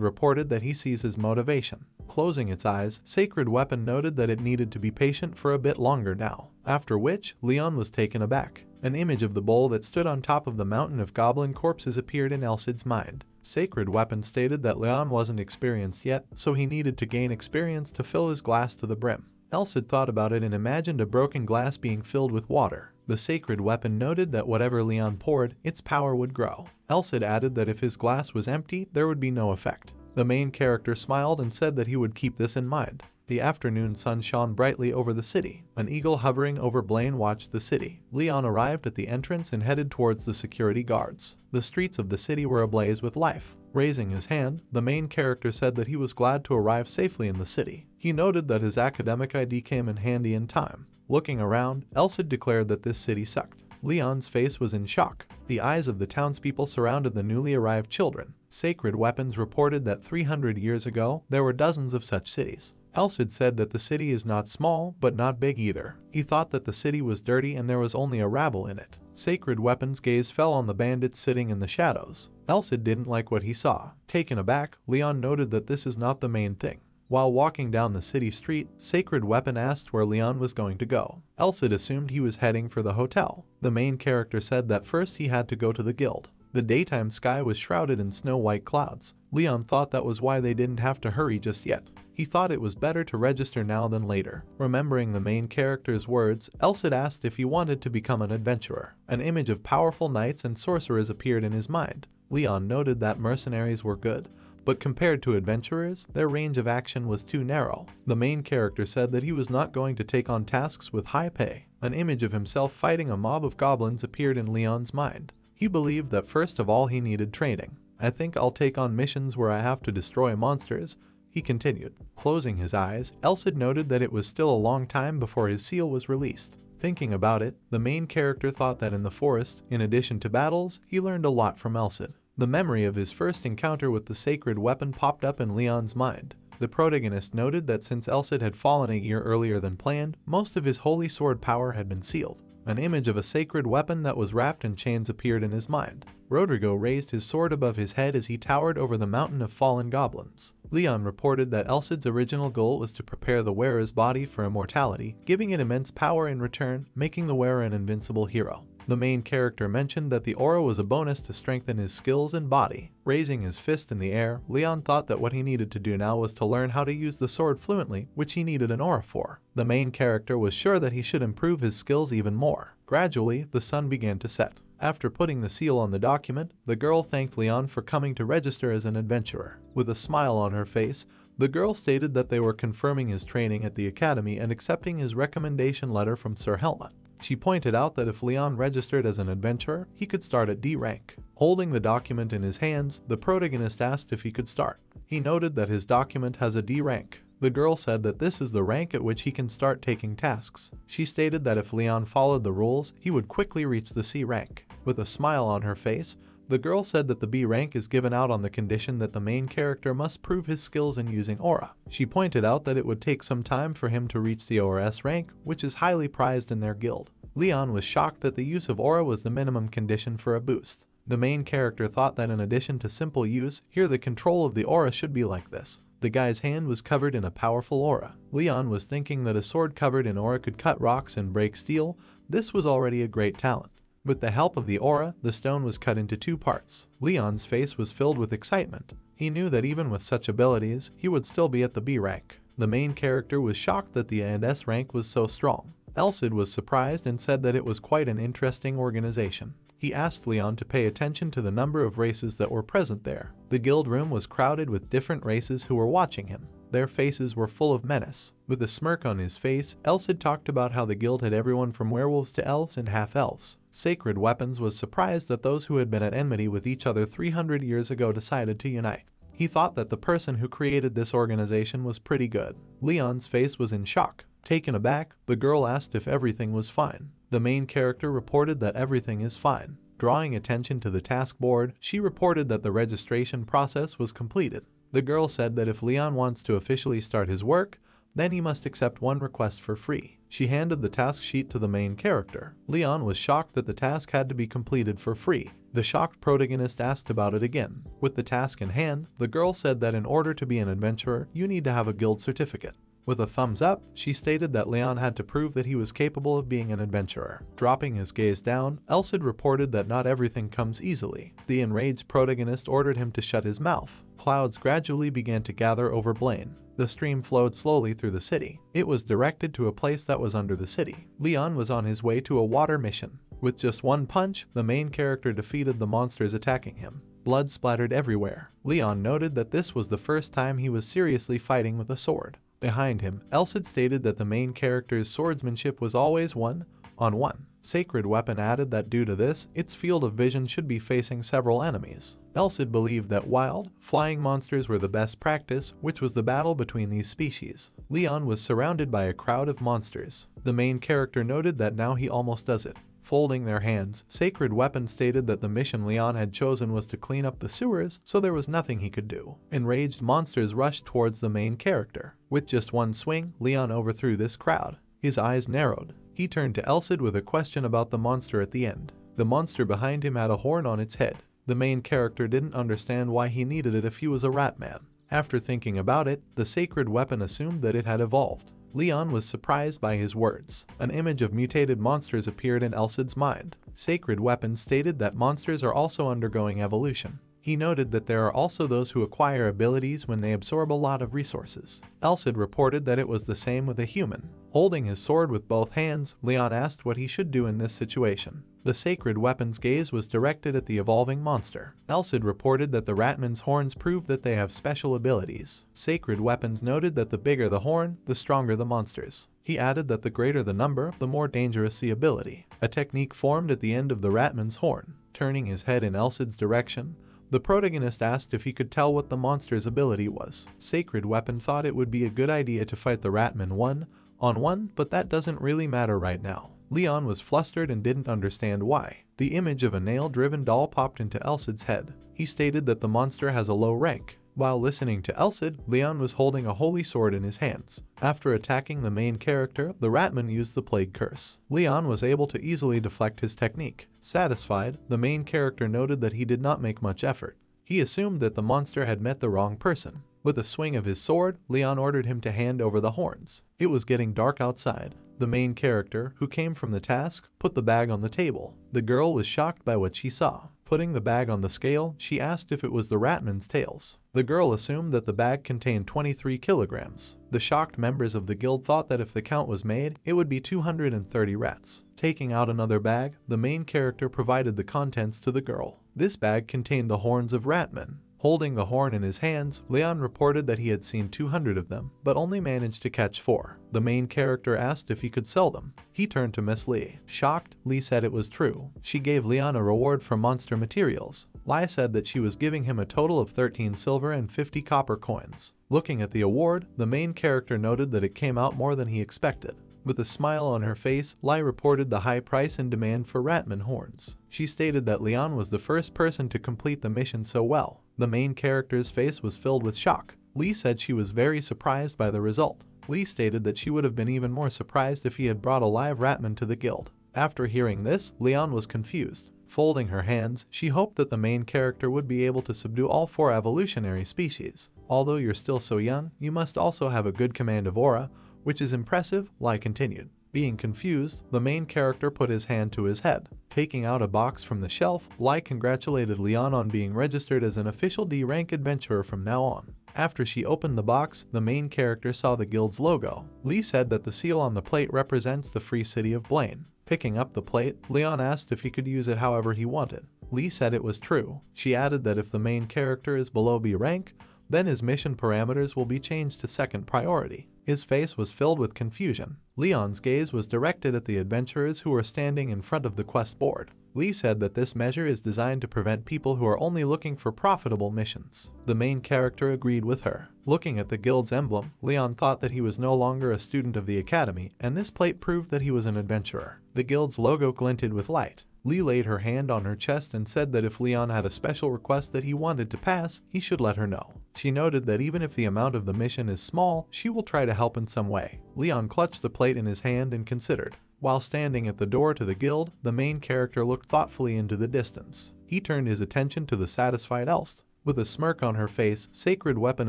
reported that he sees his motivation. Closing its eyes, Sacred Weapon noted that it needed to be patient for a bit longer now. After which, Leon was taken aback. An image of the bowl that stood on top of the mountain of goblin corpses appeared in Elsid's mind. Sacred Weapon stated that Leon wasn't experienced yet, so he needed to gain experience to fill his glass to the brim. Elsid thought about it and imagined a broken glass being filled with water. The Sacred Weapon noted that whatever Leon poured, its power would grow. Elsid added that if his glass was empty, there would be no effect. The main character smiled and said that he would keep this in mind. The afternoon sun shone brightly over the city. An eagle hovering over Blaine watched the city. Leon arrived at the entrance and headed towards the security guards. The streets of the city were ablaze with life. Raising his hand, the main character said that he was glad to arrive safely in the city. He noted that his academic ID came in handy in time. Looking around, Elsid declared that this city sucked. Leon's face was in shock. The eyes of the townspeople surrounded the newly arrived children. Sacred Weapons reported that 300 years ago, there were dozens of such cities. Elsid said that the city is not small, but not big either. He thought that the city was dirty and there was only a rabble in it. Sacred Weapon's gaze fell on the bandits sitting in the shadows. Elsid didn't like what he saw. Taken aback, Leon noted that this is not the main thing. While walking down the city street, Sacred Weapon asked where Leon was going to go. Elsid assumed he was heading for the hotel. The main character said that first he had to go to the guild. The daytime sky was shrouded in snow-white clouds. Leon thought that was why they didn't have to hurry just yet. He thought it was better to register now than later. Remembering the main character's words, Elsid asked if he wanted to become an adventurer. An image of powerful knights and sorcerers appeared in his mind. Leon noted that mercenaries were good, but compared to adventurers, their range of action was too narrow. The main character said that he was not going to take on tasks with high pay. An image of himself fighting a mob of goblins appeared in Leon's mind. He believed that first of all he needed training. "I think I'll take on missions where I have to destroy monsters," he continued. Closing his eyes, Elsid noted that it was still a long time before his seal was released. Thinking about it, the main character thought that in the forest, in addition to battles, he learned a lot from Elsid. The memory of his first encounter with the Sacred Weapon popped up in Leon's mind. The protagonist noted that since Elsid had fallen a year earlier than planned, most of his holy sword power had been sealed. An image of a sacred weapon that was wrapped in chains appeared in his mind. Rodrigo raised his sword above his head as he towered over the mountain of fallen goblins. Leon reported that Elsid's original goal was to prepare the wearer's body for immortality, giving it immense power in return, making the wearer an invincible hero. The main character mentioned that the aura was a bonus to strengthen his skills and body. Raising his fist in the air, Leon thought that what he needed to do now was to learn how to use the sword fluently, which he needed an aura for. The main character was sure that he should improve his skills even more. Gradually, the sun began to set. After putting the seal on the document, the girl thanked Leon for coming to register as an adventurer. With a smile on her face, the girl stated that they were confirming his training at the academy and accepting his recommendation letter from Sir Helmut. She pointed out that if Leon registered as an adventurer, he could start at D rank. Holding the document in his hands, the protagonist asked if he could start. He noted that his document has a D rank. The girl said that this is the rank at which he can start taking tasks. She stated that if Leon followed the rules, he would quickly reach the C rank. With a smile on her face, The girl said that the B rank is given out on the condition that the main character must prove his skills in using aura. She pointed out that it would take some time for him to reach the aura S rank, which is highly prized in their guild. Leon was shocked that the use of aura was the minimum condition for a boost. The main character thought that in addition to simple use, here the control of the aura should be like this. The guy's hand was covered in a powerful aura. Leon was thinking that a sword covered in aura could cut rocks and break steel. This was already a great talent. With the help of the aura, the stone was cut into 2 parts. Leon's face was filled with excitement. He knew that even with such abilities, he would still be at the B rank. The main character was shocked that the S rank was so strong. Elsid was surprised and said that it was quite an interesting organization. He asked Leon to pay attention to the number of races that were present there. The guild room was crowded with different races who were watching him. Their faces were full of menace. With a smirk on his face, Elsid talked about how the guild had everyone from werewolves to elves and half-elves. Sacred Weapons was surprised that those who had been at enmity with each other 300 years ago decided to unite. He thought that the person who created this organization was pretty good. Leon's face was in shock. Taken aback, the girl asked if everything was fine. The main character reported that everything is fine. Drawing attention to the task board, she reported that the registration process was completed. The girl said that if Leon wants to officially start his work, then he must accept one request for free. She handed the task sheet to the main character. Leon was shocked that the task had to be completed for free. The shocked protagonist asked about it again. With the task in hand, the girl said that in order to be an adventurer, you need to have a guild certificate. With a thumbs up, she stated that Leon had to prove that he was capable of being an adventurer. Dropping his gaze down, Elsid reported that not everything comes easily. The enraged protagonist ordered him to shut his mouth. Clouds gradually began to gather over Blaine. The stream flowed slowly through the city. It was directed to a place that was under the city. Leon was on his way to a water mission. With just one punch, the main character defeated the monsters attacking him. Blood splattered everywhere. Leon noted that this was the first time he was seriously fighting with a sword. Behind him, Elsid stated that the main character's swordsmanship was always 1-on-1. Sacred Weapon added that due to this, its field of vision should be facing several enemies. Elsid believed that wild, flying monsters were the best practice, which was the battle between these species. Leon was surrounded by a crowd of monsters. The main character noted that now he almost does it. Folding their hands, Sacred Weapon stated that the mission Leon had chosen was to clean up the sewers, so there was nothing he could do. Enraged monsters rushed towards the main character. With just one swing, Leon overthrew this crowd. His eyes narrowed. He turned to Elsid with a question about the monster at the end. The monster behind him had a horn on its head. The main character didn't understand why he needed it if he was a rat man. After thinking about it, the Sacred Weapon assumed that it had evolved. Leon was surprised by his words. An image of mutated monsters appeared in Elsid's mind. Sacred Weapon stated that monsters are also undergoing evolution. He noted that there are also those who acquire abilities when they absorb a lot of resources. Elsid reported that it was the same with a human. Holding his sword with both hands, Leon asked what he should do in this situation. The Sacred Weapon's gaze was directed at the evolving monster. Elsid reported that the Ratman's horns prove that they have special abilities. Sacred Weapons noted that the bigger the horn, the stronger the monsters. He added that the greater the number, the more dangerous the ability. A technique formed at the end of the Ratman's horn. Turning his head in Elsid's direction, the protagonist asked if he could tell what the monster's ability was. Sacred Weapon thought it would be a good idea to fight the Ratman 1-on-1, but that doesn't really matter right now. Leon was flustered and didn't understand why. The image of a nail-driven doll popped into Elsid's head. He stated that the monster has a low rank. While listening to Elsid, Leon was holding a holy sword in his hands. After attacking the main character, the Ratman used the Plague Curse. Leon was able to easily deflect his technique. Satisfied, the main character noted that he did not make much effort. He assumed that the monster had met the wrong person. With a swing of his sword, Leon ordered him to hand over the horns. It was getting dark outside. The main character, who came from the task, put the bag on the table. The girl was shocked by what she saw. Putting the bag on the scale, she asked if it was the Ratman's tails. The girl assumed that the bag contained 23 kilograms. The shocked members of the guild thought that if the count was made, it would be 230 rats. Taking out another bag, the main character provided the contents to the girl. This bag contained the horns of Ratman. Holding the horn in his hands, Leon reported that he had seen 200 of them, but only managed to catch 4. The main character asked if he could sell them. He turned to Miss Lee. Shocked, Lee said it was true. She gave Leon a reward for monster materials. Lai said that she was giving him a total of 13 silver and 50 copper coins. Looking at the award, the main character noted that it came out more than he expected. With a smile on her face, Lai reported the high price and demand for Ratman horns. She stated that Leon was the first person to complete the mission so well. The main character's face was filled with shock. Lee said she was very surprised by the result. Lee stated that she would have been even more surprised if he had brought a live Ratman to the guild. After hearing this, Leon was confused. Folding her hands, she hoped that the main character would be able to subdue all 4 evolutionary species. Although you're still so young, you must also have a good command of aura, which is impressive, Lai continued. Being confused, the main character put his hand to his head. Taking out a box from the shelf, Lai congratulated Leon on being registered as an official D-rank adventurer from now on. After she opened the box, the main character saw the guild's logo. Lee said that the seal on the plate represents the free city of Blaine. Picking up the plate, Leon asked if he could use it however he wanted. Lee said it was true. She added that if the main character is below B rank, then his mission parameters will be changed to second priority. His face was filled with confusion. Leon's gaze was directed at the adventurers who were standing in front of the quest board. Lee said that this measure is designed to prevent people who are only looking for profitable missions. The main character agreed with her. Looking at the guild's emblem, Leon thought that he was no longer a student of the academy, and this plate proved that he was an adventurer. The guild's logo glinted with light. Lee laid her hand on her chest and said that if Leon had a special request that he wanted to pass, he should let her know. She noted that even if the amount of the mission is small, she will try to help in some way. Leon clutched the plate in his hand and considered. While standing at the door to the guild, the main character looked thoughtfully into the distance. He turned his attention to the satisfied Elst. With a smirk on her face, Sacred Weapon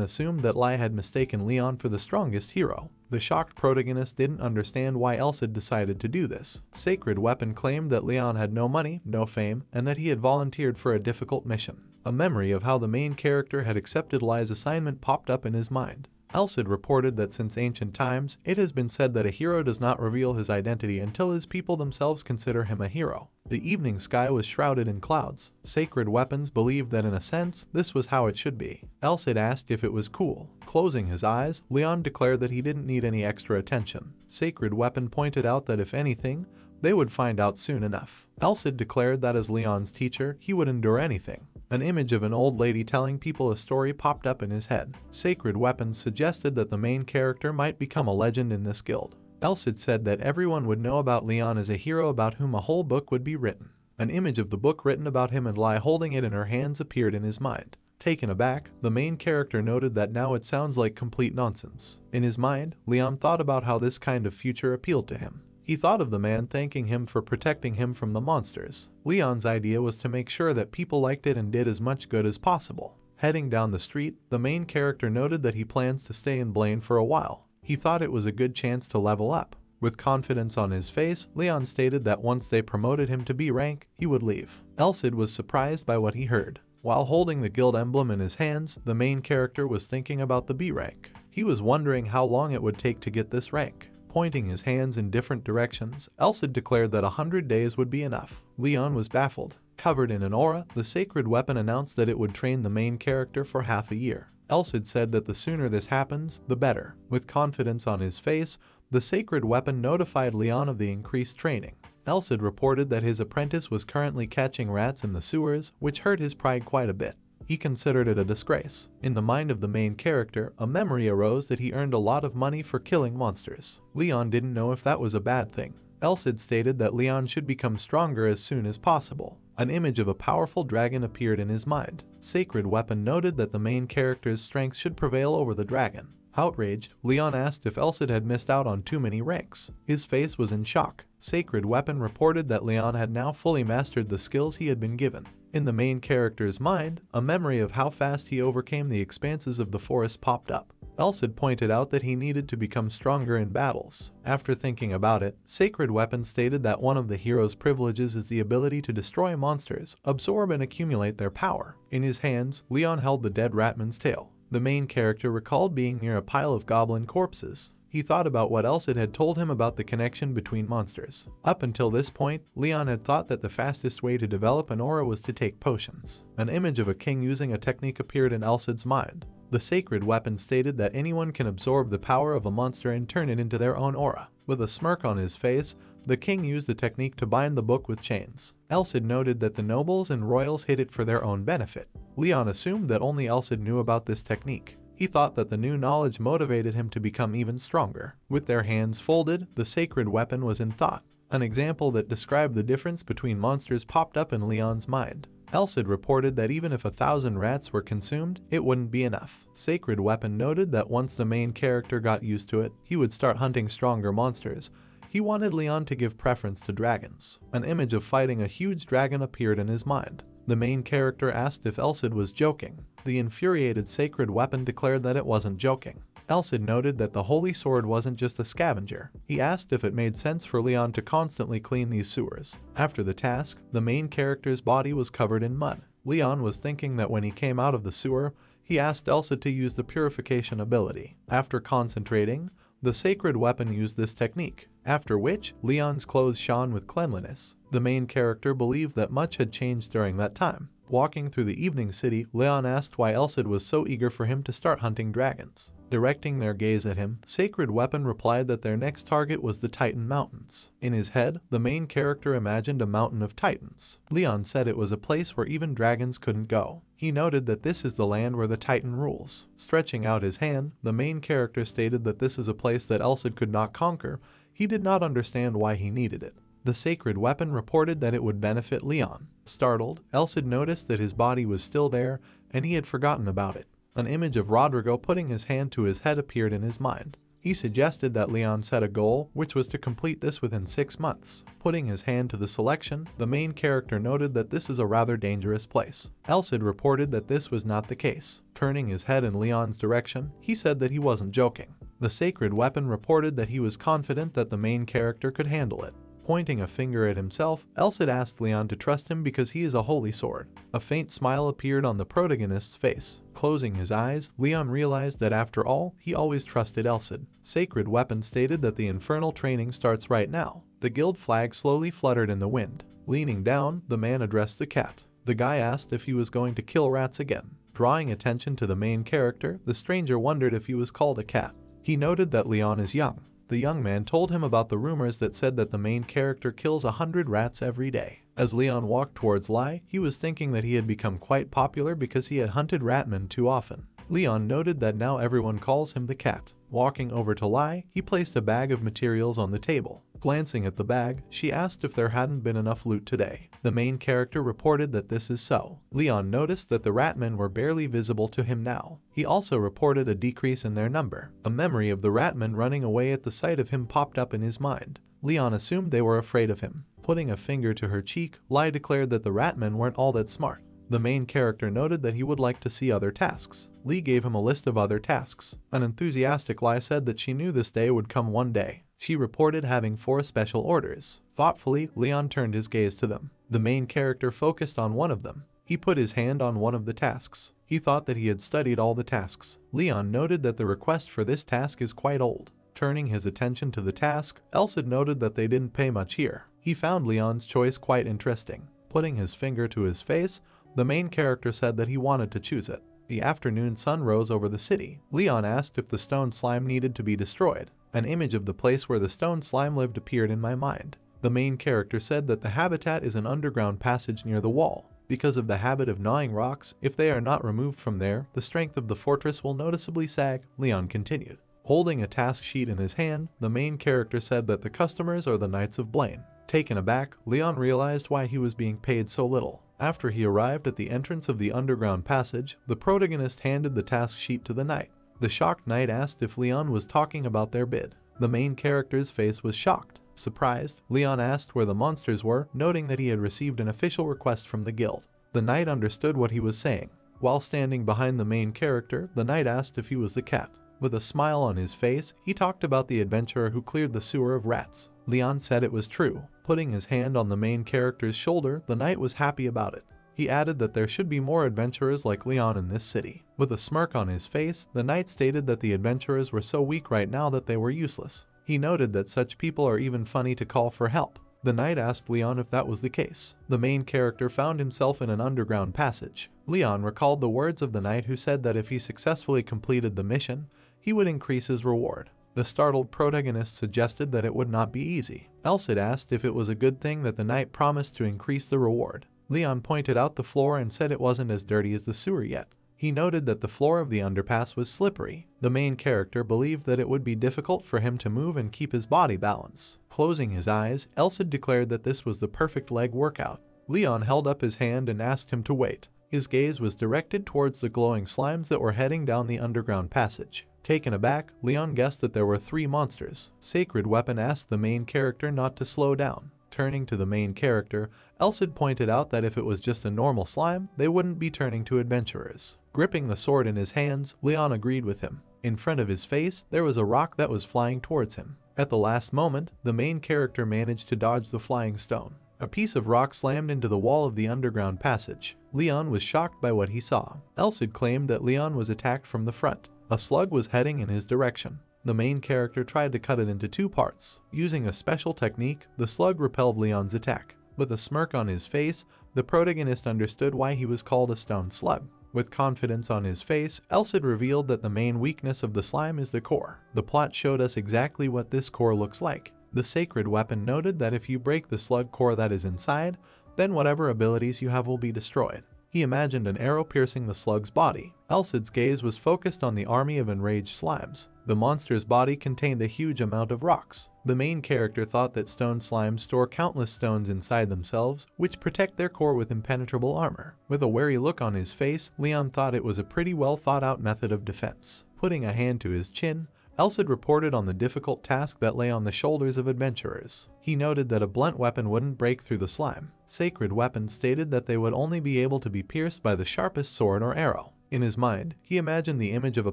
assumed that Lai had mistaken Leon for the strongest hero. The shocked protagonist didn't understand why Elst had decided to do this. Sacred Weapon claimed that Leon had no money, no fame, and that he had volunteered for a difficult mission. A memory of how the main character had accepted Lai's assignment popped up in his mind. Elsid reported that since ancient times, it has been said that a hero does not reveal his identity until his people themselves consider him a hero. The evening sky was shrouded in clouds. Sacred Weapons believed that in a sense, this was how it should be. Elsid asked if it was cool. Closing his eyes, Leon declared that he didn't need any extra attention. Sacred Weapon pointed out that if anything, they would find out soon enough. Elsid declared that as Leon's teacher, he would endure anything. An image of an old lady telling people a story popped up in his head. Sacred Weapons suggested that the main character might become a legend in this guild. Elsid said that everyone would know about Leon as a hero about whom a whole book would be written. An image of the book written about him and Lai holding it in her hands appeared in his mind. Taken aback, the main character noted that now it sounds like complete nonsense. In his mind, Leon thought about how this kind of future appealed to him. He thought of the man thanking him for protecting him from the monsters. Leon's idea was to make sure that people liked it and did as much good as possible. Heading down the street, the main character noted that he plans to stay in Blaine for a while. He thought it was a good chance to level up. With confidence on his face, Leon stated that once they promoted him to B rank, he would leave. Elsid was surprised by what he heard. While holding the guild emblem in his hands, the main character was thinking about the B rank. He was wondering how long it would take to get this rank. Pointing his hands in different directions, Elsid declared that 100 days would be enough. Leon was baffled. Covered in an aura, the Sacred Weapon announced that it would train the main character for half a year. Elsid said that the sooner this happens, the better. With confidence on his face, the Sacred Weapon notified Leon of the increased training. Elsid reported that his apprentice was currently catching rats in the sewers, which hurt his pride quite a bit. He considered it a disgrace. In the mind of the main character, a memory arose that he earned a lot of money for killing monsters. Leon didn't know if that was a bad thing. Elsid stated that Leon should become stronger as soon as possible. An image of a powerful dragon appeared in his mind. Sacred Weapon noted that the main character's strength should prevail over the dragon. Outraged, Leon asked if Elsid had missed out on too many ranks. His face was in shock. Sacred Weapon reported that Leon had now fully mastered the skills he had been given. In the main character's mind, a memory of how fast he overcame the expanses of the forest popped up. Elsid pointed out that he needed to become stronger in battles. After thinking about it, Sacred Weapon stated that one of the hero's privileges is the ability to destroy monsters, absorb and accumulate their power. In his hands, Leon held the dead Ratman's tail. The main character recalled being near a pile of goblin corpses. He thought about what Elsid had told him about the connection between monsters. Up until this point, Leon had thought that the fastest way to develop an aura was to take potions. An image of a king using a technique appeared in Elsid's mind. The Sacred Weapon stated that anyone can absorb the power of a monster and turn it into their own aura. With a smirk on his face, the king used the technique to bind the book with chains. Elsid noted that the nobles and royals hid it for their own benefit. Leon assumed that only Elsid knew about this technique. He thought that the new knowledge motivated him to become even stronger. With their hands folded, the sacred weapon was in thought. An example that described the difference between monsters popped up in Leon's mind. Elsid reported that even if 1,000 rats were consumed, it wouldn't be enough. Sacred Weapon noted that once the main character got used to it, he would start hunting stronger monsters. He wanted Leon to give preference to dragons. An image of fighting a huge dragon appeared in his mind. The main character asked if Elsid was joking. The infuriated Sacred Weapon declared that it wasn't joking. Elsid noted that the holy sword wasn't just a scavenger. He asked if it made sense for Leon to constantly clean these sewers. After the task, the main character's body was covered in mud. Leon was thinking that when he came out of the sewer, he asked Elsid to use the purification ability. After concentrating, the Sacred Weapon used this technique, after which Leon's clothes shone with cleanliness. The main character believed that much had changed during that time. Walking through the evening city, Leon asked why Elsid was so eager for him to start hunting dragons. Directing their gaze at him, Sacred Weapon replied that their next target was the Titan Mountains. In his head, the main character imagined a mountain of titans. Leon said it was a place where even dragons couldn't go. He noted that this is the land where the Titan rules. Stretching out his hand, the main character stated that this is a place that Elsid could not conquer. He did not understand why he needed it. The Sacred Weapon reported that it would benefit Leon. Startled, Elsid noticed that his body was still there and he had forgotten about it. An image of Rodrigo putting his hand to his head appeared in his mind. He suggested that Leon set a goal, which was to complete this within 6 months. Putting his hand to the selection, the main character noted that this is a rather dangerous place. Elsid reported that this was not the case. Turning his head in Leon's direction, he said that he wasn't joking. The Sacred Weapon reported that he was confident that the main character could handle it. Pointing a finger at himself, Elsid asked Leon to trust him because he is a holy sword. A faint smile appeared on the protagonist's face. Closing his eyes, Leon realized that after all, he always trusted Elsid. Sacred Weapon stated that the infernal training starts right now. The guild flag slowly fluttered in the wind. Leaning down, the man addressed the cat. The guy asked if he was going to kill rats again. Drawing attention to the main character, the stranger wondered if he was called a cat. He noted that Leon is young. The young man told him about the rumors that said that the main character kills 100 rats every day. As Leon walked towards Lai, he was thinking that he had become quite popular because he had hunted ratmen too often. Leon noted that now everyone calls him the cat. Walking over to Lai, he placed a bag of materials on the table. Glancing at the bag, she asked if there hadn't been enough loot today. The main character reported that this is so. Leon noticed that the ratmen were barely visible to him now. He also reported a decrease in their number. A memory of the ratmen running away at the sight of him popped up in his mind. Leon assumed they were afraid of him. Putting a finger to her cheek, Lai declared that the ratmen weren't all that smart. The main character noted that he would like to see other tasks. Lee gave him a list of other tasks. An enthusiastic Lai said that she knew this day would come one day. She reported having 4 special orders. Thoughtfully, Leon turned his gaze to them. The main character focused on one of them. He put his hand on one of the tasks. He thought that he had studied all the tasks. Leon noted that the request for this task is quite old. Turning his attention to the task, Elsid noted that they didn't pay much here. He found Leon's choice quite interesting. Putting his finger to his face, the main character said that he wanted to choose it. The afternoon sun rose over the city. Leon asked if the stone slime needed to be destroyed. An image of the place where the stone slime lived appeared in my mind. The main character said that the habitat is an underground passage near the wall. Because of the habit of gnawing rocks, if they are not removed from there, the strength of the fortress will noticeably sag, Leon continued. Holding a task sheet in his hand, the main character said that the customers are the Knights of Blaine. Taken aback, Leon realized why he was being paid so little. After he arrived at the entrance of the underground passage, the protagonist handed the task sheet to the knight. The shocked knight asked if Leon was talking about their bid. The main character's face was shocked. Surprised, Leon asked where the monsters were, noting that he had received an official request from the guild. The knight understood what he was saying. While standing behind the main character, the knight asked if he was the cat. With a smile on his face, he talked about the adventurer who cleared the sewer of rats. Leon said it was true. Putting his hand on the main character's shoulder, the knight was happy about it. He added that there should be more adventurers like Leon in this city. With a smirk on his face, the knight stated that the adventurers were so weak right now that they were useless. He noted that such people are even funny to call for help. The knight asked Leon if that was the case. The main character found himself in an underground passage. Leon recalled the words of the knight who said that if he successfully completed the mission, he would increase his reward. The startled protagonist suggested that it would not be easy. Elsid asked if it was a good thing that the knight promised to increase the reward. Leon pointed out the floor and said it wasn't as dirty as the sewer yet. He noted that the floor of the underpass was slippery. The main character believed that it would be difficult for him to move and keep his body balance. Closing his eyes, Elsid declared that this was the perfect leg workout. Leon held up his hand and asked him to wait. His gaze was directed towards the glowing slimes that were heading down the underground passage. Taken aback, Leon guessed that there were 3 monsters. Sacred Weapon asked the main character not to slow down. Turning to the main character, Elsid pointed out that if it was just a normal slime, they wouldn't be turning to adventurers. Gripping the sword in his hands, Leon agreed with him. In front of his face, there was a rock that was flying towards him. At the last moment, the main character managed to dodge the flying stone. A piece of rock slammed into the wall of the underground passage. Leon was shocked by what he saw. Elsid claimed that Leon was attacked from the front. A slug was heading in his direction. The main character tried to cut it into 2 parts. Using a special technique, the slug repelled Leon's attack. With a smirk on his face, the protagonist understood why he was called a stone slug. With confidence on his face, Elsid revealed that the main weakness of the slime is the core. The plot showed us exactly what this core looks like. The Sacred Weapon noted that if you break the slug core that is inside, then whatever abilities you have will be destroyed. He imagined an arrow piercing the slug's body. Elsid's gaze was focused on the army of enraged slimes. The monster's body contained a huge amount of rocks. The main character thought that stone slimes store countless stones inside themselves, which protect their core with impenetrable armor. With a wary look on his face, Leon thought it was a pretty well thought out method of defense. Putting a hand to his chin, Elsid reported on the difficult task that lay on the shoulders of adventurers. He noted that a blunt weapon wouldn't break through the slime. Sacred Weapon stated that they would only be able to be pierced by the sharpest sword or arrow. In his mind, he imagined the image of a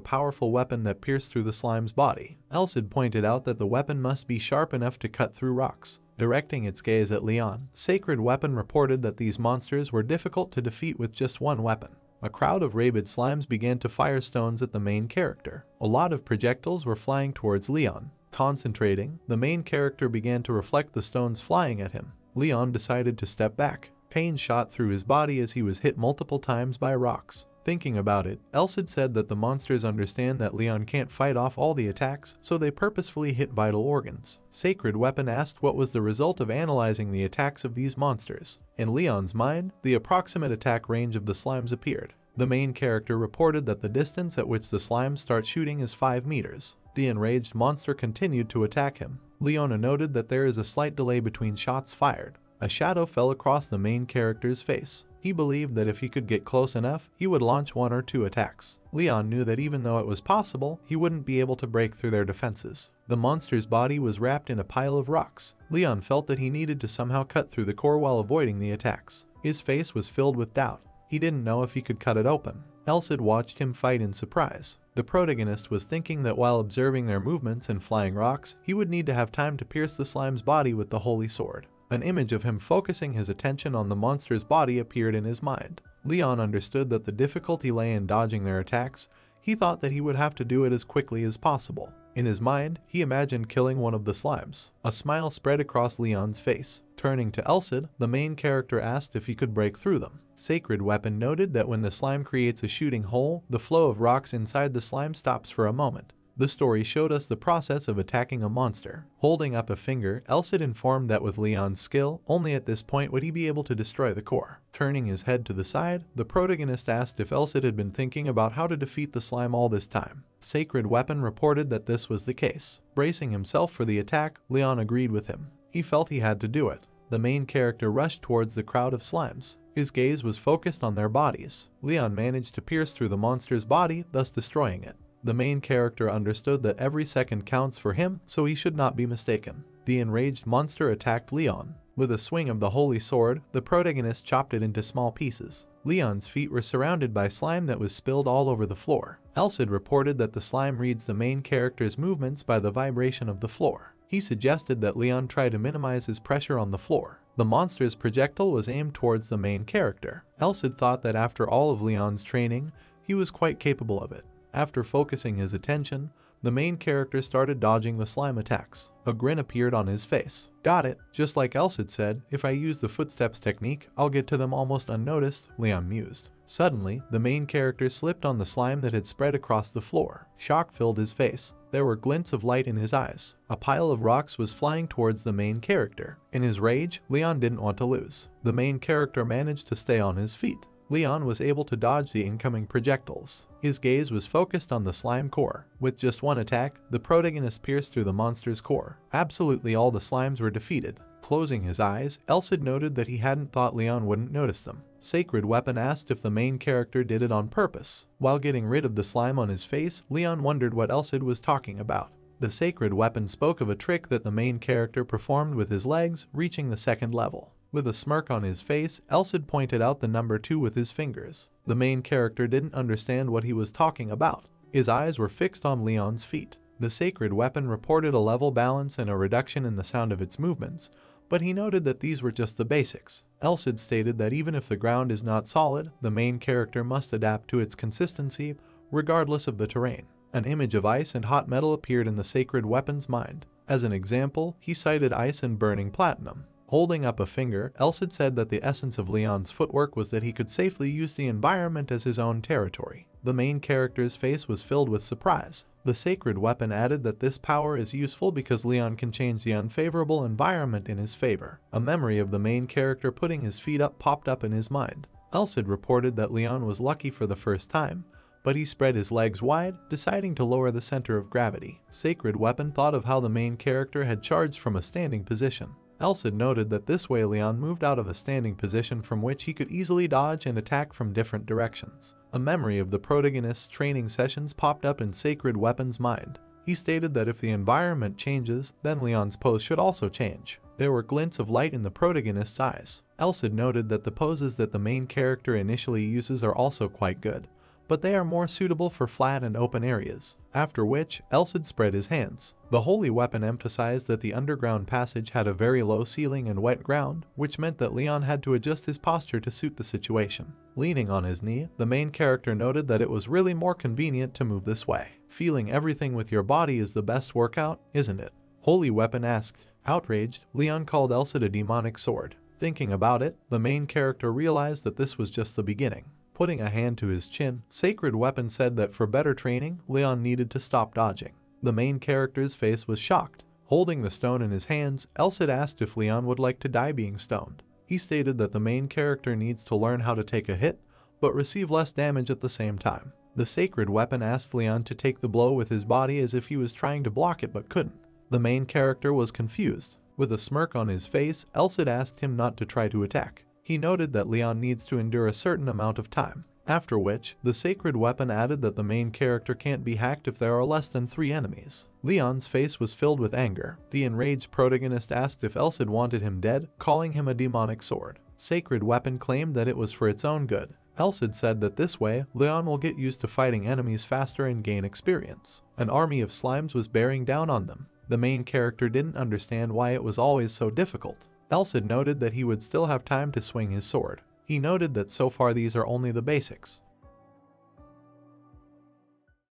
powerful weapon that pierced through the slime's body. Elsid pointed out that the weapon must be sharp enough to cut through rocks. Directing its gaze at Leon, Sacred Weapon reported that these monsters were difficult to defeat with just one weapon. A crowd of rabid slimes began to fire stones at the main character. A lot of projectiles were flying towards Leon. Concentrating, the main character began to reflect the stones flying at him. Leon decided to step back. Pain shot through his body as he was hit multiple times by rocks. Thinking about it, Elsid said that the monsters understand that Leon can't fight off all the attacks, so they purposefully hit vital organs. Sacred Weapon asked what was the result of analyzing the attacks of these monsters. In Leon's mind, the approximate attack range of the slimes appeared. The main character reported that the distance at which the slimes start shooting is 5 meters. The enraged monster continued to attack him. Leona noted that there is a slight delay between shots fired. A shadow fell across the main character's face. He believed that if he could get close enough, he would launch 1 or 2 attacks. Leon knew that even though it was possible, he wouldn't be able to break through their defenses. The monster's body was wrapped in a pile of rocks. Leon felt that he needed to somehow cut through the core while avoiding the attacks. His face was filled with doubt. He didn't know if he could cut it open. Elsid watched him fight in surprise. The protagonist was thinking that while observing their movements and flying rocks, he would need to have time to pierce the slime's body with the holy sword. An image of him focusing his attention on the monster's body appeared in his mind. Leon understood that the difficulty lay in dodging their attacks. He thought that he would have to do it as quickly as possible. In his mind, he imagined killing one of the slimes. A smile spread across Leon's face. Turning to Elsid, the main character asked if he could break through them. Sacred Weapon noted that when the slime creates a shooting hole, the flow of rocks inside the slime stops for a moment. The story showed us the process of attacking a monster. Holding up a finger, Elsid informed that with Leon's skill, only at this point would he be able to destroy the core. Turning his head to the side, the protagonist asked if Elsid had been thinking about how to defeat the slime all this time. Sacred Weapon reported that this was the case. Bracing himself for the attack, Leon agreed with him. He felt he had to do it. The main character rushed towards the crowd of slimes. His gaze was focused on their bodies. Leon managed to pierce through the monster's body, thus destroying it. The main character understood that every second counts for him, so he should not be mistaken. The enraged monster attacked Leon. With a swing of the holy sword, the protagonist chopped it into small pieces. Leon's feet were surrounded by slime that was spilled all over the floor. Elsid reported that the slime reads the main character's movements by the vibration of the floor. He suggested that Leon try to minimize his pressure on the floor. The monster's projectile was aimed towards the main character. Elsid thought that after all of Leon's training, he was quite capable of it. After focusing his attention, the main character started dodging the slime attacks. A grin appeared on his face. Got it. Just like Elsid said, if I use the footsteps technique, I'll get to them almost unnoticed, Leon mused. Suddenly, the main character slipped on the slime that had spread across the floor. Shock filled his face. There were glints of light in his eyes. A pile of rocks was flying towards the main character. In his rage, Leon didn't want to lose. The main character managed to stay on his feet. Leon was able to dodge the incoming projectiles. His gaze was focused on the slime core. With just one attack, the protagonist pierced through the monster's core. Absolutely all the slimes were defeated. Closing his eyes, Elsid noted that he hadn't thought Leon wouldn't notice them. Sacred Weapon asked if the main character did it on purpose. While getting rid of the slime on his face, Leon wondered what Elsid was talking about. The Sacred Weapon spoke of a trick that the main character performed with his legs, reaching the second level. With a smirk on his face, Elsid pointed out the number 2 with his fingers. The main character didn't understand what he was talking about. His eyes were fixed on Leon's feet. The Sacred Weapon reported a level balance and a reduction in the sound of its movements, but he noted that these were just the basics. Elsid stated that even if the ground is not solid, the main character must adapt to its consistency, regardless of the terrain. An image of ice and hot metal appeared in the Sacred Weapon's mind. As an example, he cited ice and burning platinum. Holding up a finger, Elsid said that the essence of Leon's footwork was that he could safely use the environment as his own territory. The main character's face was filled with surprise. The Sacred Weapon added that this power is useful because Leon can change the unfavorable environment in his favor. A memory of the main character putting his feet up popped up in his mind. Elsid reported that Leon was lucky for the first time, but he spread his legs wide, deciding to lower the center of gravity. Sacred Weapon thought of how the main character had charged from a standing position. Elsid noted that this way Leon moved out of a standing position from which he could easily dodge and attack from different directions. A memory of the protagonist's training sessions popped up in Sacred Weapon's mind. He stated that if the environment changes, then Leon's pose should also change. There were glints of light in the protagonist's eyes. Elsid noted that the poses that the main character initially uses are also quite good, but they are more suitable for flat and open areas, after which Elsid spread his hands. The Holy Weapon emphasized that the underground passage had a very low ceiling and wet ground, which meant that Leon had to adjust his posture to suit the situation. Leaning on his knee, the main character noted that it was really more convenient to move this way. Feeling everything with your body is the best workout, isn't it? Holy Weapon asked. Outraged, Leon called Elsid a demonic sword. Thinking about it, the main character realized that this was just the beginning. Putting a hand to his chin, Sacred Weapon said that for better training, Leon needed to stop dodging. The main character's face was shocked. Holding the stone in his hands, Elsid asked if Leon would like to die being stoned. He stated that the main character needs to learn how to take a hit, but receive less damage at the same time. The Sacred Weapon asked Leon to take the blow with his body as if he was trying to block it but couldn't. The main character was confused. With a smirk on his face, Elsid asked him not to try to attack. He noted that Leon needs to endure a certain amount of time, after which, the Sacred Weapon added that the main character can't be hacked if there are less than 3 enemies. Leon's face was filled with anger. The enraged protagonist asked if Elsid wanted him dead, calling him a demonic sword. Sacred Weapon claimed that it was for its own good. Elsid said that this way, Leon will get used to fighting enemies faster and gain experience. An army of slimes was bearing down on them. The main character didn't understand why it was always so difficult. Elsid noted that he would still have time to swing his sword. He noted that so far these are only the basics.